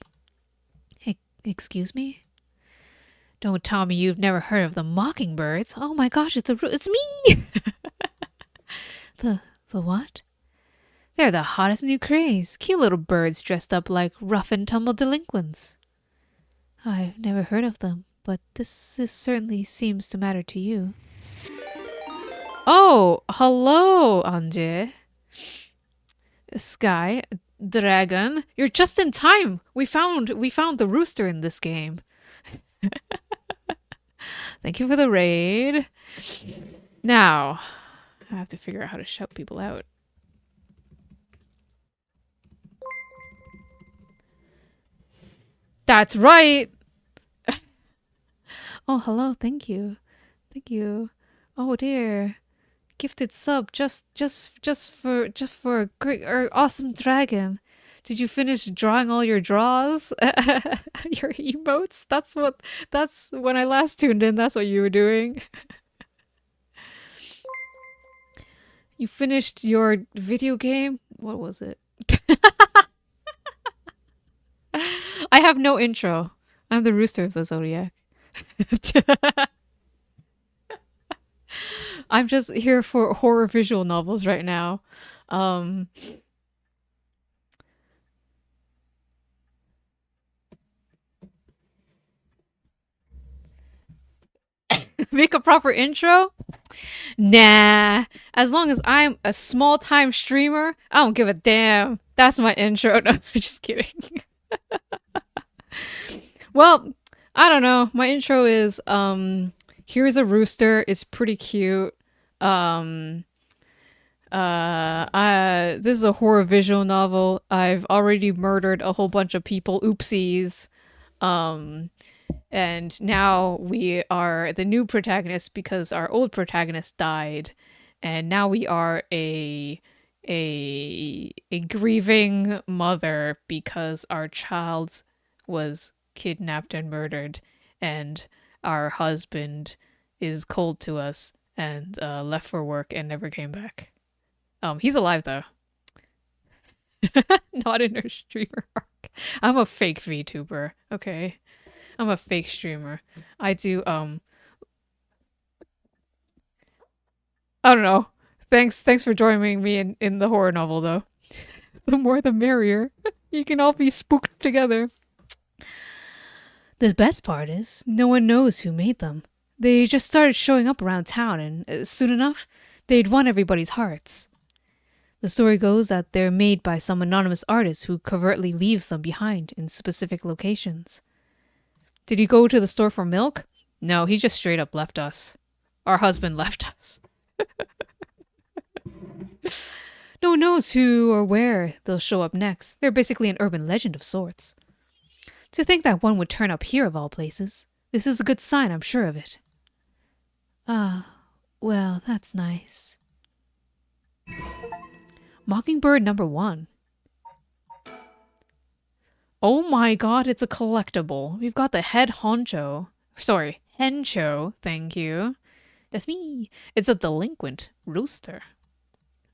Excuse me? Don't tell me you've never heard of the mockingbirds. Oh my gosh, it's me! The what? They're the hottest new craze. Cute little birds dressed up like rough and tumble delinquents. I've never heard of them, but this certainly seems to matter to you. Oh, hello, Anje. Sky, Dragon, you're just in time. We found the rooster in this game. Thank you for the raid. Now, I have to figure out how to shout people out. That's right. Oh, hello. Thank you. Thank you. Oh dear. Gifted sub just for a great or awesome dragon. Did you finish drawing all your draws? Your emotes? That's when I last tuned in, that's what you were doing. You finished your video game? What was it? I have no intro. I'm the rooster of the Zodiac. I'm just here for horror visual novels right now. Make a proper intro? Nah. As long as I'm a small time streamer, I don't give a damn. That's my intro. No, just kidding. Well, I don't know. My intro is here's a rooster. It's pretty cute. This is a horror visual novel. I've already murdered a whole bunch of people. Oopsies. And now we are the new protagonist because our old protagonist died. and now we are a grieving mother because our child was kidnapped and murdered, and our husband is cold to us and left for work and never came back. He's alive though. Not in her streamer arc. I'm a fake VTuber, okay? I'm a fake streamer. I do I don't know. Thanks for joining me in the horror novel though. The more the merrier. You can all be spooked together. The best part is, no one knows who made them. They just started showing up around town, and soon enough, they'd won everybody's hearts. The story goes that they're made by some anonymous artist who covertly leaves them behind in specific locations. Did he go to the store for milk? No, he just straight up left us. Our husband left us. No one knows who or where they'll show up next. They're basically an urban legend of sorts. To think that one would turn up here of all places. This is a good sign, I'm sure of it. Ah, well, that's nice. Mockingbird number 1. Oh my god, it's a collectible. We've got the head honcho. Sorry, hencho, thank you. That's me. It's a delinquent rooster.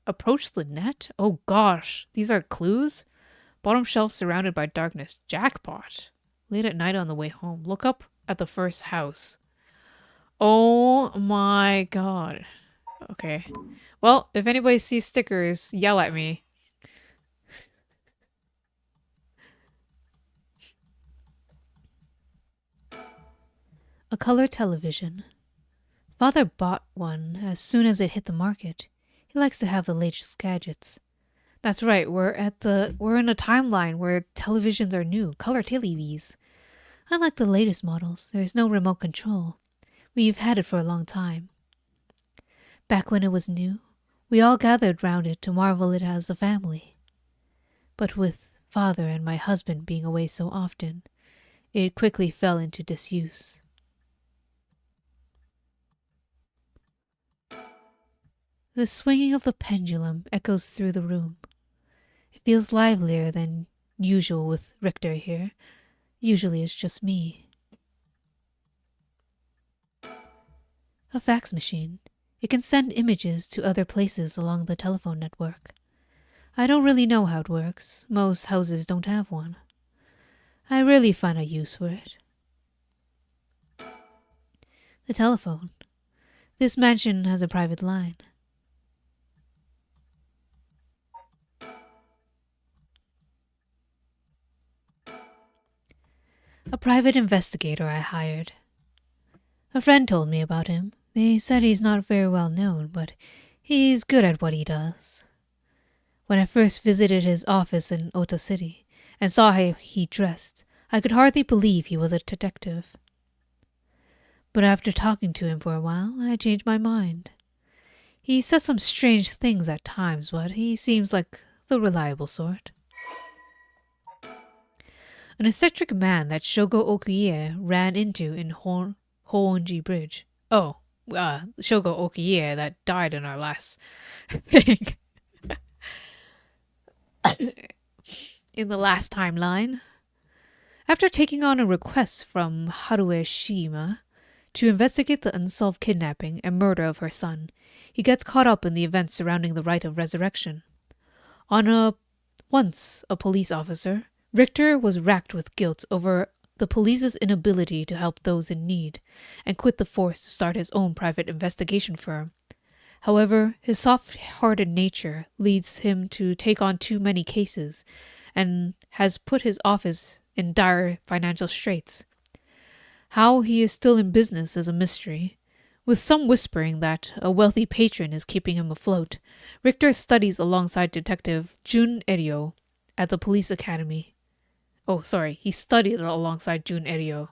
Approach the net? Oh gosh, these are clues? Bottom shelf surrounded by darkness. Jackpot. Late at night on the way home. Look up at the first house. Oh my god. Okay. Well, if anybody sees stickers, yell at me. A color television. Father bought one as soon as it hit the market. He likes to have the latest gadgets. That's right, we're in a timeline where televisions are new, color TVs. Unlike the latest models, there's no remote control. We've had it for a long time. Back when it was new, we all gathered round it to marvel at it as a family. But with father and my husband being away so often, it quickly fell into disuse. The swinging of the pendulum echoes through the room. It feels livelier than usual with Richter here. Usually it's just me. A fax machine. It can send images to other places along the telephone network. I don't really know how it works. Most houses don't have one. I rarely find a use for it. The telephone. This mansion has a private line. A private investigator I hired. A friend told me about him. They said he's not very well known, but he's good at what he does. When I first visited his office in Ota City and saw how he dressed, I could hardly believe he was a detective. But after talking to him for a while, I changed my mind. He says some strange things at times, but he seems like the reliable sort. An eccentric man that Shogo Okiie ran into in Honji Bridge. Oh, Shogo Okiie that died in our last thing. In the last timeline. After taking on a request from Harue Shima to investigate the unsolved kidnapping and murder of her son, he gets caught up in the events surrounding the rite of resurrection. Once a police officer, Richter was racked with guilt over the police's inability to help those in need, and quit the force to start his own private investigation firm. However, his soft-hearted nature leads him to take on too many cases, and has put his office in dire financial straits. How he is still in business is a mystery. With some whispering that a wealthy patron is keeping him afloat, Richter studies alongside Detective Jun Erio at the police academy. He studied alongside Jun Erio.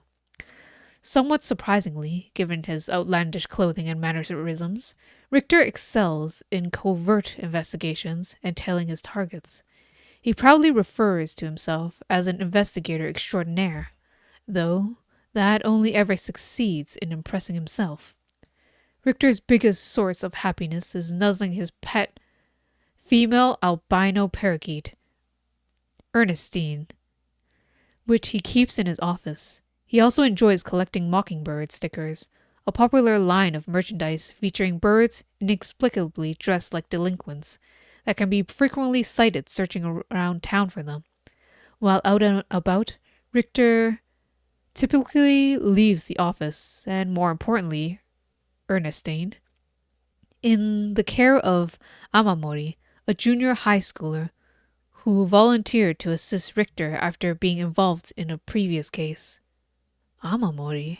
Somewhat surprisingly, given his outlandish clothing and mannerisms, Richter excels in covert investigations and tailing his targets. He proudly refers to himself as an investigator extraordinaire, though that only ever succeeds in impressing himself. Richter's biggest source of happiness is nuzzling his pet female albino parakeet, Ernestine, which he keeps in his office. He also enjoys collecting mockingbird stickers, a popular line of merchandise featuring birds inexplicably dressed like delinquents that can be frequently sighted searching around town for them. While out and about, Richter typically leaves the office, and more importantly, Ernestine, in the care of Amamori, a junior high schooler who volunteered to assist Richter after being involved in a previous case. Amamori?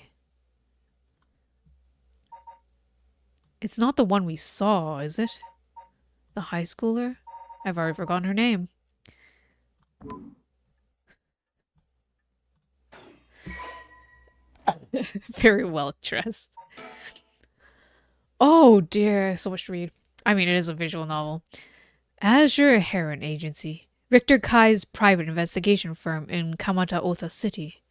It's not the one we saw, is it? The high schooler? I've already forgotten her name. Very well dressed. Oh dear, so much to read. I mean, it is a visual novel. Azure Heron Agency. Richter Kai's private investigation firm in Kamata Ota City.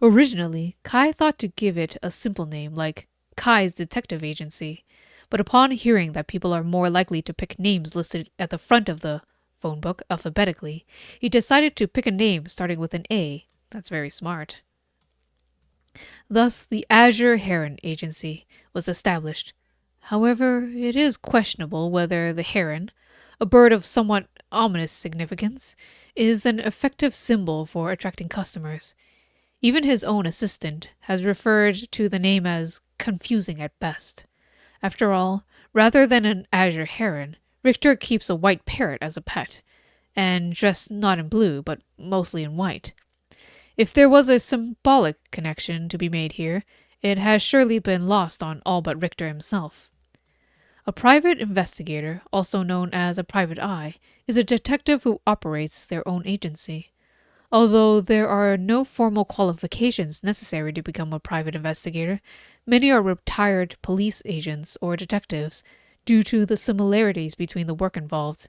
Originally, Kai thought to give it a simple name like Kai's Detective Agency, but upon hearing that people are more likely to pick names listed at the front of the phone book alphabetically, he decided to pick a name starting with an A. That's very smart. Thus, the Azure Heron Agency was established. However, it is questionable whether the heron, a bird of somewhat ominous significance, is an effective symbol for attracting customers. Even his own assistant has referred to the name as confusing at best. After all, rather than an azure heron, Richter keeps a white parrot as a pet, and dressed not in blue, but mostly in white. If there was a symbolic connection to be made here, it has surely been lost on all but Richter himself. A private investigator, also known as a private eye, is a detective who operates their own agency. Although there are no formal qualifications necessary to become a private investigator, many are retired police agents or detectives due to the similarities between the work involved.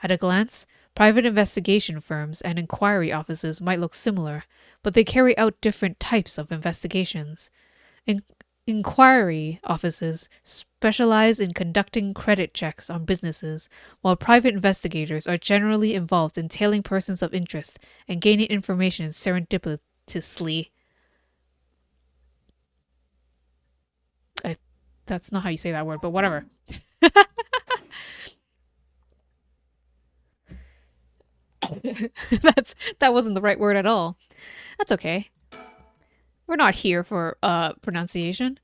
At a glance, private investigation firms and inquiry offices might look similar, but they carry out different types of investigations. Inquiry offices specialize in conducting credit checks on businesses, while private investigators are generally involved in tailing persons of interest and gaining information serendipitously. That's not how you say that word, but whatever. That wasn't the right word at all. That's okay. We're not here for pronunciation.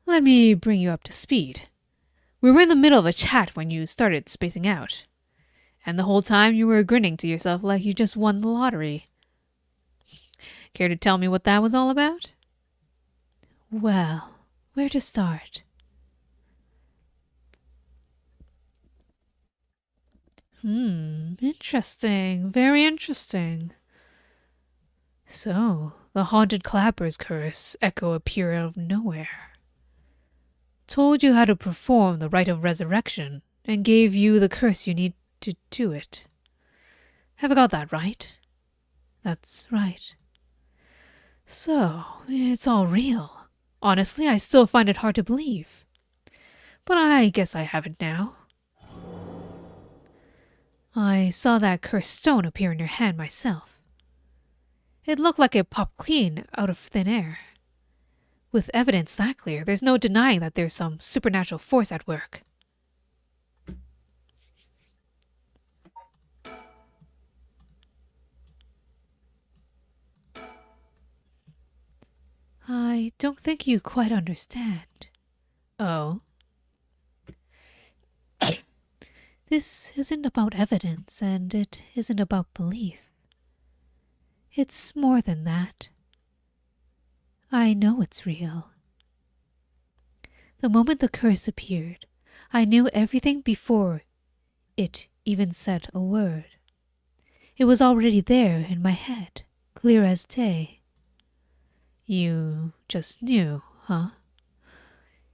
Let me bring you up to speed. We were in the middle of a chat when you started spacing out. And the whole time you were grinning to yourself like you just won the lottery. Care to tell me what that was all about? Well, where to start? Interesting. Very interesting. So, the haunted clapper's curse echo appeared out of nowhere. Told you how to perform the rite of resurrection, and gave you the curse you need to do it. Have I got that right? That's right. So, it's all real. Honestly, I still find it hard to believe. But I guess I have it now. I saw that cursed stone appear in your hand myself. It looked like it popped clean out of thin air. With evidence that clear, there's no denying that there's some supernatural force at work. I don't think you quite understand. Oh? This isn't about evidence, and it isn't about belief. It's more than that. I know it's real. The moment the curse appeared, I knew everything before it even said a word. It was already there in my head, clear as day. You just knew, huh?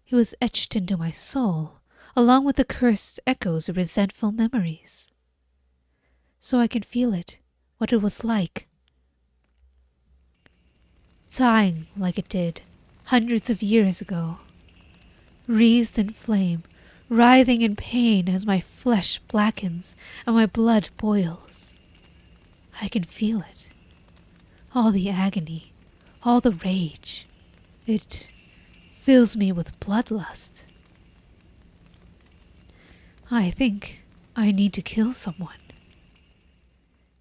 It was etched into my soul, along with the cursed echoes of resentful memories. So I can feel it, what it was like. Dying like it did, hundreds of years ago, wreathed in flame, writhing in pain as my flesh blackens and my blood boils. I can feel it. All the agony, all the rage. It fills me with bloodlust. I think I need to kill someone.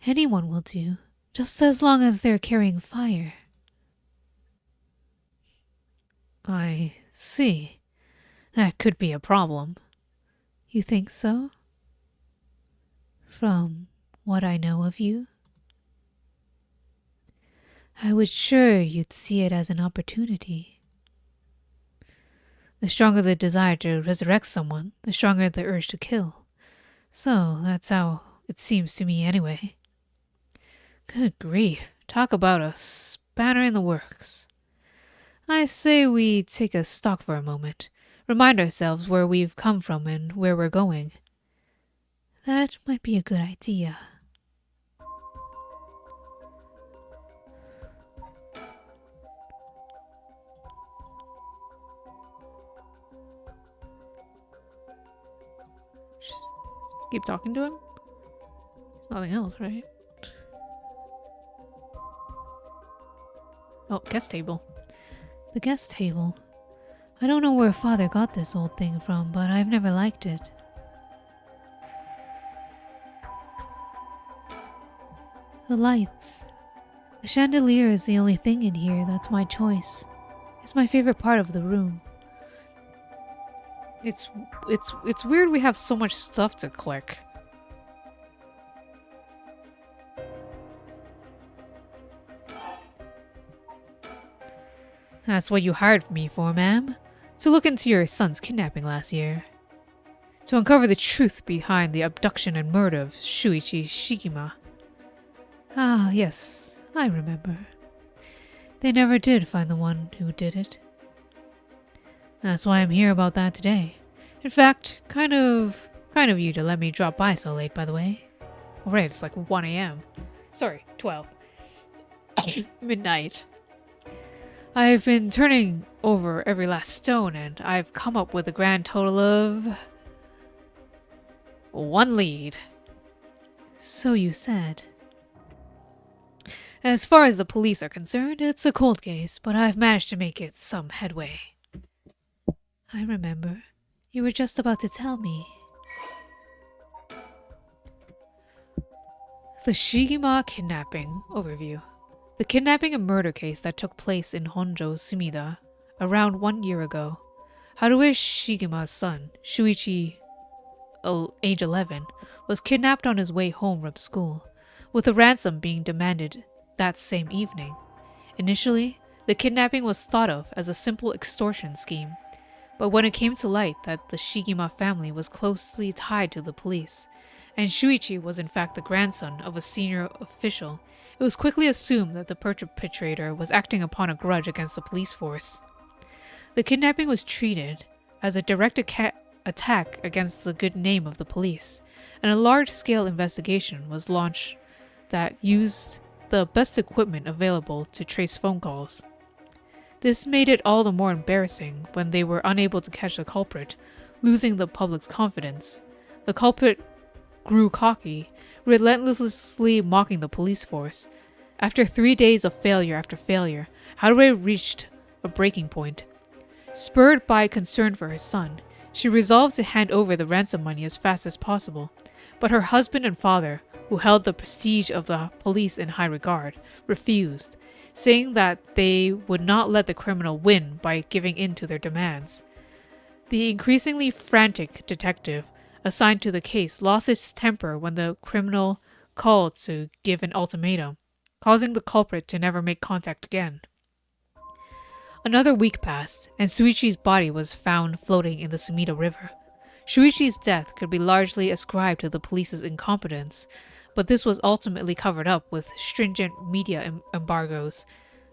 Anyone will do, just as long as they're carrying fire. I see. That could be a problem. You think so? From what I know of you? I was sure you'd see it as an opportunity. The stronger the desire to resurrect someone, the stronger the urge to kill. So that's how it seems to me anyway. Good grief, talk about a spanner in the works. I say we take a stock for a moment, remind ourselves where we've come from and where we're going. That might be a good idea. Just keep talking to him? There's nothing else, right? Oh, guest table. The guest table. I don't know where Father got this old thing from, but I've never liked it. The lights. The chandelier is the only thing in here that's my choice. It's my favorite part of the room. It's weird we have so much stuff to click. That's what you hired me for, ma'am. To look into your son's kidnapping last year. To uncover the truth behind the abduction and murder of Shuichi Shigima. Ah, yes, I remember. They never did find the one who did it. That's why I'm here about that today. In fact, kind of you to let me drop by so late, by the way. Alright, it's like 1 a.m. Sorry, 12. Midnight. I've been turning over every last stone, and I've come up with a grand total of 1 lead. So you said. As far as the police are concerned, it's a cold case, but I've managed to make it some headway. I remember. You were just about to tell me. The Shigima kidnapping overview. The kidnapping and murder case that took place in Honjo, Sumida, around 1 year ago. Haruo Shigima's son, Shuichi, age 11, was kidnapped on his way home from school, with a ransom being demanded that same evening. Initially, the kidnapping was thought of as a simple extortion scheme, but when it came to light that the Shigima family was closely tied to the police, and Shuichi was in fact the grandson of a senior official, it was quickly assumed that the perpetrator was acting upon a grudge against the police force. The kidnapping was treated as a direct attack against the good name of the police, and a large-scale investigation was launched that used the best equipment available to trace phone calls. This made it all the more embarrassing when they were unable to catch the culprit, losing the public's confidence. The culprit grew cocky, relentlessly mocking the police force. After 3 days of failure after failure, Haruo reached a breaking point. Spurred by concern for her son, she resolved to hand over the ransom money as fast as possible. But her husband and father, who held the prestige of the police in high regard, refused, saying that they would not let the criminal win by giving in to their demands. The increasingly frantic detective assigned to the case lost his temper when the criminal called to give an ultimatum, causing the culprit to never make contact again. Another week passed, and Shuichi's body was found floating in the Sumida River. Shuichi's death could be largely ascribed to the police's incompetence, but this was ultimately covered up with stringent media embargoes.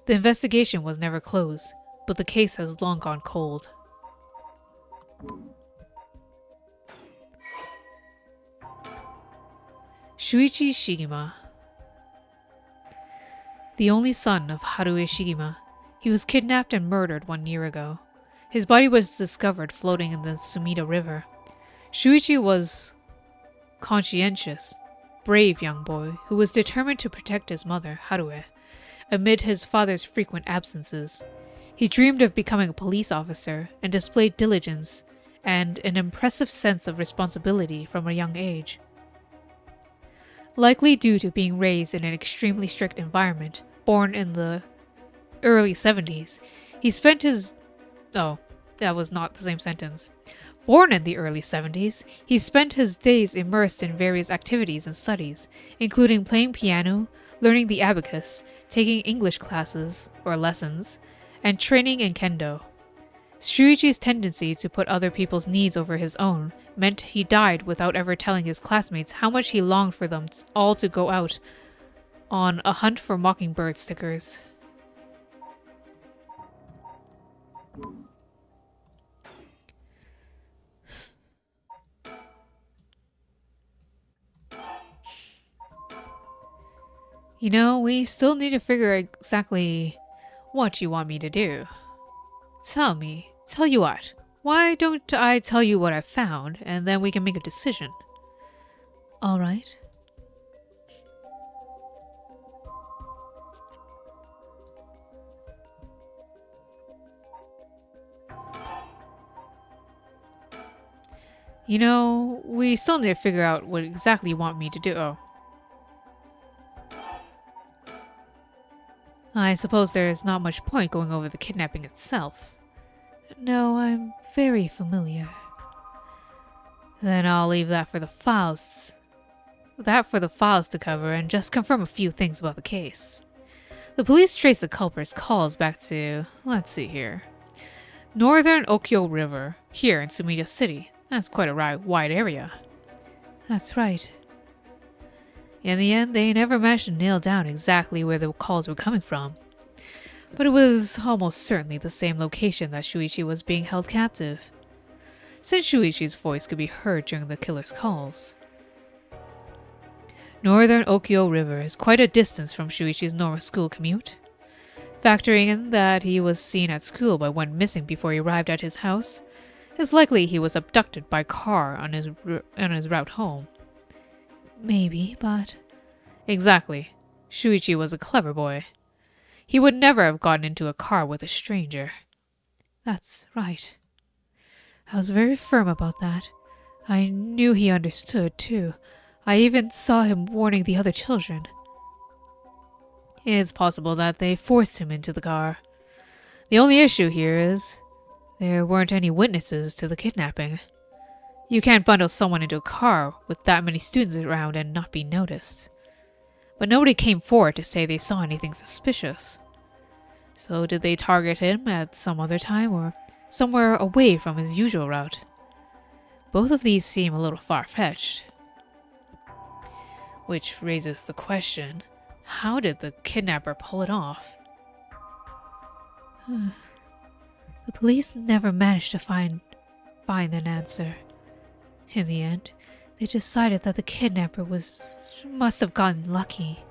The investigation was never closed, but the case has long gone cold. Shuichi Shigima. The only son of Haruo Shigima, He was kidnapped and murdered 1 year ago. His body was discovered floating in the Sumida River. Shuichi was conscientious, brave young boy who was determined to protect his mother, Harue, amid his father's frequent absences. He dreamed of becoming a police officer and displayed diligence and an impressive sense of responsibility from a young age. Likely due to being raised in an extremely strict environment, born in the early 70s, he spent his... Oh, that was not the same sentence. Born in the early 70s, he spent his days immersed in various activities and studies, including playing piano, learning the abacus, taking English classes or lessons, and training in kendo. Shuichi's tendency to put other people's needs over his own meant he died without ever telling his classmates how much he longed for them all to go out on a hunt for mockingbird stickers. You know, we still need to figure exactly what you want me to do. Tell you what, why don't I tell you what I found, and then we can make a decision? Alright. You know, we still need to figure out what exactly you want me to do. Oh. I suppose there is not much point going over the kidnapping itself. No, I'm very familiar. Then I'll leave that for the files. To cover and just confirm a few things about the case. The police traced the culprit's calls back to, let's see here, Northern Okyo River, here in Sumida City. That's quite a wide area. That's right. In the end, they never managed to nail down exactly where the calls were coming from. But it was almost certainly the same location that Shuichi was being held captive, since Shuichi's voice could be heard during the killer's calls. Northern Okyo River is quite a distance from Shuichi's normal school commute. Factoring in that he was seen at school but went missing before he arrived at his house, it's likely he was abducted by car on his route home. Maybe, but... Exactly. Shuichi was a clever boy. He would never have gotten into a car with a stranger. That's right. I was very firm about that. I knew he understood, too. I even saw him warning the other children. It's possible that they forced him into the car. The only issue here is there weren't any witnesses to the kidnapping. You can't bundle someone into a car with that many students around and not be noticed. But nobody came forward to say they saw anything suspicious. So did they target him at some other time or somewhere away from his usual route? Both of these seem a little far-fetched. Which raises the question, how did the kidnapper pull it off? The police never managed to find an answer. In the end, they decided that the kidnapper must have gotten lucky.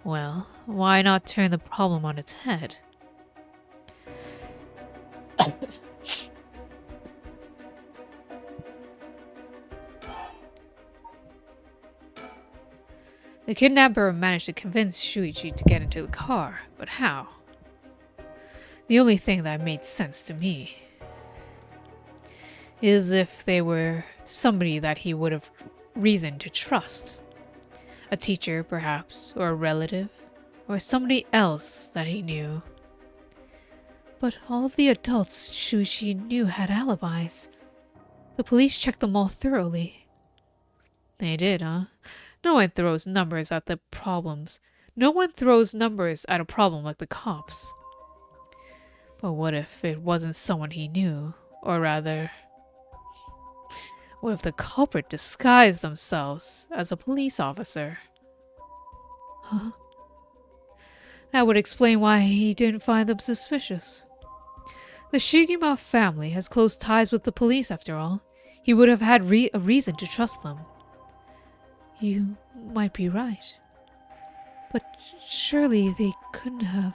Well, why not turn the problem on its head? The kidnapper managed to convince Shuichi to get into the car, but how? The only thing that made sense to me is if they were somebody that he would have reason to trust. A teacher, perhaps, or a relative, or somebody else that he knew. But all of the adults Shuichi knew had alibis. The police checked them all thoroughly. They did, huh? No one throws numbers at the problems. No one throws numbers at a problem like the cops. But what if it wasn't someone he knew? Or rather, what if the culprit disguised themselves as a police officer? Huh? That would explain why he didn't find them suspicious. The Shigima family has close ties with the police after all. He would have had a reason to trust them. You might be right. But surely they couldn't have...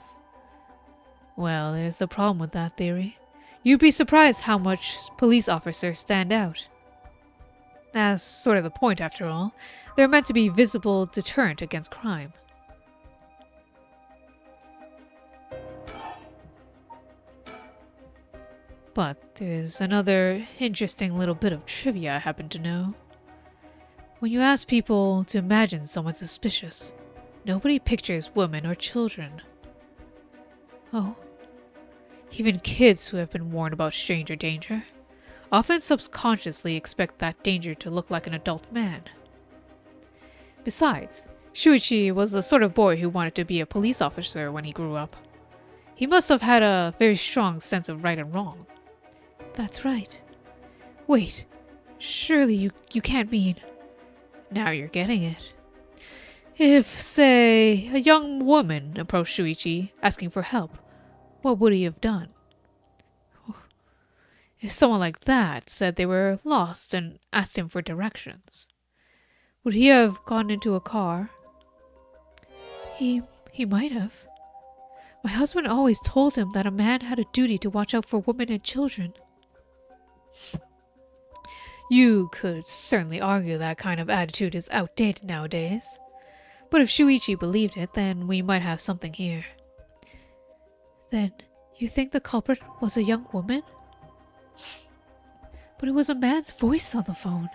Well, there's the problem with that theory. You'd be surprised how much police officers stand out. That's sort of the point, after all. They're meant to be visible deterrent against crime. But there's another interesting little bit of trivia I happen to know. When you ask people to imagine someone suspicious, nobody pictures women or children. Oh, even kids who have been warned about stranger danger often subconsciously expect that danger to look like an adult man. Besides, Shuichi was the sort of boy who wanted to be a police officer when he grew up. He must have had a very strong sense of right and wrong. That's right. Wait, surely you can't mean... Now you're getting it. If, say, a young woman approached Shuichi asking for help, what would he have done? If someone like that said they were lost and asked him for directions, would he have gotten into a car? He might have. My husband always told him that a man had a duty to watch out for women and children. You could certainly argue that kind of attitude is outdated nowadays. But if Shuichi believed it, then we might have something here. Then, you think the culprit was a young woman? But it was a man's voice on the phone.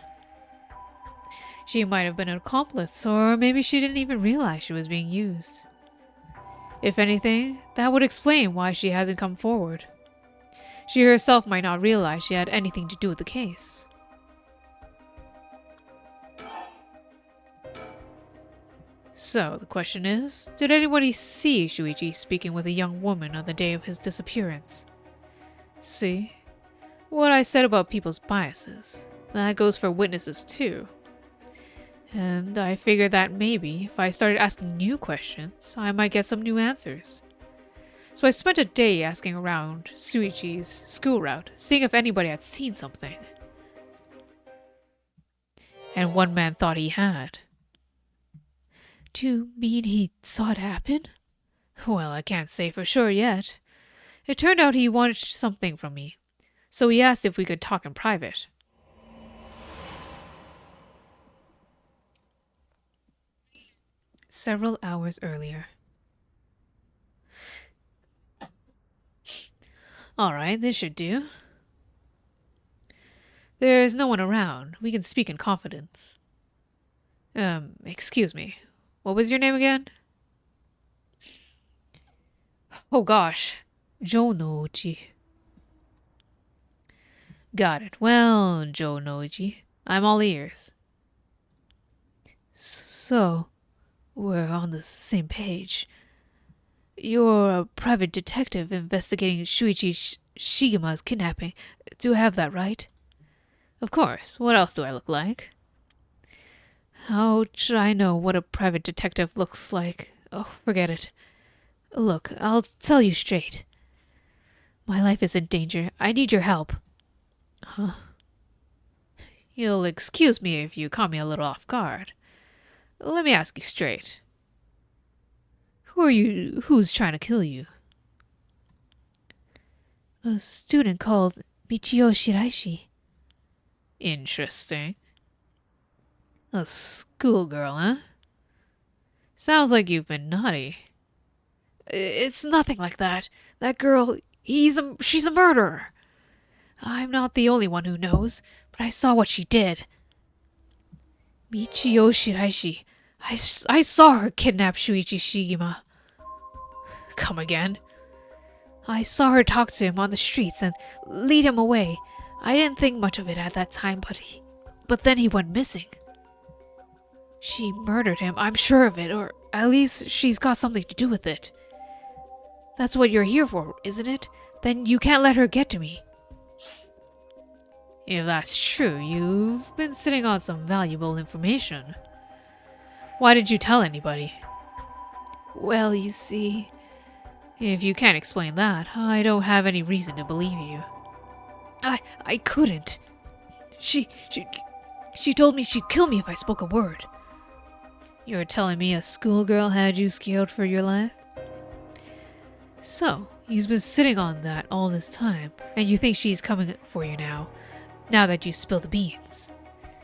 She might have been an accomplice, or maybe she didn't even realize she was being used. If anything, that would explain why she hasn't come forward. She herself might not realize she had anything to do with the case. So, the question is, did anybody see Shuichi speaking with a young woman on the day of his disappearance? See? What I said about people's biases. That goes for witnesses too. And I figured that maybe, if I started asking new questions, I might get some new answers. So I spent a day asking around Shuichi's school route, seeing if anybody had seen something. And one man thought he had. Do you mean he saw it happen? Well, I can't say for sure yet. It turned out he wanted something from me, so he asked if we could talk in private. Several hours earlier. Alright, this should do. There's no one around. We can speak in confidence. Excuse me. What was your name again? Oh gosh. Joe Noji. Got it. Well, Joe Noji, I'm all ears. So, we're on the same page. You're a private detective investigating Shuichi Shigima's kidnapping. Do I have that right? Of course. What else do I look like? How should I know what a private detective looks like? Oh, forget it. Look, I'll tell you straight. My life is in danger. I need your help. Huh? You'll excuse me if you caught me a little off guard. Let me ask you straight. Who are you? Who's trying to kill you? A student called Michio Shiraishi. Interesting. A schoolgirl, huh? Sounds like you've been naughty. It's nothing like that. That girl, she's a murderer. I'm not the only one who knows, but I saw what she did. Michio Shiraishi. I saw her kidnap Shuichi Shigima. Come again? I saw her talk to him on the streets and lead him away. I didn't think much of it at that time, but then he went missing. She murdered him, I'm sure of it, or at least she's got something to do with it. That's what you're here for, isn't it? Then you can't let her get to me. If that's true, you've been sitting on some valuable information. Why did you tell anybody? Well, you see, if you can't explain that, I don't have any reason to believe you. I couldn't. She told me she'd kill me if I spoke a word. You're telling me a schoolgirl had you scared for your life? So, He's been sitting on that all this time, and you think she's coming for you now that you spill the beans.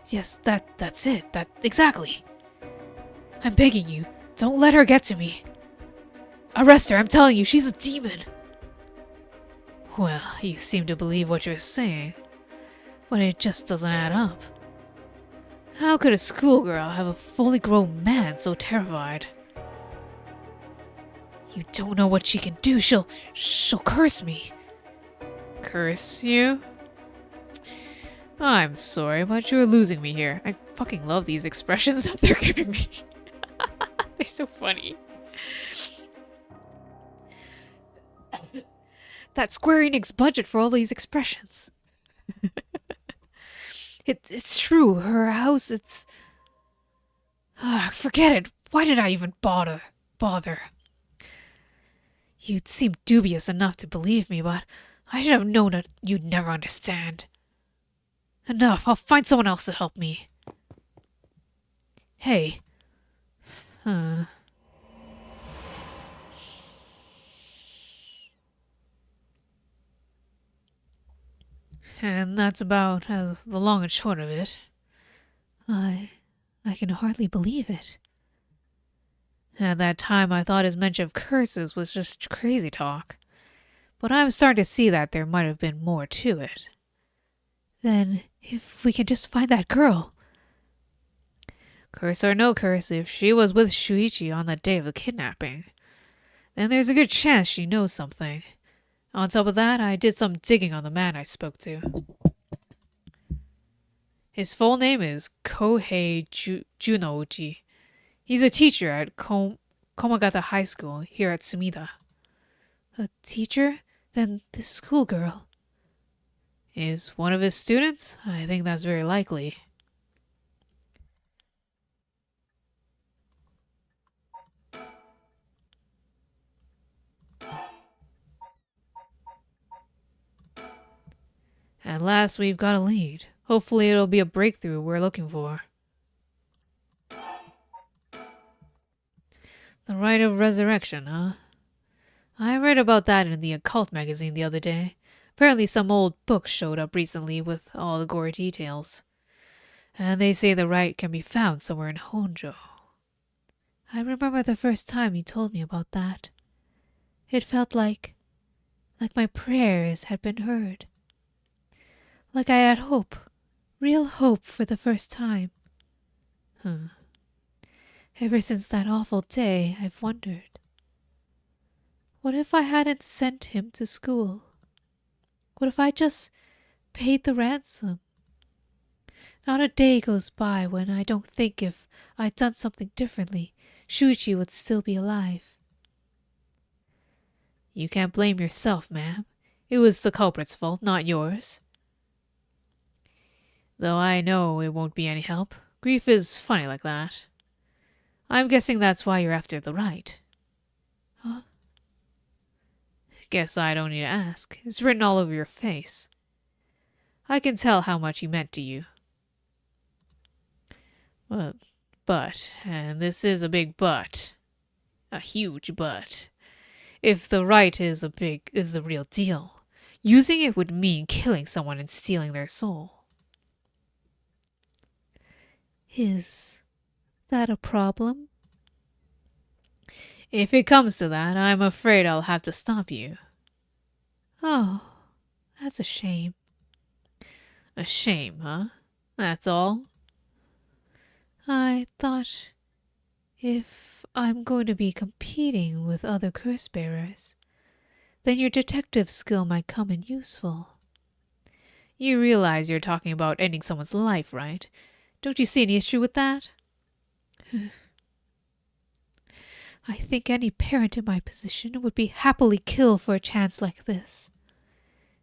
Yes, that's it. That exactly. I'm begging you, don't let her get to me. Arrest her, I'm telling you, she's a demon. Well, you seem to believe what you're saying, but it just doesn't add up. How could a schoolgirl have a fully grown man so terrified? You don't know what she can do. She'll curse me. Curse you? I'm sorry, but you're losing me here. I fucking love these expressions that they're giving me. They're so funny. That Square Enix budget for all these expressions. It's true. Her house, it's... forget it. Why did I even bother? You'd seem dubious enough to believe me, but I should have known that you'd never understand. Enough. I'll find someone else to help me. Hey. And that's about the long and short of it. I can hardly believe it. At that time, I thought his mention of curses was just crazy talk. But I'm starting to see that there might have been more to it. Then, if we can just find that girl. Curse or no curse, if she was with Shuichi on the day of the kidnapping, then there's a good chance she knows something. On top of that, I did some digging on the man I spoke to. His full name is Kohei Junouchi. He's a teacher at Komagata High School here at Sumida. A teacher? Then this schoolgirl is one of his students? I think that's very likely. At last, we've got a lead. Hopefully it'll be a breakthrough we're looking for. The Rite of Resurrection, huh? I read about that in the Occult magazine the other day. Apparently some old book showed up recently with all the gory details. And they say the rite can be found somewhere in Honjo. I remember the first time you told me about that. It felt like my prayers had been heard. Like I had hope. Real hope for the first time. Ever since that awful day, I've wondered. What if I hadn't sent him to school? What if I just paid the ransom? Not a day goes by when I don't think if I'd done something differently, Shuichi would still be alive. You can't blame yourself, ma'am. It was the culprit's fault, not yours. Though I know it won't be any help. Grief is funny like that. I'm guessing that's why you're after the right. Huh? Guess I don't need to ask. It's written all over your face. I can tell how much he meant to you. But, and this is a big but. A huge but. If the right is a real deal, using it would mean killing someone and stealing their soul. Is that a problem? If it comes to that, I'm afraid I'll have to stop you. Oh, that's a shame. A shame, huh? That's all? I thought if I'm going to be competing with other curse bearers, then your detective skill might come in useful. You realize you're talking about ending someone's life, right? Don't you see any issue with that? I think any parent in my position would be happily killed for a chance like this.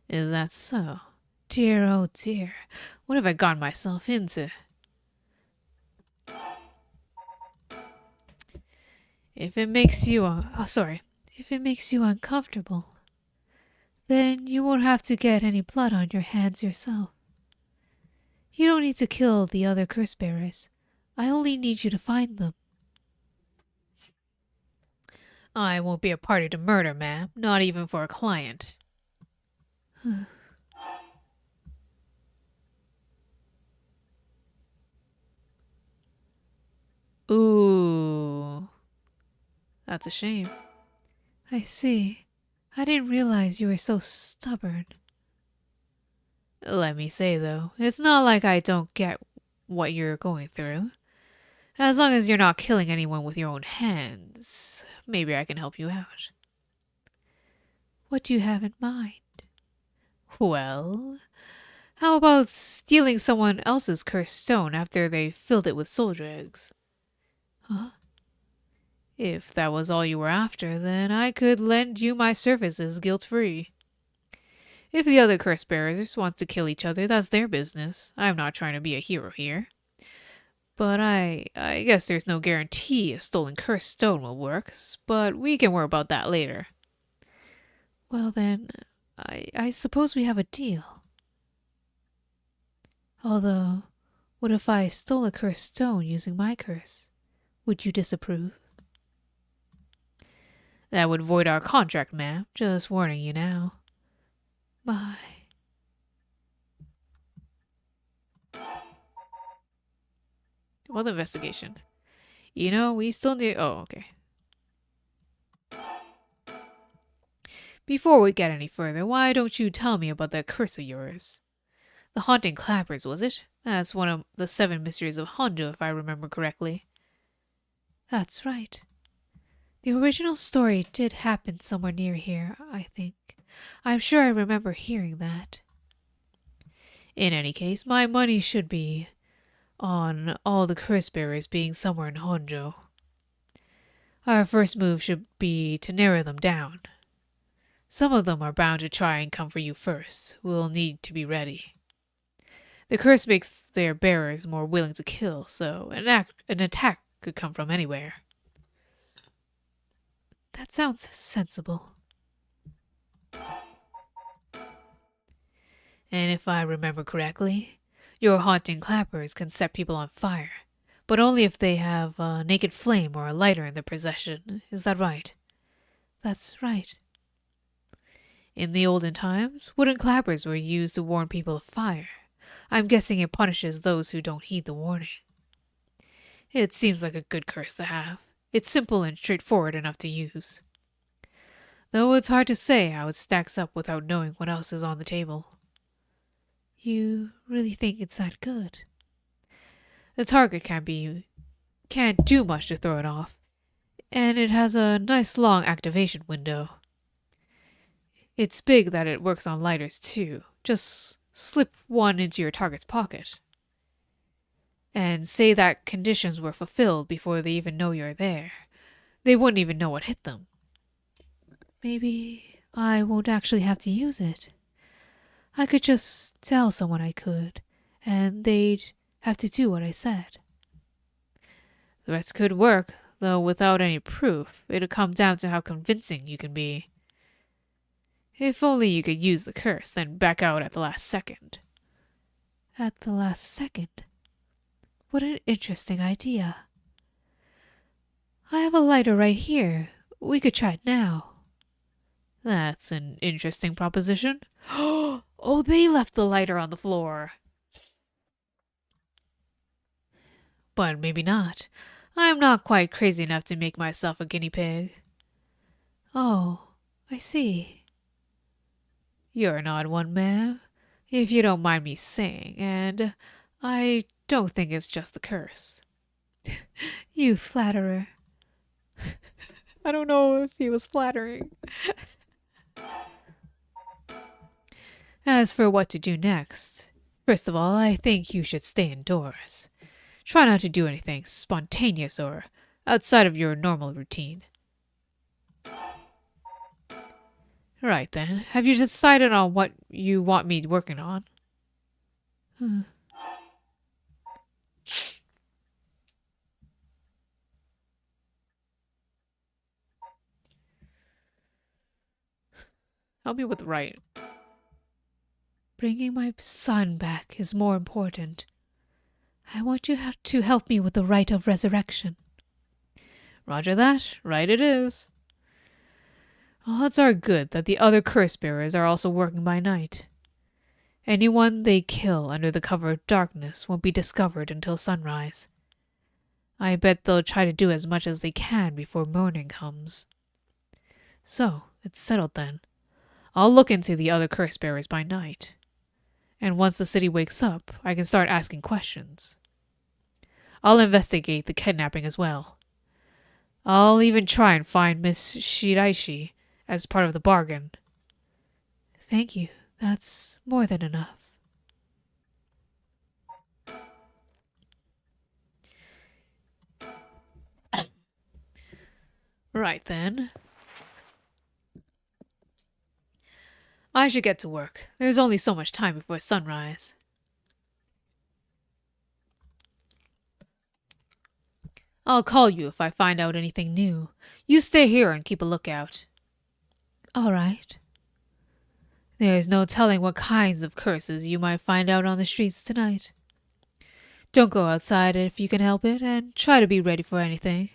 Is that so? Dear, oh dear. What have I gotten myself into? If it makes you uncomfortable, then you won't have to get any blood on your hands yourself. You don't need to kill the other curse bearers. I only need you to find them. I won't be a party to murder, ma'am. Not even for a client. Ooh. That's a shame. I see. I didn't realize you were so stubborn. Let me say, though, it's not like I don't get what you're going through. As long as you're not killing anyone with your own hands, maybe I can help you out. What do you have in mind? Well, how about stealing someone else's cursed stone after they filled it with soldier eggs? Huh? If that was all you were after, then I could lend you my services guilt-free. If the other curse bearers want to kill each other, that's their business. I'm not trying to be a hero here. But I guess there's no guarantee a stolen cursed stone will work, but we can worry about that later. Well then, I suppose we have a deal. Although, what if I stole a cursed stone using my curse? Would you disapprove? That would void our contract, ma'am. Just warning you now. Bye. Well, investigation. You know, we still need... Oh, okay. Before we get any further, why don't you tell me about that curse of yours? The haunting clappers, was it? That's one of the 7 mysteries of Honjo, if I remember correctly. That's right. The original story did happen somewhere near here, I think. I'm sure I remember hearing that. In any case, my money should be on all the curse bearers being somewhere in Honjo. Our first move should be to narrow them down. Some of them are bound to try and come for you first. We'll need to be ready. The curse makes their bearers more willing to kill, so an attack could come from anywhere. That sounds sensible. And if I remember correctly, your haunting clappers can set people on fire, but only if they have a naked flame or a lighter in their possession. Is that right? That's right. In the olden times, wooden clappers were used to warn people of fire. I'm guessing it punishes those who don't heed the warning. It seems like a good curse to have. It's simple and straightforward enough to use. Though it's hard to say how it stacks up without knowing what else is on the table. You really think it's that good? The target can't do much to throw it off, and it has a nice long activation window. It's big that it works on lighters too. Just slip one into your target's pocket. And say that conditions were fulfilled before they even know you're there. They wouldn't even know what hit them. Maybe I won't actually have to use it. I could just tell someone I could, and they'd have to do what I said. The rest could work, though without any proof. It'll come down to how convincing you can be. If only you could use the curse, then back out at the last second. At the last second? What an interesting idea. I have a lighter right here. We could try it now. That's an interesting proposition. Oh, they left the lighter on the floor. But maybe not. I'm not quite crazy enough to make myself a guinea pig. Oh, I see. You're an odd one, ma'am, if you don't mind me saying, and I don't think it's just the curse. You flatterer. I don't know if he was flattering. As for what to do next, first of all, I think you should stay indoors. Try not to do anything spontaneous or outside of your normal routine. Right then, have you decided on what you want me working on? Help me with the right. Bringing my son back is more important. I want you to help me with the rite of resurrection. Roger that. Right it is. Odds are good that the other curse bearers are also working by night. Anyone they kill under the cover of darkness won't be discovered until sunrise. I bet they'll try to do as much as they can before morning comes. So, it's settled then. I'll look into the other curse bearers by night. And once the city wakes up, I can start asking questions. I'll investigate the kidnapping as well. I'll even try and find Miss Shiraishi as part of the bargain. Thank you. That's more than enough. Right then. I should get to work. There's only so much time before sunrise. I'll call you if I find out anything new. You stay here and keep a lookout. All right. There's no telling what kinds of curses you might find out on the streets tonight. Don't go outside if you can help it, and try to be ready for anything.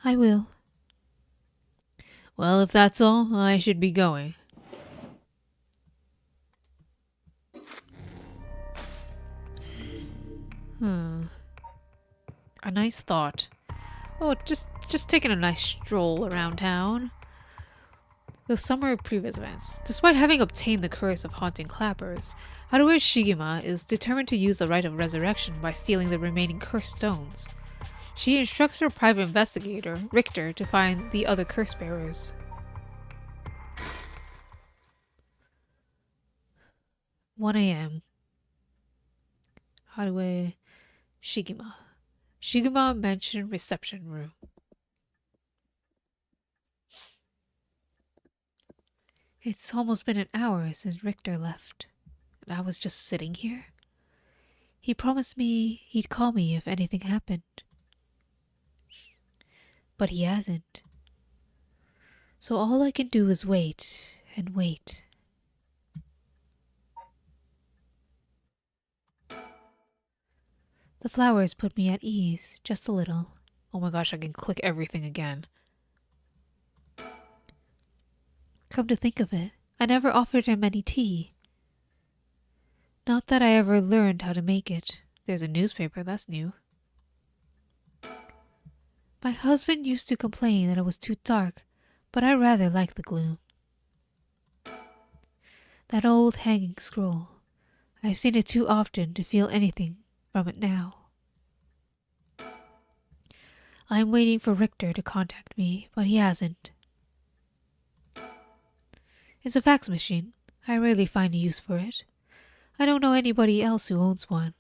I will. Well, if that's all, I should be going. A nice thought. Oh, just taking a nice stroll around town. The summer of previous events. Despite having obtained the curse of haunting clappers, Haruo Shigema is determined to use the rite of resurrection by stealing the remaining cursed stones. She instructs her private investigator, Richter, to find the other curse bearers. 1 a.m. Haruo Shigema. Shigema Mansion Reception Room. It's almost been an hour since Richter left, and I was just sitting here. He promised me he'd call me if anything happened. But he hasn't. So all I can do is wait and wait. The flowers put me at ease, just a little. Oh my gosh, I can click everything again. Come to think of it, I never offered him any tea. Not that I ever learned how to make it. There's a newspaper, that's new. My husband used to complain that it was too dark, but I rather like the gloom. That old hanging scroll. I've seen it too often to feel anything from it now. I'm waiting for Richter to contact me, but he hasn't. It's a fax machine. I rarely find a use for it. I don't know anybody else who owns one.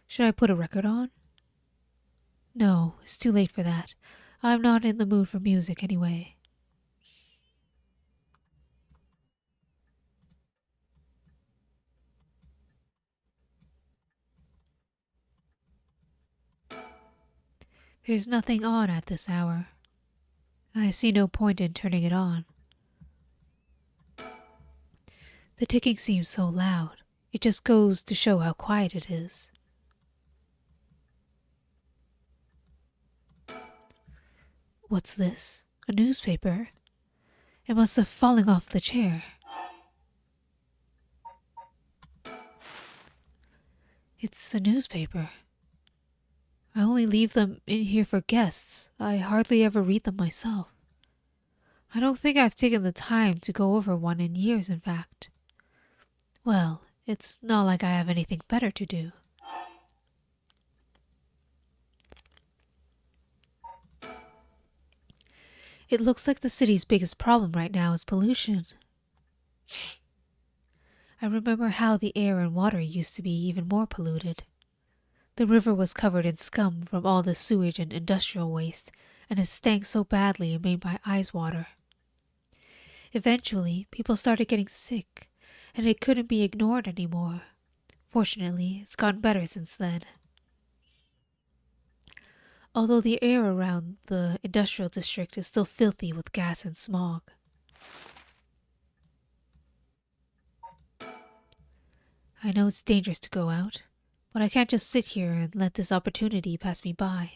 Should I put a record on? No, it's too late for that. I'm not in the mood for music anyway. There's nothing on at this hour. I see no point in turning it on. The ticking seems so loud. It just goes to show how quiet it is. What's this? A newspaper? It must have fallen off the chair. It's a newspaper. I only leave them in here for guests. I hardly ever read them myself. I don't think I've taken the time to go over one in years, in fact. Well, it's not like I have anything better to do. It looks like the city's biggest problem right now is pollution. I remember how the air and water used to be even more polluted. The river was covered in scum from all the sewage and industrial waste, and it stank so badly it made my eyes water. Eventually, people started getting sick, and it couldn't be ignored anymore. Fortunately, it's gotten better since then. Although the air around the industrial district is still filthy with gas and smog. I know it's dangerous to go out, but I can't just sit here and let this opportunity pass me by.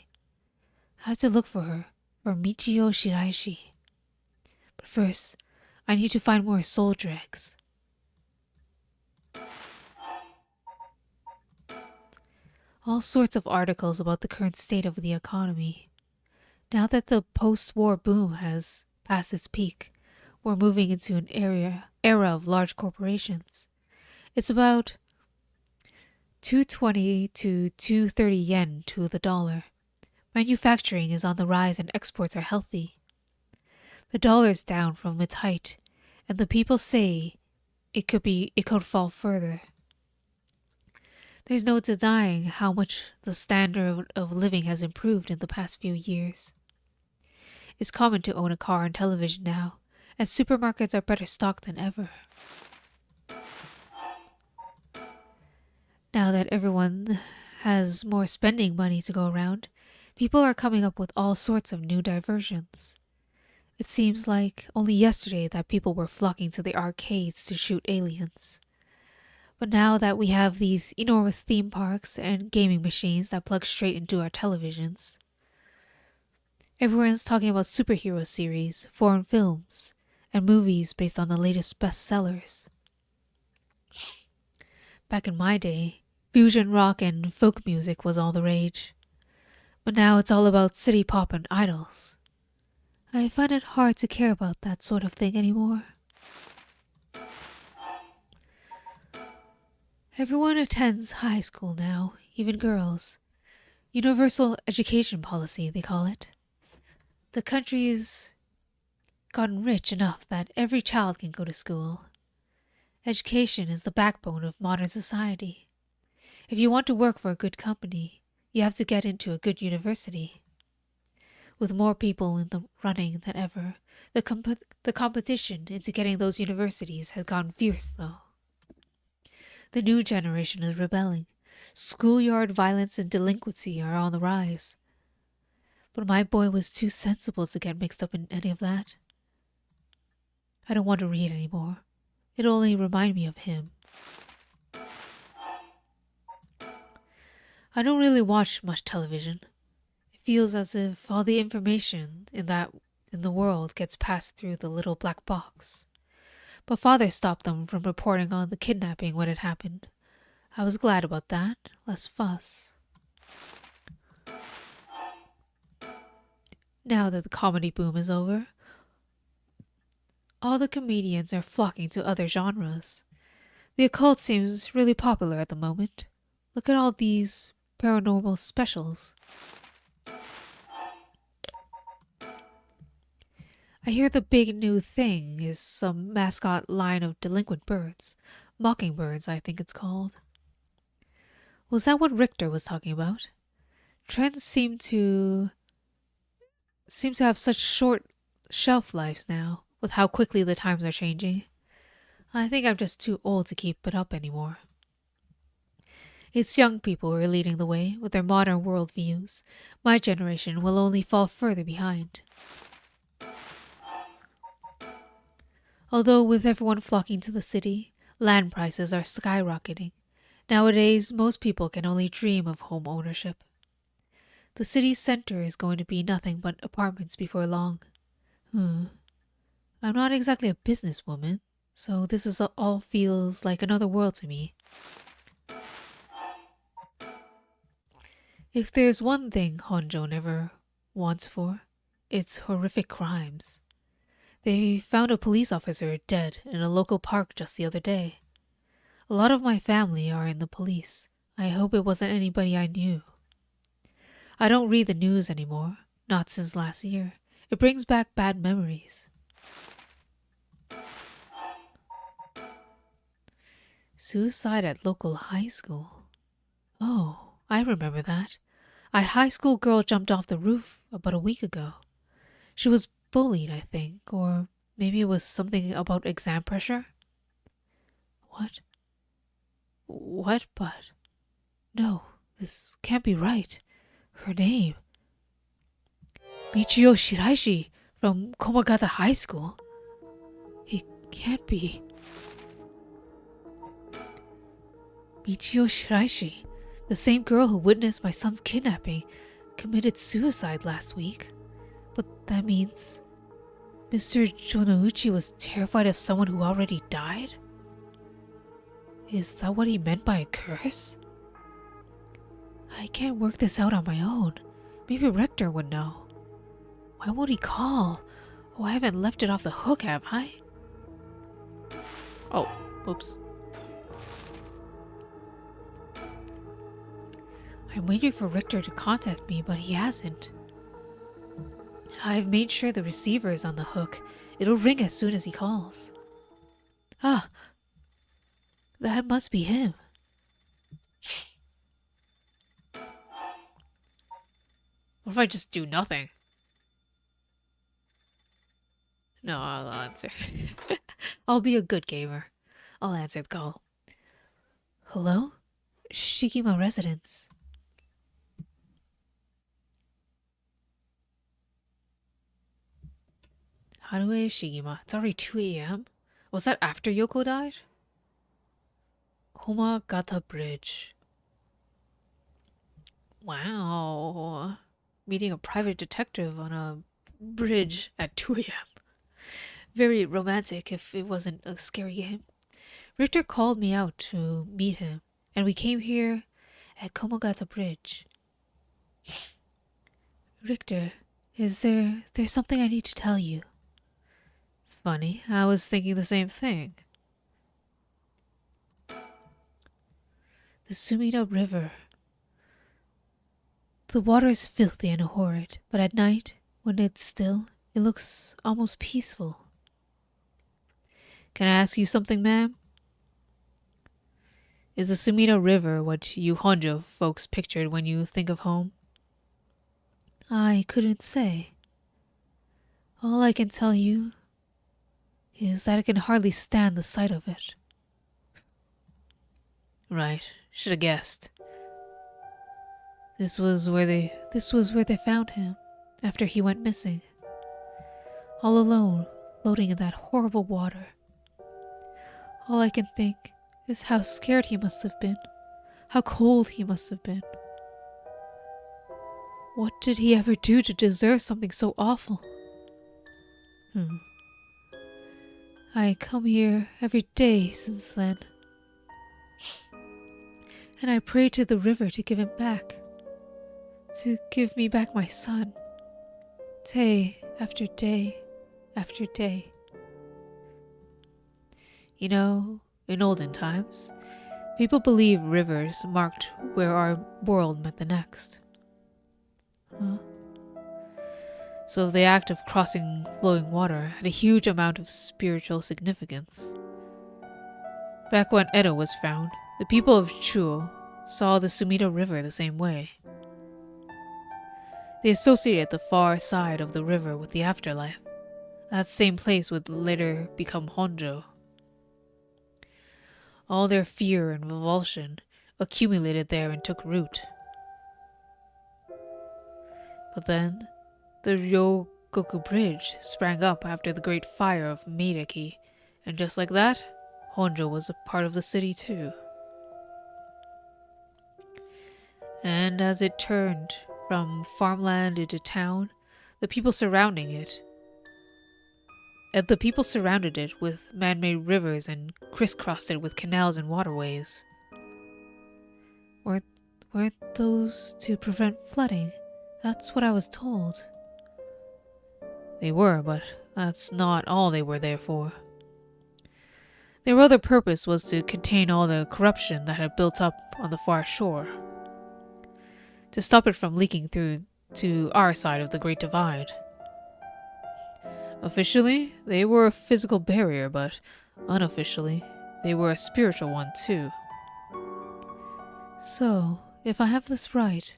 I have to look for her, or Michio Shiraishi. But first, I need to find more soldier eggs. All sorts of articles about the current state of the economy. Now that the post-war boom has passed its peak, we're moving into an era of large corporations. It's about 220 to 230 yen to the dollar. Manufacturing is on the rise and exports are healthy. The dollar is down from its height, and the people say it could fall further. There's no denying how much the standard of living has improved in the past few years. It's common to own a car and television now, and supermarkets are better stocked than ever. Now that everyone has more spending money to go around, people are coming up with all sorts of new diversions. It seems like only yesterday that people were flocking to the arcades to shoot aliens. But now that we have these enormous theme parks and gaming machines that plug straight into our televisions, everyone's talking about superhero series, foreign films, and movies based on the latest bestsellers. Back in my day, fusion rock and folk music was all the rage. But now it's all about city pop and idols. I find it hard to care about that sort of thing anymore. Everyone attends high school now, even girls. Universal education policy, they call it. The country's gotten rich enough that every child can go to school. Education is the backbone of modern society. If you want to work for a good company, you have to get into a good university. With more people in the running than ever, the competition into getting those universities has gotten fierce, though. The new generation is rebelling. Schoolyard violence and delinquency are on the rise. But my boy was too sensible to get mixed up in any of that. I don't want to read anymore. It'll only remind me of him. I don't really watch much television. It feels as if all the information in the world gets passed through the little black box. But father stopped them from reporting on the kidnapping when it happened. I was glad about that. Less fuss. Now that the comedy boom is over, all the comedians are flocking to other genres. The occult seems really popular at the moment. Look at all these paranormal specials. I hear the big new thing is some mascot line of delinquent birds. Mockingbirds, I think it's called. Was that what Richter was talking about? Trends seem to have such short shelf lives now, with how quickly the times are changing. I think I'm just too old to keep it up anymore. It's young people who are leading the way with their modern worldviews. My generation will only fall further behind. Although with everyone flocking to the city, land prices are skyrocketing. Nowadays, most people can only dream of home ownership. The city's center is going to be nothing but apartments before long. I'm not exactly a businesswoman, so this all feels like another world to me. If there's one thing Honjo never wants for, it's horrific crimes. They found a police officer dead in a local park just the other day. A lot of my family are in the police. I hope it wasn't anybody I knew. I don't read the news anymore, not since last year. It brings back bad memories. Suicide at local high school. Oh, I remember that. A high school girl jumped off the roof about a week ago. She was bullied, I think, or maybe it was something about exam pressure. What? But... No, this can't be right. Her name. Michio Shiraishi from Komagata High School. It can't be. Michio Shiraishi, the same girl who witnessed my son's kidnapping, committed suicide last week. But that means Mr. Jonouchi was terrified of someone who already died? Is that what he meant by a curse? I can't work this out on my own. Maybe Richter would know. Why won't he call? Oh, I haven't left it off the hook, have I? Oh, oops. I'm waiting for Richter to contact me, but he hasn't. I've made sure the receiver is on the hook. It'll ring as soon as he calls. Ah, that must be him. What if I just do nothing? No, I'll answer. I'll be a good gamer. I'll answer the call. Hello? Shikima residence. Hanue Shigima. It's already 2 a.m. Was that after Yoko died? Komagata Bridge. Wow. Meeting a private detective on a bridge at 2 a.m. Very romantic if it wasn't a scary game. Richter called me out to meet him, and we came here at Komagata Bridge. Richter, there's something I need to tell you. Funny, I was thinking the same thing. The Sumida River. The water is filthy and horrid, but at night, when it's still, it looks almost peaceful. Can I ask you something, ma'am? Is the Sumida River what you Honjo folks pictured when you think of home? I couldn't say. All I can tell you is that I can hardly stand the sight of it. Right, should have guessed. This was where they found him after he went missing. All alone, floating in that horrible water. All I can think is how scared he must have been, how cold he must have been. What did he ever do to deserve something so awful? I come here every day since then. And I pray to the river to give him back. To give me back my son. Day after day after day. You know, in olden times, people believe rivers marked where our world met the next. Huh? So the act of crossing flowing water had a huge amount of spiritual significance. Back when Edo was found, the people of Chuo saw the Sumida River the same way. They associated the far side of the river with the afterlife. That same place would later become Honjo. All their fear and revulsion accumulated there and took root. But then, the Ryogoku Bridge sprang up after the Great Fire of Meideki, and just like that, Honjo was a part of the city too. And as it turned from farmland into town, the people surrounding it surrounded it with man-made rivers and crisscrossed it with canals and waterways. Weren't those to prevent flooding? That's what I was told. They were, but that's not all they were there for. Their other purpose was to contain all the corruption that had built up on the far shore. To stop it from leaking through to our side of the Great Divide. Officially, they were a physical barrier, but unofficially, they were a spiritual one too. So, if I have this right,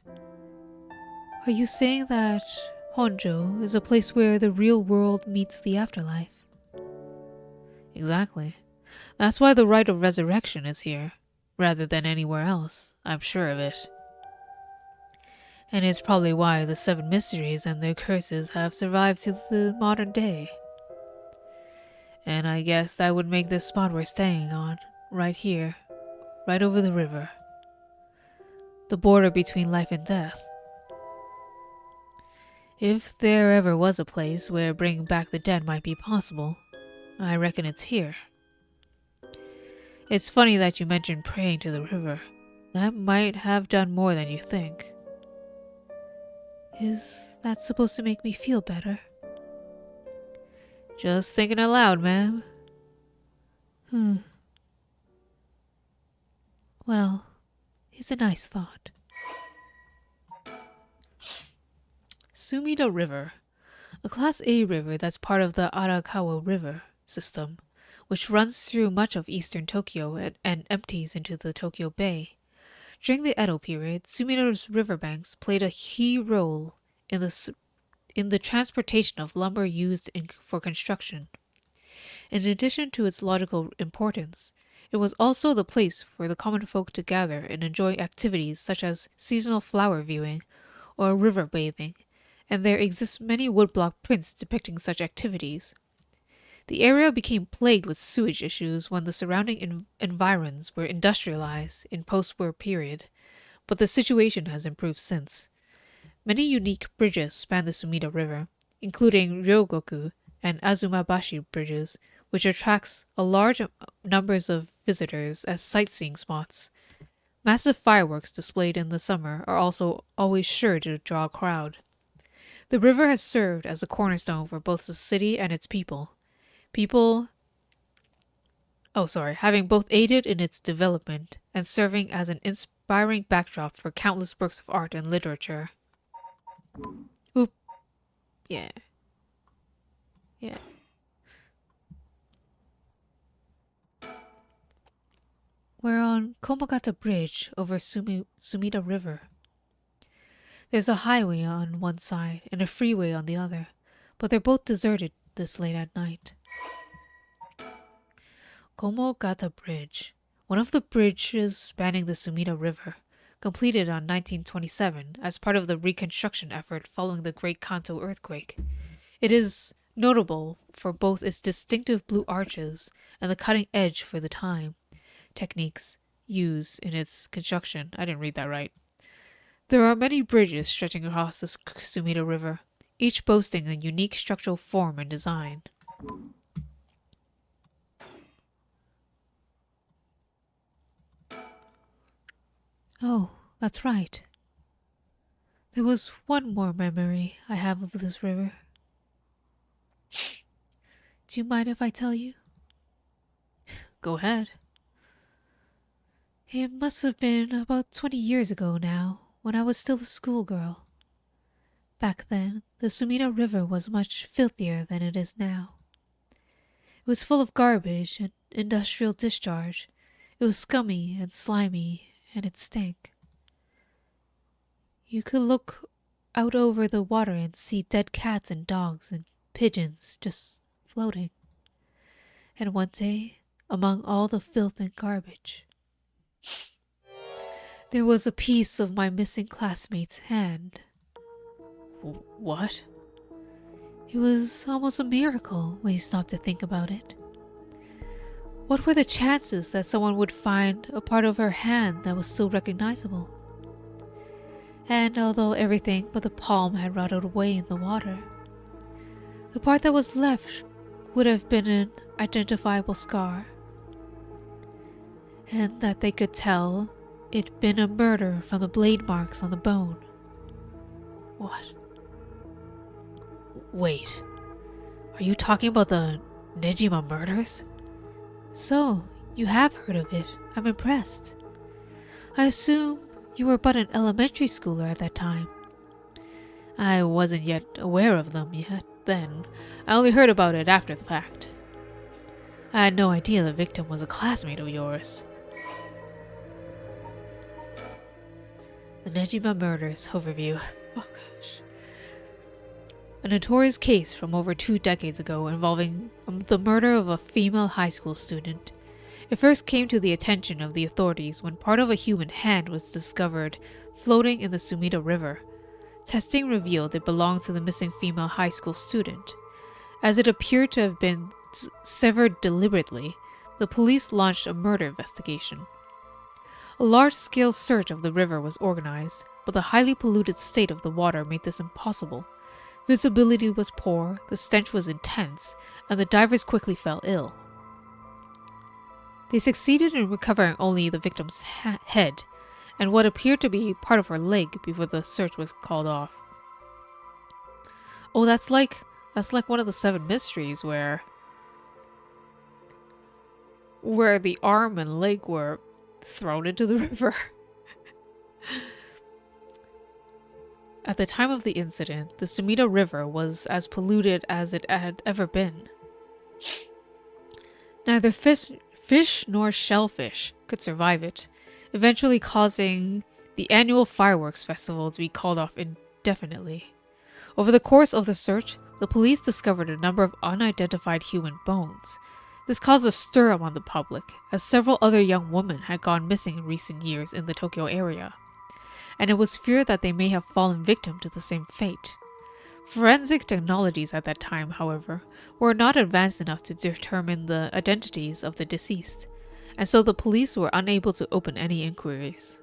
are you saying that Honjo is a place where the real world meets the afterlife? Exactly. That's why the rite of resurrection is here, rather than anywhere else. I'm sure of it. And it's probably why the 7 mysteries and their curses have survived to the modern day. And I guess that would make this spot we're staying on, right here, right over the river. The border between life and death. If there ever was a place where bringing back the dead might be possible, I reckon it's here. It's funny that you mentioned praying to the river. That might have done more than you think. Is that supposed to make me feel better? Just thinking aloud, ma'am. Well, it's a nice thought. Sumida River, a Class A river that's part of the Arakawa River system, which runs through much of eastern Tokyo and empties into the Tokyo Bay. During the Edo period, Sumida's riverbanks played a key role in the transportation of lumber used for construction. In addition to its logical importance, it was also the place for the common folk to gather and enjoy activities such as seasonal flower viewing or river bathing, and there exist many woodblock prints depicting such activities. The area became plagued with sewage issues when the surrounding environs were industrialized in post-war period, but the situation has improved since. Many unique bridges span the Sumida River, including Ryogoku and Azumabashi bridges, which attracts a large numbers of visitors as sightseeing spots. Massive fireworks displayed in the summer are also always sure to draw a crowd. The river has served as a cornerstone for both the city and its people. Having both aided in its development and serving as an inspiring backdrop for countless works of art and literature. Oop. Yeah. We're on Komogata Bridge over Sumida River. There's a highway on one side and a freeway on the other, but they're both deserted this late at night. Komogata Bridge, one of the bridges spanning the Sumida River, completed on 1927 as part of the reconstruction effort following the Great Kanto earthquake. It is notable for both its distinctive blue arches and the cutting edge for the time techniques used in its construction. I didn't read that right. There are many bridges stretching across the Sumida River, each boasting a unique structural form and design. Oh, that's right. There was one more memory I have of this river. Do you mind if I tell you? Go ahead. It must have been about 20 years ago now, when I was still a schoolgirl. Back then, the Sumida River was much filthier than it is now. It was full of garbage and industrial discharge. It was scummy and slimy, and it stank. You could look out over the water and see dead cats and dogs and pigeons just floating. And one day, among all the filth and garbage, there was a piece of my missing classmate's hand. What? It was almost a miracle when you stop to think about it. What were the chances that someone would find a part of her hand that was still recognizable? And although everything but the palm had rotted away in the water, the part that was left would have been an identifiable scar. And that they could tell it'd been a murder from the blade marks on the bone. What? Wait, are you talking about the Nejima murders? So, you have heard of it. I'm impressed. I assume you were but an elementary schooler at that time. I wasn't yet aware of them yet then. I only heard about it after the fact. I had no idea the victim was a classmate of yours. The Nejima Murders Overview. Oh gosh. A notorious case from over 2 decades ago involving the murder of a female high school student. It first came to the attention of the authorities when part of a human hand was discovered floating in the Sumida River. Testing revealed it belonged to the missing female high school student. As it appeared to have been severed deliberately, the police launched a murder investigation. A large-scale search of the river was organized, but the highly polluted state of the water made this impossible. Visibility was poor, the stench was intense, and the divers quickly fell ill. They succeeded in recovering only the victim's head and what appeared to be part of her leg before the search was called off. Oh, that's like one of the 7 mysteries where the arm and leg were thrown into the river. At the time of the incident, the Sumida River was as polluted as it had ever been. Neither fish nor shellfish could survive it, eventually causing the annual fireworks festival to be called off indefinitely. Over the course of the search, the police discovered a number of unidentified human bones. This caused a stir among the public, as several other young women had gone missing in recent years in the Tokyo area, and it was feared that they may have fallen victim to the same fate. Forensic technologies at that time, however, were not advanced enough to determine the identities of the deceased, and so the police were unable to open any inquiries.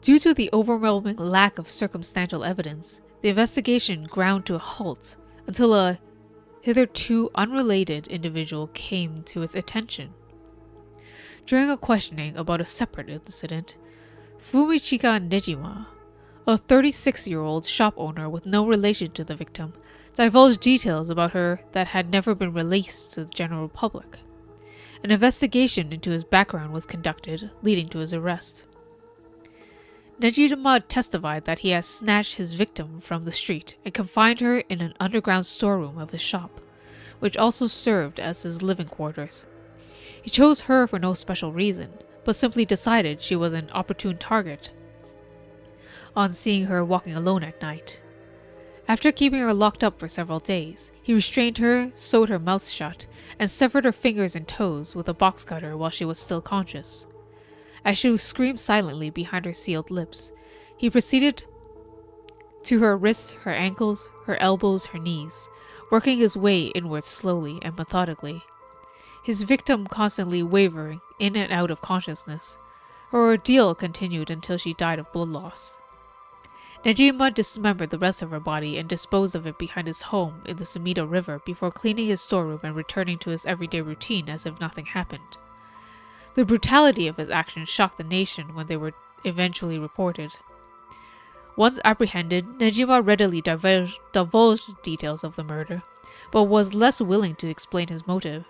Due to the overwhelming lack of circumstantial evidence, the investigation ground to a halt until a hitherto unrelated individual came to its attention. During a questioning about a separate incident, Fumichika Nejima, a 36-year-old shop owner with no relation to the victim, divulged details about her that had never been released to the general public. An investigation into his background was conducted, leading to his arrest. Nejima testified that he had snatched his victim from the street and confined her in an underground storeroom of his shop, which also served as his living quarters. He chose her for no special reason, but simply decided she was an opportune target on seeing her walking alone at night. After keeping her locked up for several days, he restrained her, sewed her mouth shut, and severed her fingers and toes with a box cutter while she was still conscious. As she screamed silently behind her sealed lips, he proceeded to her wrists, her ankles, her elbows, her knees, working his way inwards slowly and methodically, his victim constantly wavering in and out of consciousness. Her ordeal continued until she died of blood loss. Nejima dismembered the rest of her body and disposed of it behind his home in the Sumida River before cleaning his storeroom and returning to his everyday routine as if nothing happened. The brutality of his actions shocked the nation when they were eventually reported. Once apprehended, Nejima readily divulged details of the murder, but was less willing to explain his motive.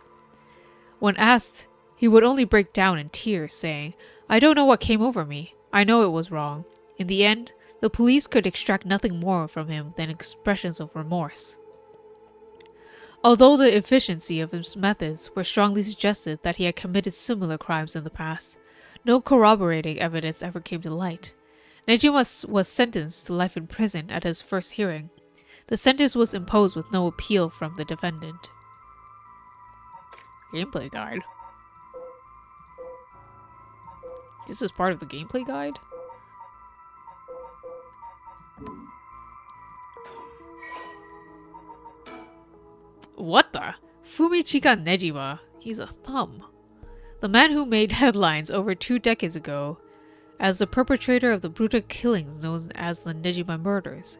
When asked, he would only break down in tears, saying, "I don't know what came over me. I know it was wrong." In the end, the police could extract nothing more from him than expressions of remorse. Although the efficiency of his methods were strongly suggested that he had committed similar crimes in the past, no corroborating evidence ever came to light. Nejima was sentenced to life in prison at his first hearing. The sentence was imposed with no appeal from the defendant. Gameplay guide. This is part of the gameplay guide? What the? Fumichika Nejima. He's a thumb. The man who made headlines over 2 decades ago as the perpetrator of the brutal killings known as the Nejima murders.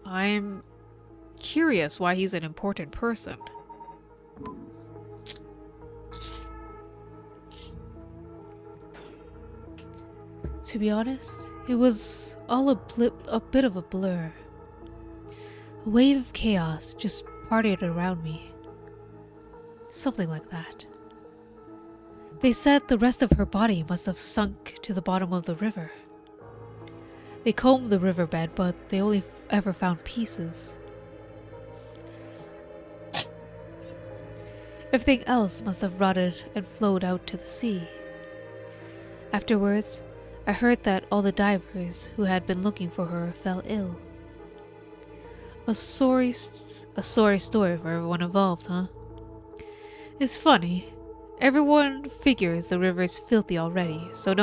I'm curious why he's an important person. To be honest, it was all a bit of a blur. A wave of chaos just parted around me. Something like that. They said the rest of her body must have sunk to the bottom of the river. They combed the riverbed, but they only ever found pieces. Everything else must have rotted and flowed out to the sea. Afterwards, I heard that all the divers who had been looking for her fell ill. A sorry story for everyone involved, huh? It's funny. Everyone figures the river is filthy already, so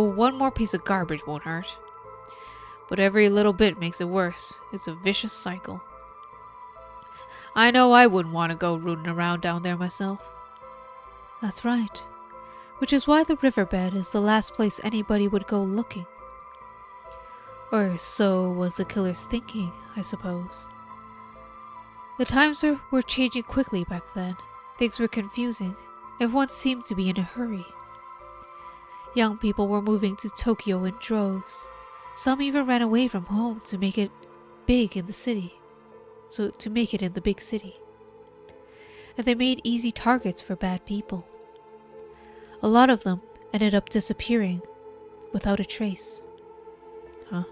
one more piece of garbage won't hurt. But every little bit makes it worse. It's a vicious cycle. I know I wouldn't want to go rooting around down there myself. That's right. which is why the riverbed is the last place anybody would go looking. Or so was the killer's thinking, I suppose. The times were changing quickly back then. Things were confusing. Everyone seemed to be in a hurry. Young people were moving to Tokyo in droves. Some even ran away from home to make it big in the city. To make it in the big city. And they made easy targets for bad people. A lot of them ended up disappearing without a trace. Huh?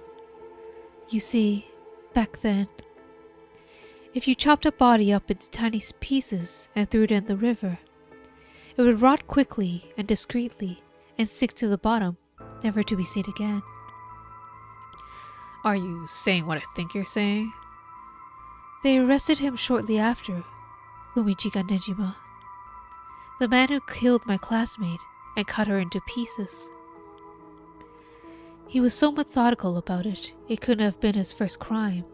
You see, back then, if you chopped a body up into tiny pieces and threw it in the river, it would rot quickly and discreetly and sink to the bottom, never to be seen again. Are you saying what I think you're saying? They arrested him shortly after, Fumichika Nejima, the man who killed my classmate and cut her into pieces. He was so methodical about it, it couldn't have been his first crime.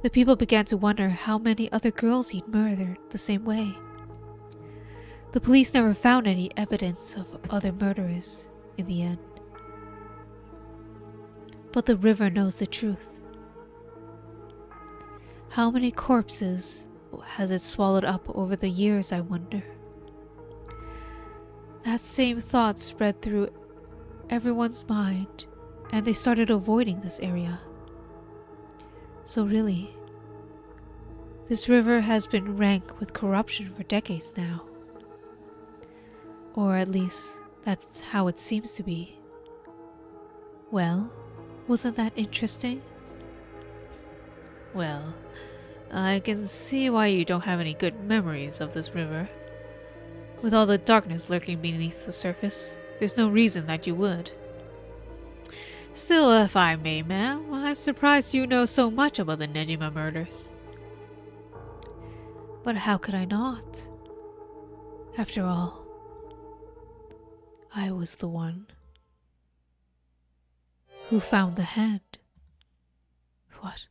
The people began to wonder how many other girls he'd murdered the same way. The police never found any evidence of other murderers in the end. But the river knows the truth. How many corpses has it swallowed up over the years, I wonder? That same thought spread through everyone's mind, and they started avoiding this area. So really, this river has been rank with corruption for decades now. Or at least, that's how it seems to be. Well, wasn't that interesting? Well, I can see why you don't have any good memories of this river. With all the darkness lurking beneath the surface, there's no reason that you would. Still, if I may, ma'am, I'm surprised you know so much about the Nejima murders. But how could I not? After all, I was the one who found the hand. What?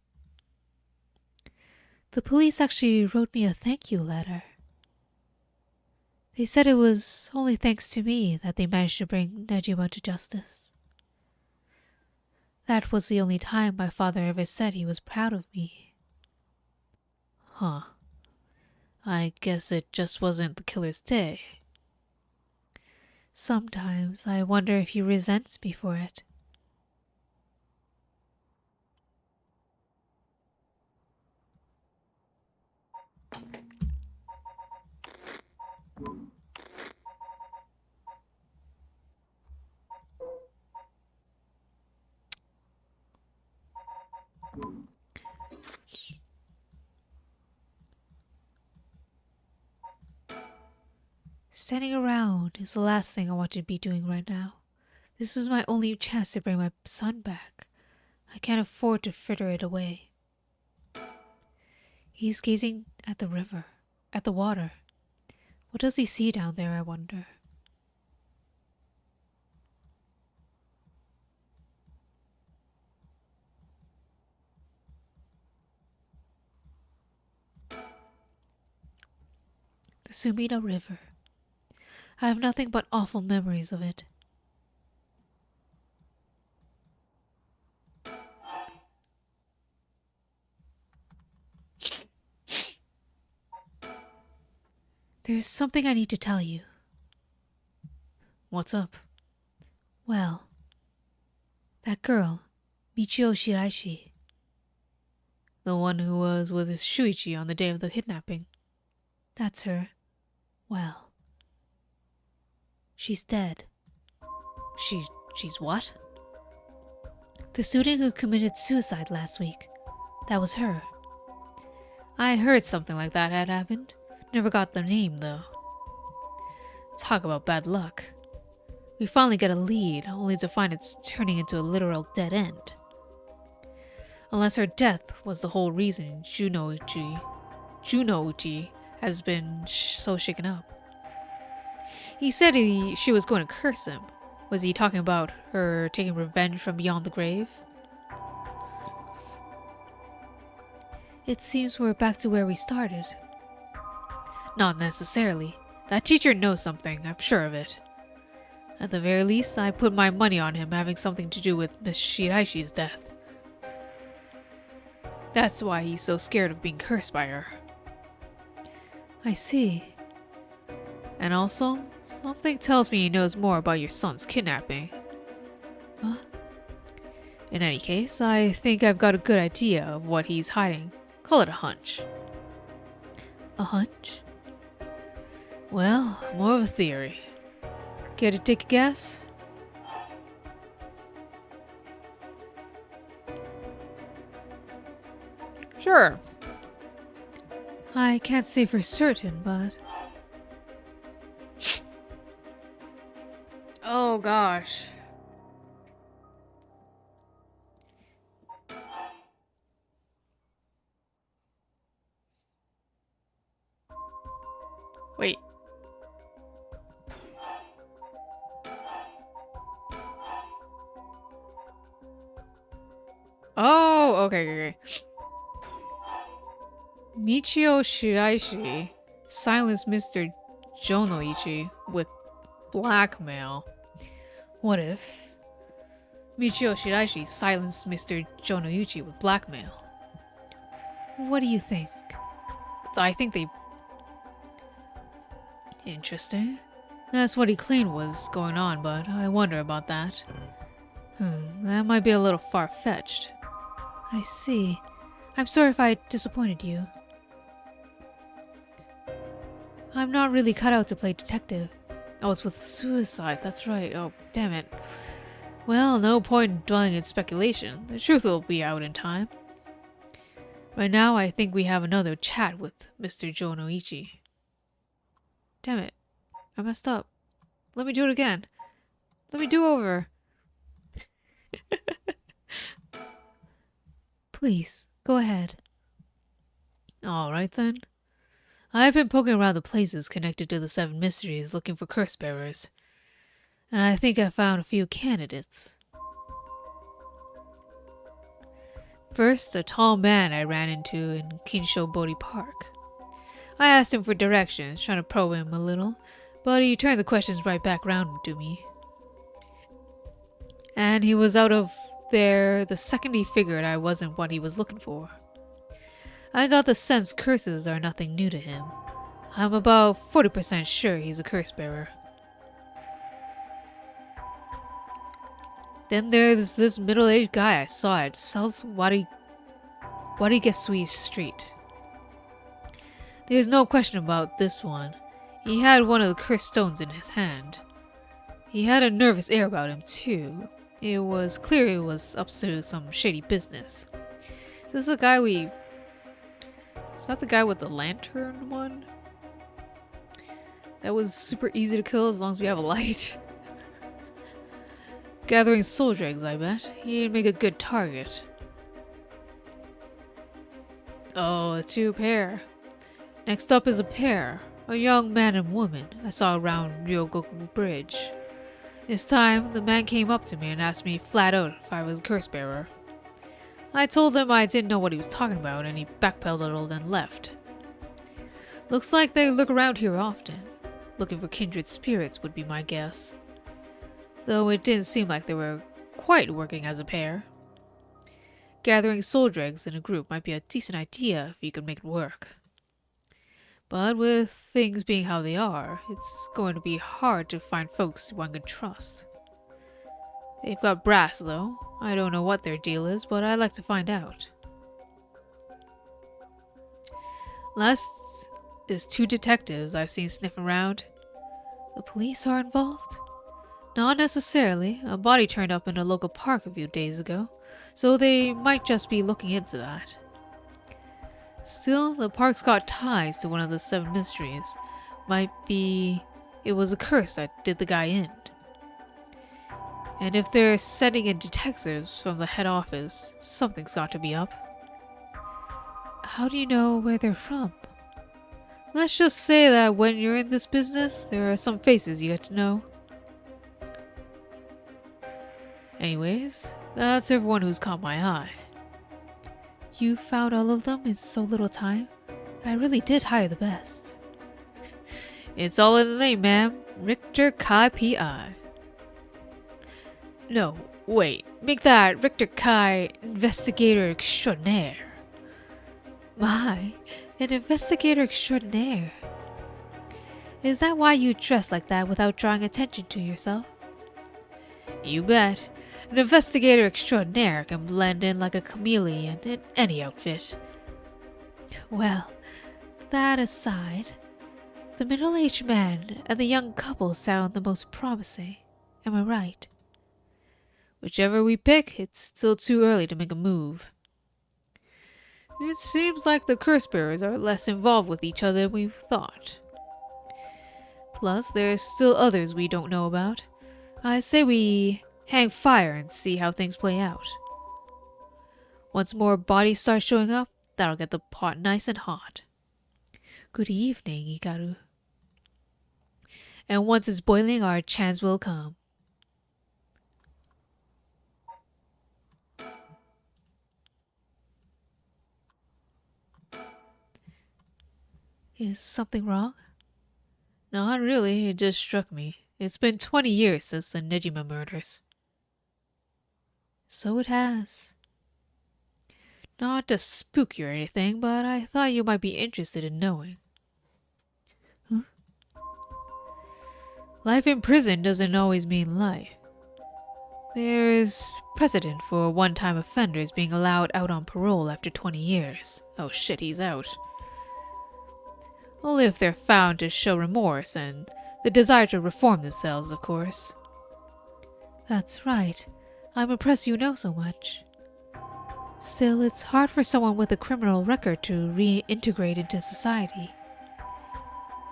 The police actually wrote me a thank you letter. They said it was only thanks to me that they managed to bring Nejima to justice. That was the only time my father ever said he was proud of me. Huh. I guess it just wasn't the killer's day. Sometimes I wonder if he resents me for it. Standing around is the last thing I want to be doing right now. This is my only chance to bring my son back. I can't afford to fritter it away. He's gazing at the river, at the water. What does he see down there, I wonder? The Sumida River. I have nothing but awful memories of it. There's something I need to tell you. What's up? Well, that girl, Michio Shiraishi. The one who was with his Shuichi on the day of the kidnapping. That's her. Well, she's dead. She's what? The student who committed suicide last week. That was her. I heard something like that had happened. Never got the name, though. Talk about bad luck. We finally get a lead, only to find it's turning into a literal dead end. Unless her death was the whole reason Junouchi has been so shaken up. He said she was going to curse him. Was he talking about her taking revenge from beyond the grave? It seems we're back to where we started. Not necessarily. That teacher knows something, I'm sure of it. At the very least, I put my money on him having something to do with Miss Shiraishi's death. That's why he's so scared of being cursed by her. I see. And also, something tells me he knows more about your son's kidnapping. Huh? In any case, I think I've got a good idea of what he's hiding. Call it a hunch. A hunch? Well, more of a theory. Care to take a guess? Sure. I can't say for certain, but... Oh gosh. Wait. Oh, okay. Michio Shiraishi silenced Mr. Jonoichi with blackmail. What if Michio Shiraishi silenced Mr. Jonoichi with blackmail? What do you think? I think they... Interesting. That's what he claimed was going on, but I wonder about that. That might be a little far-fetched. I see. I'm sorry if I disappointed you. I'm not really cut out to play detective. Oh, it's with suicide, that's right. Oh, damn it. Well, no point in dwelling in speculation. The truth will be out in time. Right now, I think we have another chat with Mr. Jonoichi. Damn it. I messed up. Let me do it again. Let me do over. Please, go ahead. Alright then. I've been poking around the places connected to the Seven Mysteries looking for curse bearers. And I think I found a few candidates. First, a tall man I ran into in Kinsho Bodhi Park. I asked him for directions, trying to probe him a little, but he turned the questions right back round to me. And he was out of there the second he figured I wasn't what he was looking for. I got the sense curses are nothing new to him. I'm about 40% sure he's a curse bearer. Then there's this middle-aged guy I saw at South Warigesui Street. There's no question about this one. He had one of the cursed stones in his hand. He had a nervous air about him, too. It was clear he was up to some shady business. Is this the guy we... Is that the guy with the lantern one? That was super easy to kill as long as we have a light. Gathering soldier eggs, I bet. He'd make a good target. Oh, a two pair. Next up is a pair. A young man and woman I saw around Ryogoku Bridge. This time, the man came up to me and asked me flat out if I was a curse bearer. I told him I didn't know what he was talking about, and he backpedaled a little, then left. Looks like they look around here often. Looking for kindred spirits would be my guess. Though it didn't seem like they were quite working as a pair. Gathering soldier eggs in a group might be a decent idea if you could make it work. But with things being how they are, it's going to be hard to find folks one can trust. They've got brass, though. I don't know what their deal is, but I'd like to find out. Last is two detectives I've seen sniffing around. The police are involved? Not necessarily. A body turned up in a local park a few days ago, so they might just be looking into that. Still, the park's got ties to one of the Seven Mysteries. Might be it was a curse that did the guy in. And if they're sending in detectives from the head office, something's got to be up. How do you know where they're from? Let's just say that when you're in this business, there are some faces you get to know. Anyways, that's everyone who's caught my eye. You found all of them in so little time? I really did hire the best. It's all in the name, ma'am. Richter Kai P.I. No, wait. Make that Richter Kai investigator extraordinaire. My, an investigator extraordinaire. Is that why you dress like that without drawing attention to yourself? You bet. An investigator extraordinaire can blend in like a chameleon in any outfit. Well, that aside, the middle-aged man and the young couple sound the most promising. Am I right? Whichever we pick, it's still too early to make a move. It seems like the curse bearers are less involved with each other than we thought. Plus, there's still others we don't know about. I say we hang fire and see how things play out. Once more bodies start showing up, that'll get the pot nice and hot. Good evening, Ikaru. And once it's boiling, our chance will come. Is something wrong? Not really, it just struck me. It's been 20 years since the Nejima murders. So it has. Not to spook you or anything, but I thought you might be interested in knowing. Huh? Life in prison doesn't always mean life. There is precedent for one-time offenders being allowed out on parole after 20 years. Oh shit, he's out. Only if they're found to show remorse and the desire to reform themselves, of course. That's right. I'm impressed you know so much. Still, it's hard for someone with a criminal record to reintegrate into society.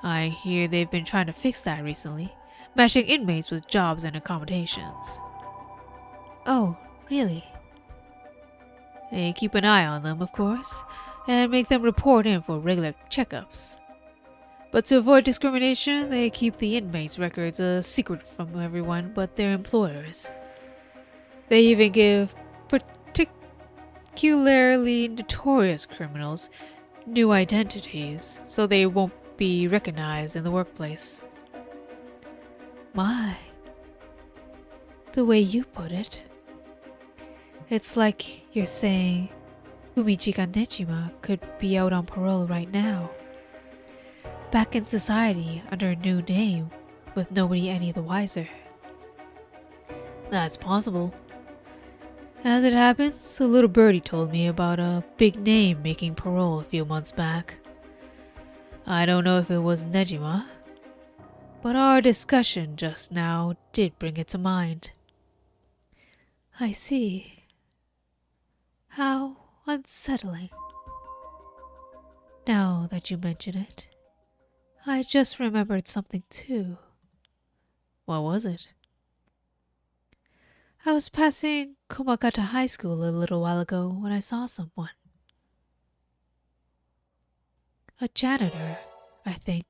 I hear they've been trying to fix that recently, matching inmates with jobs and accommodations. Oh, really? They keep an eye on them, of course, and make them report in for regular checkups. But to avoid discrimination, they keep the inmates' records a secret from everyone but their employers. They even give particularly notorious criminals new identities, so they won't be recognized in the workplace. My, the way you put it, it's like you're saying Fumichika Nejima could be out on parole right now, back in society under a new name, with nobody any the wiser. That's possible. As it happens, a little birdie told me about a big name making parole a few months back. I don't know if it was Nejima, but our discussion just now did bring it to mind. I see. How unsettling. Now that you mention it, I just remembered something too. What was it? I was passing Komakata High School a little while ago when I saw someone. A janitor, I think,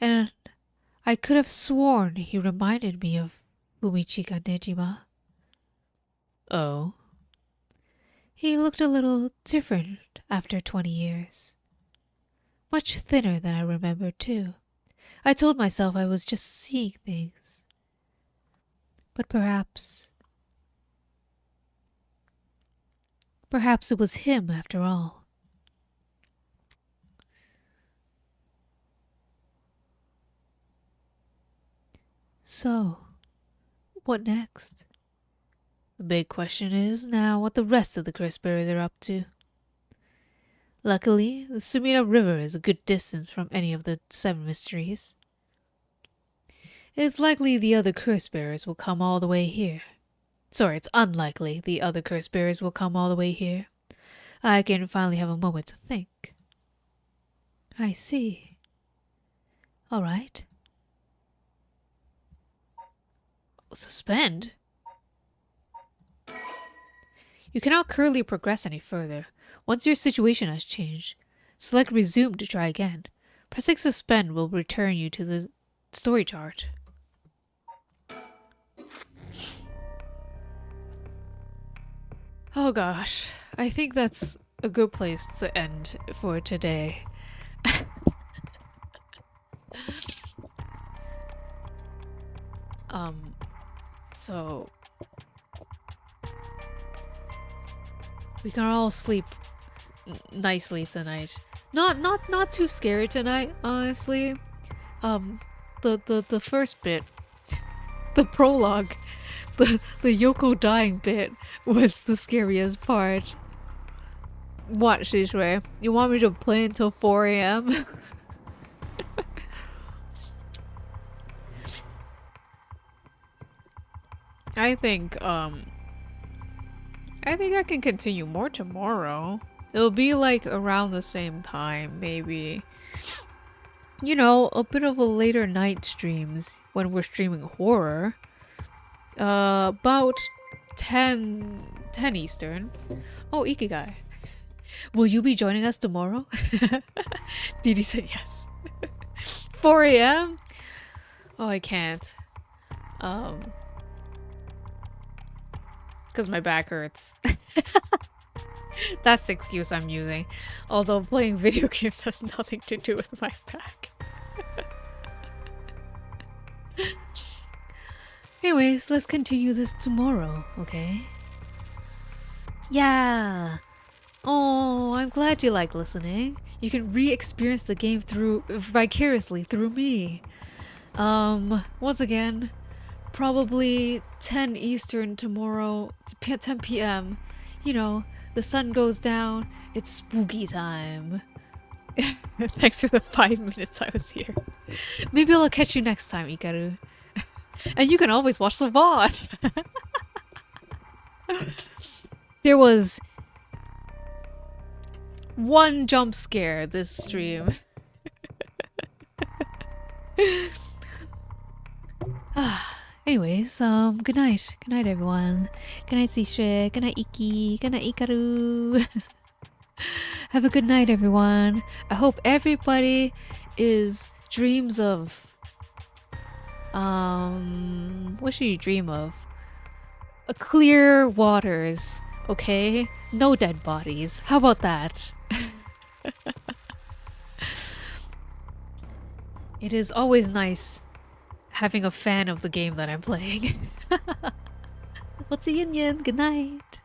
and I could have sworn he reminded me of Fumichika Nejima. Oh? He looked a little different after 20 years. Much thinner than I remembered, too. I told myself I was just seeing things. But perhaps it was him after all. So, what next? The big question is now what the rest of the curse bearers are up to. Luckily, the Sumida River is a good distance from any of the 7 mysteries. It's likely the other curse bearers will come all the way here. Sorry, it's unlikely the other curse bearers will come all the way here. I can finally have a moment to think. I see. All right. Suspend? You cannot currently progress any further. Once your situation has changed, select resume to try again. Pressing suspend will return you to the story chart. Oh gosh, I think that's a good place to end for today. So We can all sleep nicely tonight. Not too scary tonight, honestly. The first bit, the prologue, the Yoko dying bit was the scariest part. What, Shishui? You want me to play until 4 a.m.? I think I can continue more tomorrow. It'll be like around the same time, maybe. You know, a bit of a later night streams when we're streaming horror. About 10 Eastern. Oh, Ikigai. Will you be joining us tomorrow? Didi said yes. 4 a.m.? Oh, I can't. Because my back hurts. That's the excuse I'm using. Although playing video games has nothing to do with my back. Anyways, let's continue this tomorrow, okay? Yeah! Oh, I'm glad you like listening. You can re-experience the game vicariously through me. Once again, probably 10 Eastern tomorrow, 10 p.m. You know, the sun goes down, it's spooky time. Thanks for the 5 minutes I was here. Maybe I'll catch you next time, Ikaru. And you can always watch the VOD. There was one jump scare this stream. Anyways, good night. Good night, everyone. Good night, Sishe. Good night, Iki. Good night, Ikaru. Have a good night, everyone. I hope everybody dreams of... what should you dream of? Clear waters, okay? No dead bodies. How about that? It is always nice having a fan of the game that I'm playing. What's the union? Good night.